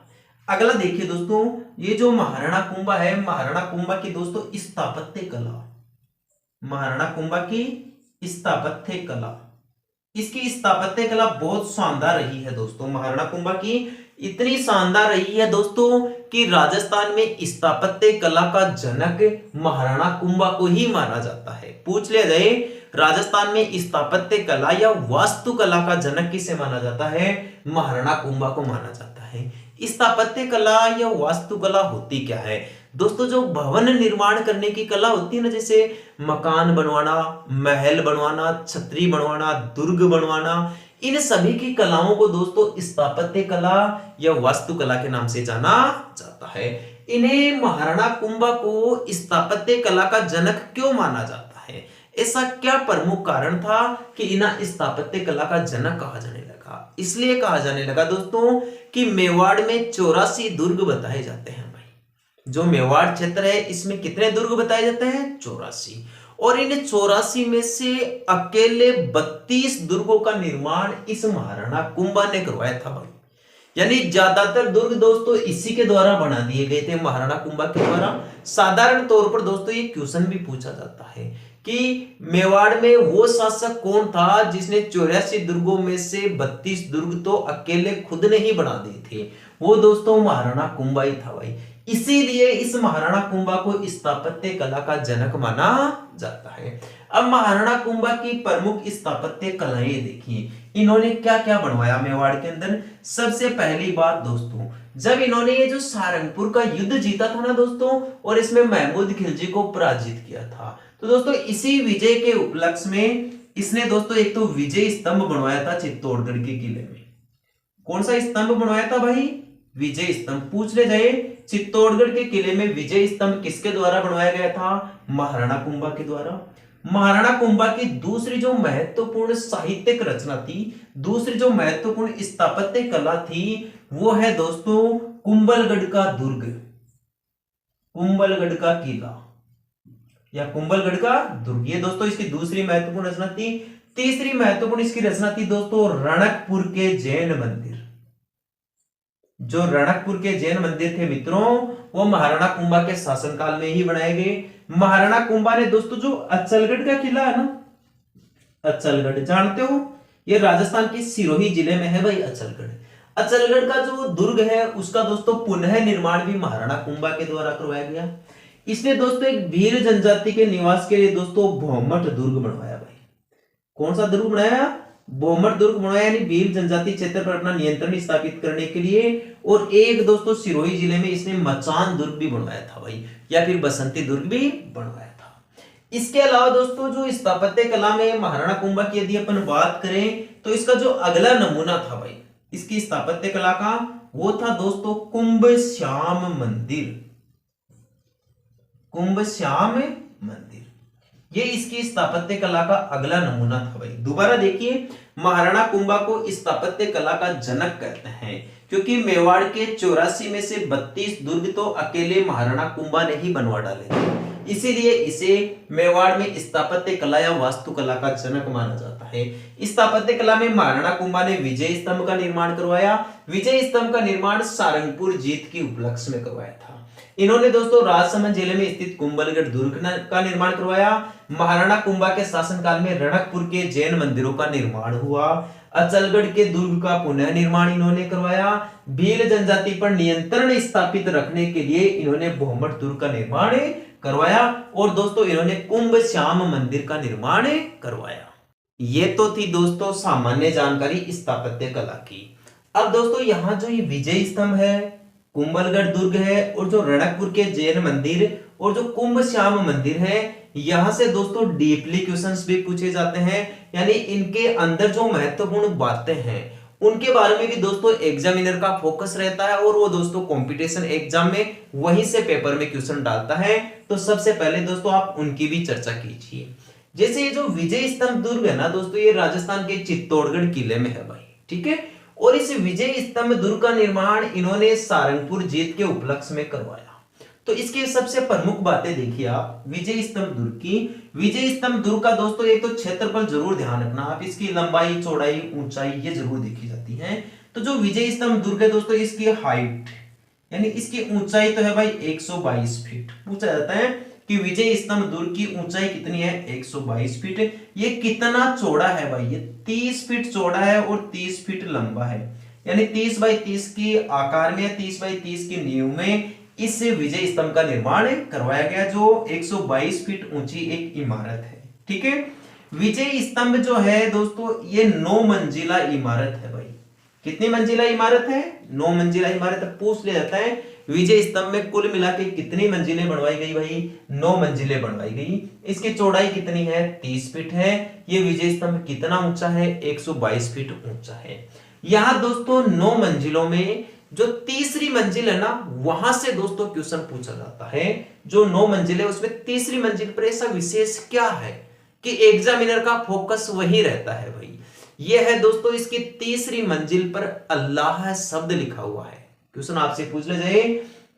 अगला देखिए दोस्तों, ये जो महाराणा कुंभा है, महाराणा कुंभा की दोस्तों स्थापत्य कला, महाराणा कुंभा की स्थापत्य कला, इसकी स्थापत्य कला बहुत शानदार रही है दोस्तों। महाराणा कुंभा की इतनी शानदार रही है दोस्तों कि राजस्थान में स्थापत्य कला का जनक महाराणा कुंभा को ही माना जाता है। पूछ लिया जाए राजस्थान में स्थापत्य कला या वास्तुकला का जनक किसे माना जाता है? महाराणा कुंभा को माना जाता है। स्थापत्य कला या वास्तुकला होती क्या है दोस्तों? जो भवन निर्माण करने की कला होती है ना, जैसे मकान बनवाना, महल बनवाना, छतरी बनवाना, दुर्ग बनवाना, इन सभी की कलाओं को दोस्तों स्थापत्य कला या वास्तुकला के नाम से जाना जाता है। इन्हें महाराणा कुंभा को स्थापत्य कला का जनक क्यों माना जाता है? ऐसा क्या प्रमुख कारण था कि इन्हें स्थापत्य कला का जनक कहा जाने लगा? इसलिए कहा जाने लगा दोस्तों कि मेवाड़ में 84 दुर्ग बताए जाते हैं भाई। जो मेवाड़ क्षेत्र है इसमें कितने दुर्ग बताए जाते हैं? 84। और इन 84 में से अकेले 32 दुर्गों का निर्माण इस महाराणा कुंभा ने करवाया था भाई। यानी ज्यादातर दुर्ग दोस्तों इसी के द्वारा बना दिए गए थे, महाराणा कुंभा के द्वारा। साधारण तौर पर दोस्तों ये क्वेश्चन भी पूछा जाता है कि मेवाड़ में वो शासक कौन था जिसने 84 दुर्गों में से 32 दुर्ग तो अकेले खुद ने ही बना दिए थे? वो दोस्तों महाराणा कुंभा ही था भाई। इसीलिए इस महाराणा कुंभा को स्थापत्य कला का जनक माना जाता है। अब महाराणा कुंभा की प्रमुख स्थापत्य कलाएं देखिए, इन्होंने क्या क्या बनवाया मेवाड़ के अंदर। सबसे पहली बात दोस्तों, जब इन्होंने ये जो सारंगपुर का युद्ध जीता था ना दोस्तों, और इसमें महमूद खिलजी को पराजित किया था, तो दोस्तों इसी विजय के उपलक्ष्य में इसने दोस्तों एक तो विजय स्तंभ बनवाया था चित्तौड़गढ़ के किले में। कौन सा स्तंभ बनवाया था भाई? विजय स्तंभ। पूछ ले जाए चित्तौड़गढ़ के किले में विजय स्तंभ किसके द्वारा बनवाया गया था? महाराणा कुंभा के द्वारा। महाराणा कुंभा की दूसरी जो महत्वपूर्ण साहित्यिक रचना थी, दूसरी जो महत्वपूर्ण स्थापत्य कला थी, वो है दोस्तों कुंभलगढ़ का दुर्ग, कुंभलगढ़ का किला या कुंभलगढ़ का दुर्ग। ये दोस्तों इसकी दूसरी महत्वपूर्ण रचना थी। तीसरी महत्वपूर्ण इसकी रचना थी दोस्तों रणकपुर के जैन मंदिर। जो रणकपुर के जैन मंदिर थे मित्रों, वो महाराणा कुंभा के शासनकाल में ही बनाए गए। महाराणा कुंभा ने दोस्तों जो अचलगढ़ का किला है ना, अचलगढ़ जानते हो, ये राजस्थान के सिरोही जिले में है भाई अचलगढ़। अचलगढ़ का जो दुर्ग है उसका दोस्तों पुनः निर्माण भी महाराणा कुंभा के द्वारा करवाया गया। इसने दोस्तों एक भील जनजाति के निवास के लिए दोस्तों भौमट दुर्ग बनवाया भाई। कौन सा दुर्ग बनाया? भौमट दुर्ग बनवाया, यानी भील जनजाति क्षेत्र पर अपना नियंत्रण स्थापित करने के लिए। और एक दोस्तों सिरोही जिले में इसने मचान दुर्ग भी बनवाया था भाई, या फिर बसंती दुर्ग भी बनवाया था। इसके अलावा दोस्तों जो स्थापत्य कला में महाराणा कुंभा की यदि अपन बात करें, तो इसका जो अगला नमूना था भाई इसकी स्थापत्य कला का, वो था दोस्तों कुंभ श्याम मंदिर। कुंभ श्याम मंदिर ये इसकी स्थापत्य कला का अगला नमूना था भाई। दोबारा देखिए, महाराणा कुंभा को स्थापत्य कला का जनक कहते हैं क्योंकि मेवाड़ के 84 में से 32 दुर्ग तो अकेले महाराणा कुंभा ने ही बनवा डाले थे। इसीलिए इसे मेवाड़ में स्थापत्य कला या वास्तुकला का जनक माना जाता है। स्थापत्य कला में महाराणा कुंभा ने विजय स्तंभ का निर्माण करवाया। विजय स्तंभ का निर्माण सारंगपुर जीत के उपलक्ष्य में करवाया था। इन्होंने दोस्तों राजसमंद जिले में स्थित कुंभलगढ़ दुर्ग का निर्माण करवाया। महाराणा कुंभा के शासनकाल में रणकपुर के जैन मंदिरों का निर्माण हुआ। अचलगढ़ के दुर्ग का पुनः निर्माण इन्होंने करवाया। भील जनजाति पर नियंत्रण स्थापित रखने के लिए इन्होंने भौमट दुर्ग का निर्माण करवाया। और दोस्तों इन्होंने कुंभ श्याम मंदिर का निर्माण करवाया। ये तो थी दोस्तों सामान्य जानकारी स्थापत्य कला की। अब दोस्तों यहाँ जो ये विजय स्तंभ है, कुंभलगढ़ दुर्ग है, और जो रणकपुर के जैन मंदिर और जो कुंभ श्याम मंदिर है, यहां से दोस्तों डीपली क्वेश्चंस भी पूछे जाते हैं। यानी इनके अंदर जो महत्वपूर्ण बातें हैं उनके बारे में भी दोस्तों एग्जामिनर का फोकस रहता है, और वो दोस्तों कंपटीशन एग्जाम में वहीं से पेपर में क्वेश्चन डालता है। तो सबसे पहले दोस्तों आप उनकी भी चर्चा कीजिए। जैसे ये जो विजय स्तंभ दुर्ग है ना दोस्तों, ये राजस्थान के चित्तौड़गढ़ किले में है भाई, ठीक है। और इस विजय स्तंभ दुर्ग का निर्माण इन्होंने सारंगपुर जीत के उपलक्ष्य में करवाया। तो इसकी सबसे प्रमुख बातें देखिए आप विजय स्तंभ दुर्ग की। विजय स्तंभ दुर्ग का दोस्तों एक तो क्षेत्रफल जरूर ध्यान रखना आप, इसकी लंबाई, चौड़ाई, ऊंचाई ये जरूर देखी जाती है। तो जो विजय स्तंभ दुर्ग है दोस्तों, इसकी हाइट यानी इसकी ऊंचाई तो है भाई 122 फीट। पूछा जाता है कि विजय स्तंभ दुर्ग की ऊंचाई कितनी है? 122 फीट। ये कितना चौड़ा है भाई? ये 30 फीट चौड़ा है और 30 फीट लंबा है। यानी 30 बाई 30 की आकार में, 30 बाई 30 की नींव में इस विजय स्तंभ का निर्माण करवाया गया, जो 122 फीट ऊंची एक इमारत है, ठीक है। विजय स्तंभ जो है दोस्तों, ये 9 मंजिला इमारत है भाई। कितनी मंजिला इमारत है? 9 मंजिला इमारत। पूछ लिया जाता है विजय स्तंभ में कुल मिला के कितनी मंजिलें बनवाई गई भाई? 9 मंजिलें बनवाई गई। इसकी चौड़ाई कितनी है? 30 फीट है। ये विजय स्तंभ कितना ऊंचा है? 122 फीट ऊंचा है। यहां दोस्तों 9 मंजिलों में जो तीसरी मंजिल है ना, वहां से दोस्तों क्वेश्चन पूछा जाता है। जो 9 मंजिल है उसमें तीसरी मंजिल पर ऐसा विशेष क्या है कि एग्जामिनर का फोकस वही रहता है भाई। यह है दोस्तों इसकी तीसरी मंजिल पर अल्लाह शब्द लिखा हुआ है। क्वेश्चन आपसे पूछ ले जाए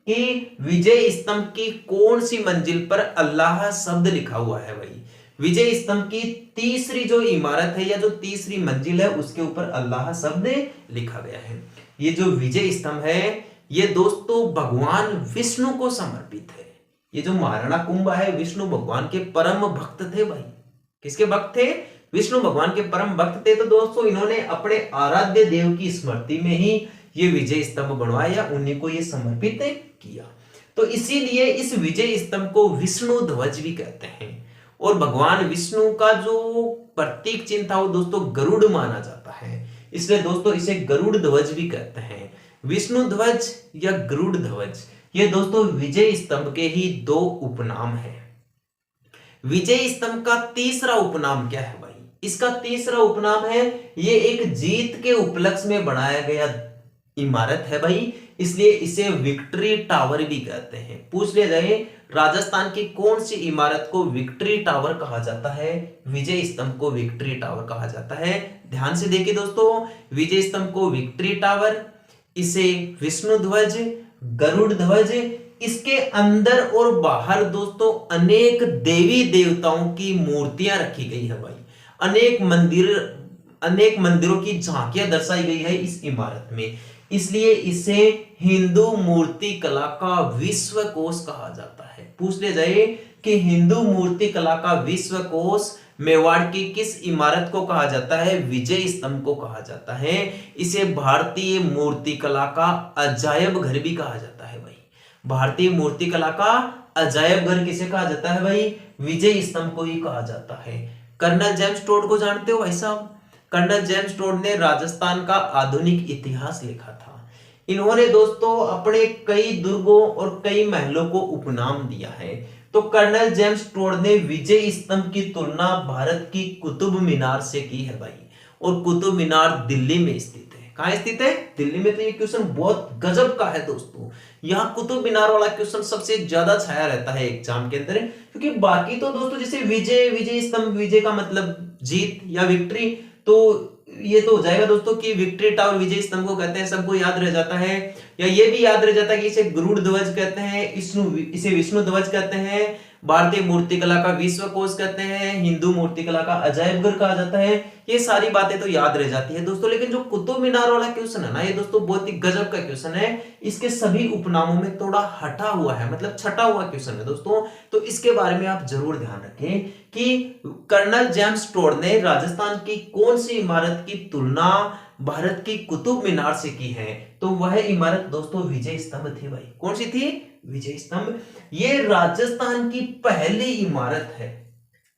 कि विजय स्तंभ की कौन सी मंजिल पर अल्लाह शब्द लिखा हुआ है भाई। विजय स्तंभ की तीसरी जो इमारत है या जो तीसरी मंजिल है उसके ऊपर अल्लाह शब्द लिखा गया है। ये जो विजय स्तंभ है ये दोस्तों भगवान विष्णु को समर्पित है। ये जो महाराणा कुंभा है विष्णु भगवान के परम भक्त थे भाई। किसके भक्त थे? विष्णु भगवान के परम भक्त थे। तो दोस्तों इन्होंने अपने आराध्य देव की स्मृति में ही ये विजय स्तंभ बनवाया, उन्हीं को ये समर्पित किया। तो इसीलिए इस विजय स्तंभ को विष्णु ध्वज भी कहते हैं। और भगवान विष्णु का जो प्रतीक चिन्ह था वो दोस्तों गरुड़ माना जाता है, इसलिए दोस्तों इसे गरुड़ ध्वज भी कहते हैं। विष्णु ध्वज या गरुड़ ध्वज ये दोस्तों विजय स्तंभ के ही दो उपनाम है। विजय स्तंभ का तीसरा उपनाम क्या है भाई? इसका तीसरा उपनाम है ये एक जीत के उपलक्ष्य में बनाया गया इमारत है भाई, इसलिए इसे विक्ट्री टावर भी कहते हैं। पूछ लिया जाए राजस्थान की कौन सी इमारत को विक्ट्री टावर कहा जाता है? विजय स्तंभ को विक्ट्री टावर कहा जाता है। ध्यान से देखिए दोस्तों, विजय स्तंभ को विक्ट्री टावर, इसे विष्णु ध्वज, गरुड़ ध्वज, इसके अंदर और बाहर दोस्तों अनेक देवी देवताओं की मूर्तियां रखी गई है भाई। अनेक मंदिरों की झांकियां दर्शाई गई है इस इमारत में, इसलिए इसे हिंदू मूर्ति कला का विश्व कोश कहा जाता है। पूछ लिया जाए कि हिंदू मूर्ति कला का विश्व कोश मेवाड़ की किस इमारत को कहा जाता है? विजय स्तंभ को कहा जाता है। इसे भारतीय मूर्ति कला का अजायब घर भी कहा जाता है भाई। भारतीय मूर्ति कला का अजायब घर किसे कहा जाता है भाई? विजय स्तंभ को ही कहा जाता है। कर्नल जेम्स टोड को जानते हो भाई साहब? कर्नल जेम्स टोड ने राजस्थान का आधुनिक इतिहास लिखा था। इन्होंने दोस्तों अपने कई दुर्गों और कई महलों को उपनाम दिया है। तो कर्नल जेम्स टोड ने विजय स्तंभ की तुलना भारत की कुतुब मीनार से की है भाई। और कुतुब मीनार दिल्ली में स्थित है। कहां स्थित है? दिल्ली में। तो ये क्वेश्चन बहुत गजब का है दोस्तों। यहाँ कुतुब मीनार वाला क्वेश्चन सबसे ज्यादा छाया रहता है एग्जाम के अंदर, क्योंकि बाकी तो दोस्तों जैसे विजय स्तंभ, विजय का मतलब जीत या विक्ट्री, तो ये तो हो जाएगा दोस्तों कि विक्ट्री टावर विजय स्तंभ को कहते हैं, सबको याद रह जाता है। या ये भी याद रह जाता है कि इसे गरुड़ ध्वज कहते हैं, इसे विष्णु ध्वज कहते हैं, भारतीय मूर्ति कला का विश्व कोश कहते हैं, हिंदू मूर्ति कला का अजायब घर कहा जाता है। ये सारी बातें तो याद रह जाती है दोस्तों। लेकिन जो कुतुब मीनार वाला क्वेश्चन है ना, ये दोस्तों बहुत ही गजब का क्वेश्चन है। इसके सभी उपनामों में थोड़ा हटा हुआ है, मतलब छटा हुआ क्वेश्चन है दोस्तों। तो इसके बारे में आप जरूर ध्यान रखें कि कर्नल जेम्स टोड ने राजस्थान की कौन सी इमारत की तुलना भारत की कुतुब मीनार से की है? तो वह इमारत दोस्तों विजय स्तंभ थी भाई। कौन सी थी? विजय स्तंभ। ये राजस्थान की पहली इमारत है।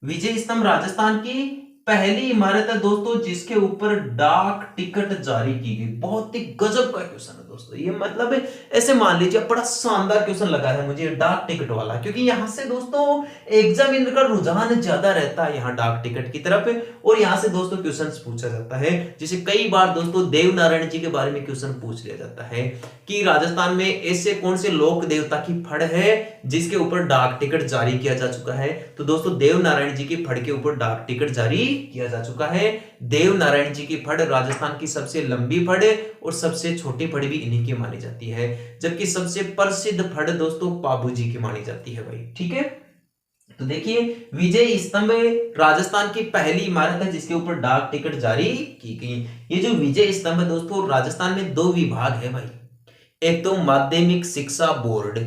विजय स्तंभ राजस्थान की पहली इमारत है दोस्तों जिसके ऊपर डाक टिकट जारी की गई। बहुत ही गजब का क्वेश्चन है दोस्तों ये, मतलब ऐसे मान लीजिए बड़ा शानदार क्वेश्चन लगा है मुझे डाक टिकट वाला, क्योंकि यहां से दोस्तों एग्जामिनर का रुझान ज्यादा रहता है यहाँ डाक टिकट की तरफ। और यहाँ से दोस्तों क्वेश्चन पूछा जाता है, जैसे कई बार दोस्तों देवनारायण जी के बारे में क्वेश्चन पूछ लिया जाता है कि राजस्थान में ऐसे कौन से लोक देवता की फड़ है जिसके ऊपर डाक टिकट जारी किया जा चुका है? तो दोस्तों देवनारायण जी की फड़ के ऊपर डाक टिकट जारी किया जा चुका है। देवनारायण जी की फड़ राजस्थान की सबसे लंबी फड़ और सबसे छोटी फड़ भी इन्हीं की मानी जाती है, जबकि सबसे प्रसिद्ध फड़ दोस्तों पाबू जी की मानी जाती है भाई। ठीक है, तो देखिए विजय स्तंभ राजस्थान की पहली इमारत है जिसके ऊपर डाक टिकट जारी की गई। ये जो विजय स्तंभ है दोस्तों, राजस्थान में दो विभाग है भाई, एक तो माध्यमिक शिक्षा बोर्ड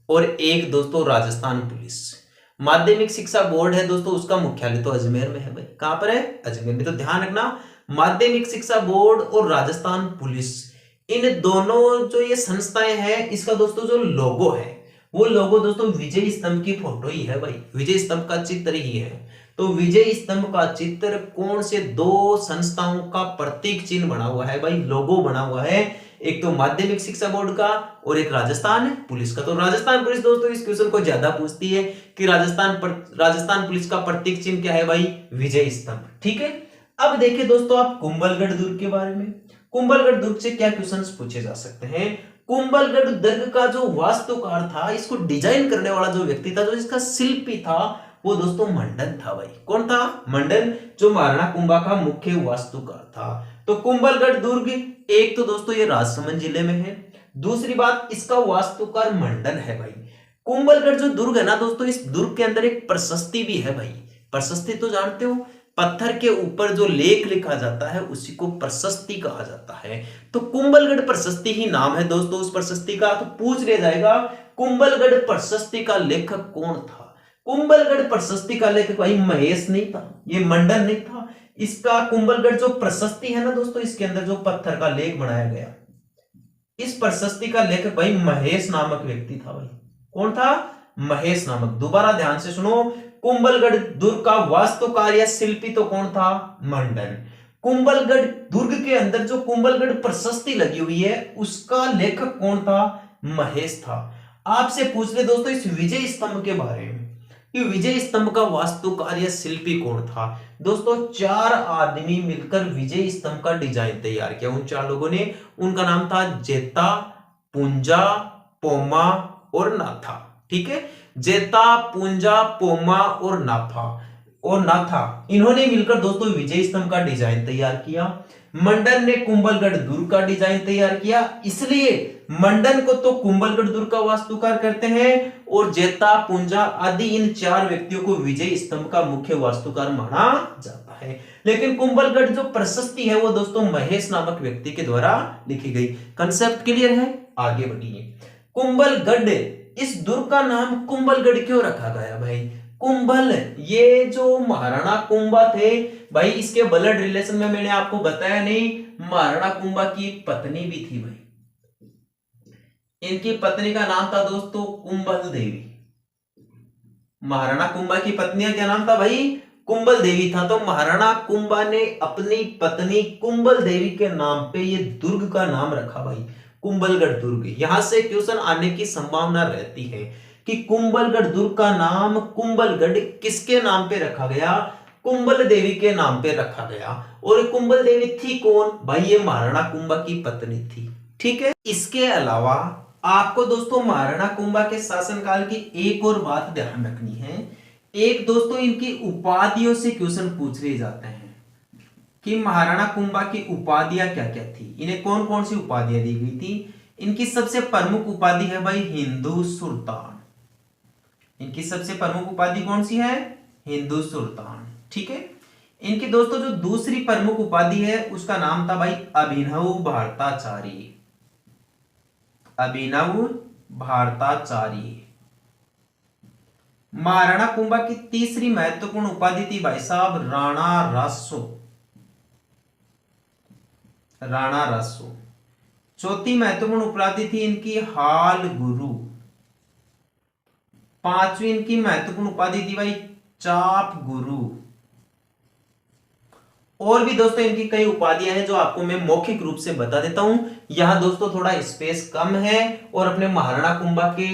और एक दोस्तों राजस्थान पुलिस। माध्यमिक शिक्षा बोर्ड है दोस्तों, उसका मुख्यालय तो अजमेर में है भाई। कहां पर है? अजमेर में। तो ध्यान रखना, माध्यमिक शिक्षा बोर्ड और राजस्थान पुलिस, इन दोनों जो ये संस्थाएं हैं, इसका दोस्तों जो लोगो है वो लोगो दोस्तों विजय स्तंभ की फोटो ही है भाई, विजय स्तंभ का चित्र ही है। तो विजय स्तंभ का चित्र कौन से दो संस्थाओं का प्रतीक चिन्ह बना हुआ है भाई, लोगो बना हुआ है? एक तो माध्यमिक शिक्षा बोर्ड का और एक राजस्थान पुलिस का। तो राजस्थान पुलिस दोस्तों इस क्वेश्चन को ज्यादा पूछती है कि राजस्थान पुलिस का प्रतीक चिन्ह क्या है भाई? विजय स्तंभ। ठीक है, अब देखिए दोस्तों आप कुंभलगढ़ दुर्ग के बारे में। कुंभलगढ़ दुर्ग से क्या क्वेश्चंस पूछे जा सकते हैं? कुंभलगढ़ दुर्ग का जो वास्तुकार था, इसको डिजाइन करने वाला जो व्यक्ति था, जो इसका शिल्पी था, वो दोस्तों मंडन था भाई। कौन था? मंडन, जो महाराणा कुंभा का मुख्य वास्तुकार था। तो कुंभलगढ़ दुर्ग एक तो दोस्तों ये राजसमंद जिले में है, दूसरी बात इसका वास्तुकार मंडन है भाई। कुंभलगढ़ जो दुर्ग है ना दोस्तों, इस दुर्ग के अंदर एक प्रशस्ति भी है भाई। प्रशस्ति तो जानते हो, पत्थर के ऊपर जो लेख लिखा जाता है उसी को प्रशस्ति कहा जाता है। तो कुंभलगढ़ प्रशस्ति ही नाम है दोस्तों उस प्रशस्ति का। तो पूछ लिया जाएगा कुंभलगढ़ प्रशस्ति का लेखक कौन था? कुंभलगढ़ प्रशस्ति का लेखक भाई महेश नहीं था, ये मंडन नहीं था। इसका कुंभलगढ़ जो प्रशस्ति है ना दोस्तों, इसके अंदर जो पत्थर का लेख बनाया गया, इस प्रशस्ति का लेखक भाई महेश नामक व्यक्ति था भाई। कौन था? महेश नामक। दोबारा ध्यान से सुनो, कुंभलगढ़ दुर्ग का वास्तुकार या शिल्पी तो कौन था? मंडन। कुंभलगढ़ दुर्ग के अंदर जो कुंभलगढ़ प्रशस्ति लगी हुई है उसका लेखक कौन था? महेश था। आपसे पूछ ले दोस्तों इस विजय स्तंभ के बारे में, कि विजय स्तंभ का वास्तुकार या शिल्पी कौन था? दोस्तों 4 आदमी मिलकर विजय स्तंभ का डिजाइन तैयार किया। उन 4 लोगों ने, उनका नाम था जेता, पुंजा, पोमा और नाथा। ठीक है, जेता, पुंजा, पोमा और नाथा इन्होंने मिलकर दोस्तों विजय स्तंभ का डिजाइन तैयार किया। मंडन ने कुंभलगढ़ दुर्ग का डिजाइन तैयार किया, इसलिए मंडन को तो कुंभलगढ़ दुर्ग का वास्तुकार करते हैं, और जेता, पुंजा आदि इन 4 व्यक्तियों को विजय स्तंभ का मुख्य वास्तुकार माना जाता है। लेकिन कुंभलगढ़ जो प्रशस्ति है वो दोस्तों महेश नामक व्यक्ति के द्वारा लिखी गई। कंसेप्ट क्लियर है? आगे बढ़िए। कुंभलगढ़, इस दुर्ग का नाम कुंभलगढ़ क्यों रखा गया भाई? कुंभल, ये जो महाराणा कुंभा थे भाई, इसके ब्लड रिलेशन में मैंने आपको बताया नहीं, महाराणा कुंभा की एक पत्नी भी थी भाई। इनकी पत्नी का नाम था दोस्तों कुंभल देवी। महाराणा कुंभा की पत्नी का क्या नाम था भाई? कुंभल देवी था। तो महाराणा कुंभा ने अपनी पत्नी कुंभल देवी के नाम पे ये दुर्ग का नाम रखा भाई, कुंभलगढ़ दुर्ग। यहां से क्वेश्चन आने की संभावना रहती है कि कुंभलगढ़ दुर्ग का नाम कुंभलगढ़ किसके नाम पे रखा गया? कुंभल देवी के नाम पे रखा गया। और कुंभल देवी थी कौन भाई? ये महाराणा कुंभा की पत्नी थी। ठीक है, इसके अलावा आपको दोस्तों महाराणा कुंभा के शासनकाल की एक और बात ध्यान रखनी है। एक दोस्तों इनकी उपाधियों से क्वेश्चन पूछ लिए जाते हैं कि महाराणा कुंभा की उपाधियां क्या क्या थी, इन्हें कौन कौन सी उपाधियां दी गई थी। इनकी सबसे प्रमुख उपाधि है भाई हिंदू सुल्तान। इनकी सबसे प्रमुख उपाधि कौन सी है? हिंदू सुल्तान। ठीक है, इनकी दोस्तों जो दूसरी प्रमुख उपाधि है उसका नाम था भाई अभिनव भारताचार्य। अभिनव भारताचार्य। महाराणा कुंभा की तीसरी महत्वपूर्ण उपाधि थी भाई साहब राणा रासो। राणा रासो। चौथी महत्वपूर्ण उपाधि थी इनकी हाल गुरु। 5वीं इनकी महत्वपूर्ण उपाधि थी भाई चाप गुरु। और भी दोस्तों इनकी कई उपाधियां हैं जो आपको मैं मौखिक रूप से बता देता हूं। यहां दोस्तों थोड़ा स्पेस कम है और अपने महाराणा कुंभा के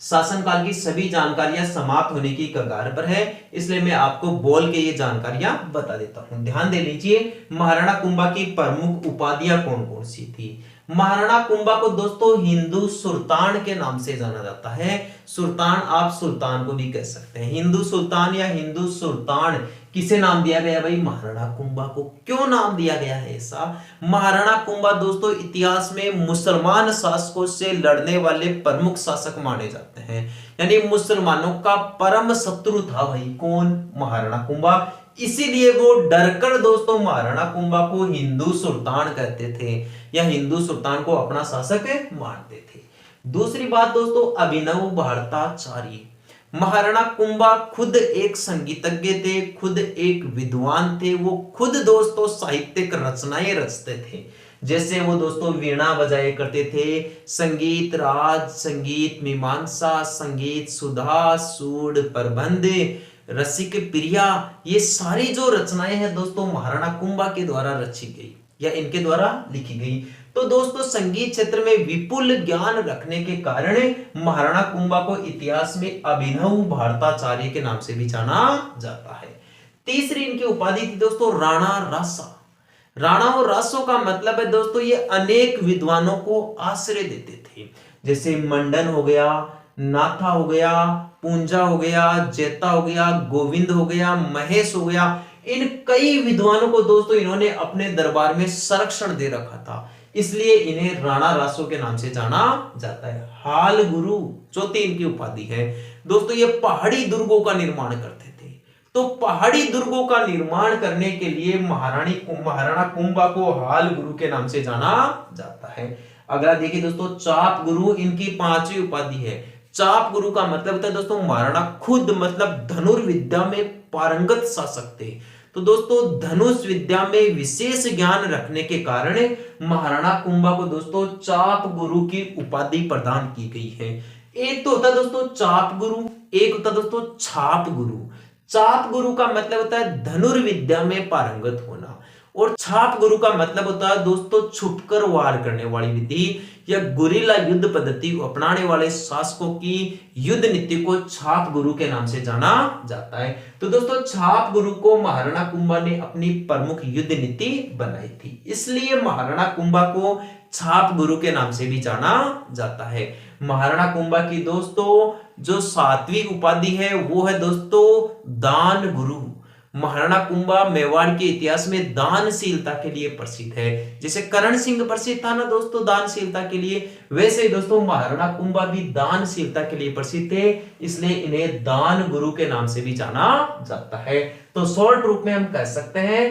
शासनकाल की सभी जानकारियां समाप्त होने की कगार पर है, इसलिए मैं आपको बोल के ये जानकारियां बता देता हूं। ध्यान दे लीजिए, महाराणा कुंभा की प्रमुख उपाधियां कौन कौन सी थी। महाराणा कुंभा को दोस्तों हिंदू सुल्तान के नाम से जाना जाता है। सुल्तान, आप सुल्तान को भी कह सकते हैं। हिंदू सुल्तान या हिंदू सुल्तान किसे नाम दिया गया भाई? महाराणा कुंभा को। क्यों नाम दिया गया है ऐसा? महाराणा कुंभा दोस्तों इतिहास में मुसलमान शासकों से लड़ने वाले प्रमुख शासक माने जाते हैं, यानी मुसलमानों का परम शत्रु था भाई। कौन? महाराणा कुंभा। इसीलिए वो डरकर दोस्तों महाराणा कुंभा को हिंदू सुल्तान कहते थे या हिंदू सुल्तान को अपना शासक मानते थे। दूसरी बात दोस्तों अभिनव भारताचार्य। महाराणा कुंभा खुद एक संगीतज्ञ थे, खुद एक विद्वान थे। वो खुद दोस्तों साहित्यिक रचनाएं रचते थे, जैसे वो दोस्तों वीणा बजाए करते थे, संगीत राज, संगीत मीमांसा, संगीत सुधा, सूड प्रबंध, रसिक प्रिया, ये सारी जो रचनाएं हैं दोस्तों महाराणा कुंभा के द्वारा रची गई या इनके द्वारा लिखी गई। तो दोस्तों संगीत क्षेत्र में विपुल ज्ञान रखने के कारण महाराणा कुंभा को इतिहास में अभिनव भारताचार्य के नाम से भी जाना जाता है। तीसरी इनकी उपाधि थी दोस्तों राणा रासा। राणा और रासो का मतलब है दोस्तों ये अनेक विद्वानों को आश्रय देते थे, जैसे मंडन हो गया, नाथा हो गया, पूंजा हो गया, जेता हो गया, गोविंद हो गया, महेश हो गया, इन कई विद्वानों को दोस्तों इन्होंने अपने दरबार में संरक्षण दे रखा था, इसलिए इन्हें राणा रासो के नाम से जाना जाता है। हाल गुरु चौथी इनकी उपाधि है। दोस्तों ये पहाड़ी दुर्गों का निर्माण करते थे, तो पहाड़ी दुर्गों का निर्माण करने के लिए महाराणा कुंभा को हाल गुरु के नाम से जाना जाता है। अगला देखिए दोस्तों, चाप गुरु इनकी पांचवी उपाधि है। चाप गुरु का मतलब होता है दोस्तों महाराणा खुद मतलब धनुर्विद्या में पारंगत शासक थे। तो दोस्तों धनुष विद्या में विशेष ज्ञान रखने के कारण महाराणा कुंभा को दोस्तों चाप गुरु की उपाधि प्रदान की गई है। एक तो होता है दोस्तों चाप गुरु, एक होता है दोस्तों छाप गुरु। चाप गुरु का मतलब होता है धनुर्विद्या में पारंगत होना, और छाप गुरु का मतलब होता है दोस्तों छुपकर वार करने वाली विधि या गुरिल्ला युद्ध पद्धति अपनाने वाले शासकों की युद्ध नीति को छाप गुरु के नाम से जाना जाता है। तो दोस्तों छाप गुरु को महाराणा कुंभा ने अपनी प्रमुख युद्ध नीति बनाई थी, इसलिए महाराणा कुंभा को छाप गुरु के नाम से भी जाना जाता है। महाराणा कुंभा की दोस्तों जो सातवीं उपाधि है वो है दोस्तों दान गुरु। महाराणा कुंभा मेवाड़ के इतिहास में दानशीलता के लिए प्रसिद्ध है। जैसे करण सिंह प्रसिद्ध था ना दोस्तों दानशीलता के लिए, वैसे ही दोस्तों महाराणा कुंभा भी दानशीलता के लिए प्रसिद्ध है, इसलिए इन्हें दान गुरु के नाम से भी जाना जाता है। तो शॉर्ट रूप में हम कह सकते हैं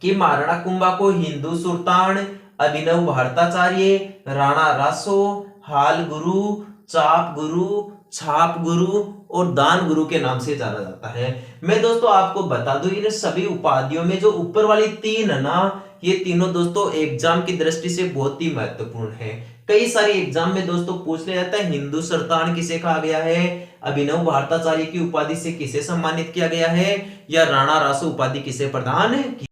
कि महाराणा कुंभा को हिंदू सुल्तान, अभिनव भारताचार्य, राणा रासो, हाल गुरु, चाप गुरु, छाप गुरु और दान गुरु के नाम से जाना जाता है। मैं दोस्तों आपको बता दूं इन सभी उपाधियों में जो ऊपर वाली तीन है ना, ये तीनों दोस्तों एग्जाम की दृष्टि से बहुत ही महत्वपूर्ण है। कई सारे एग्जाम में दोस्तों पूछ लिया जाता है हिंदू सुल्तान किसे कहा गया है, अभिनव भारताचार्य की उपाधि से किसे सम्मानित किया गया है, या राणा रासो उपाधि किसे प्रदान की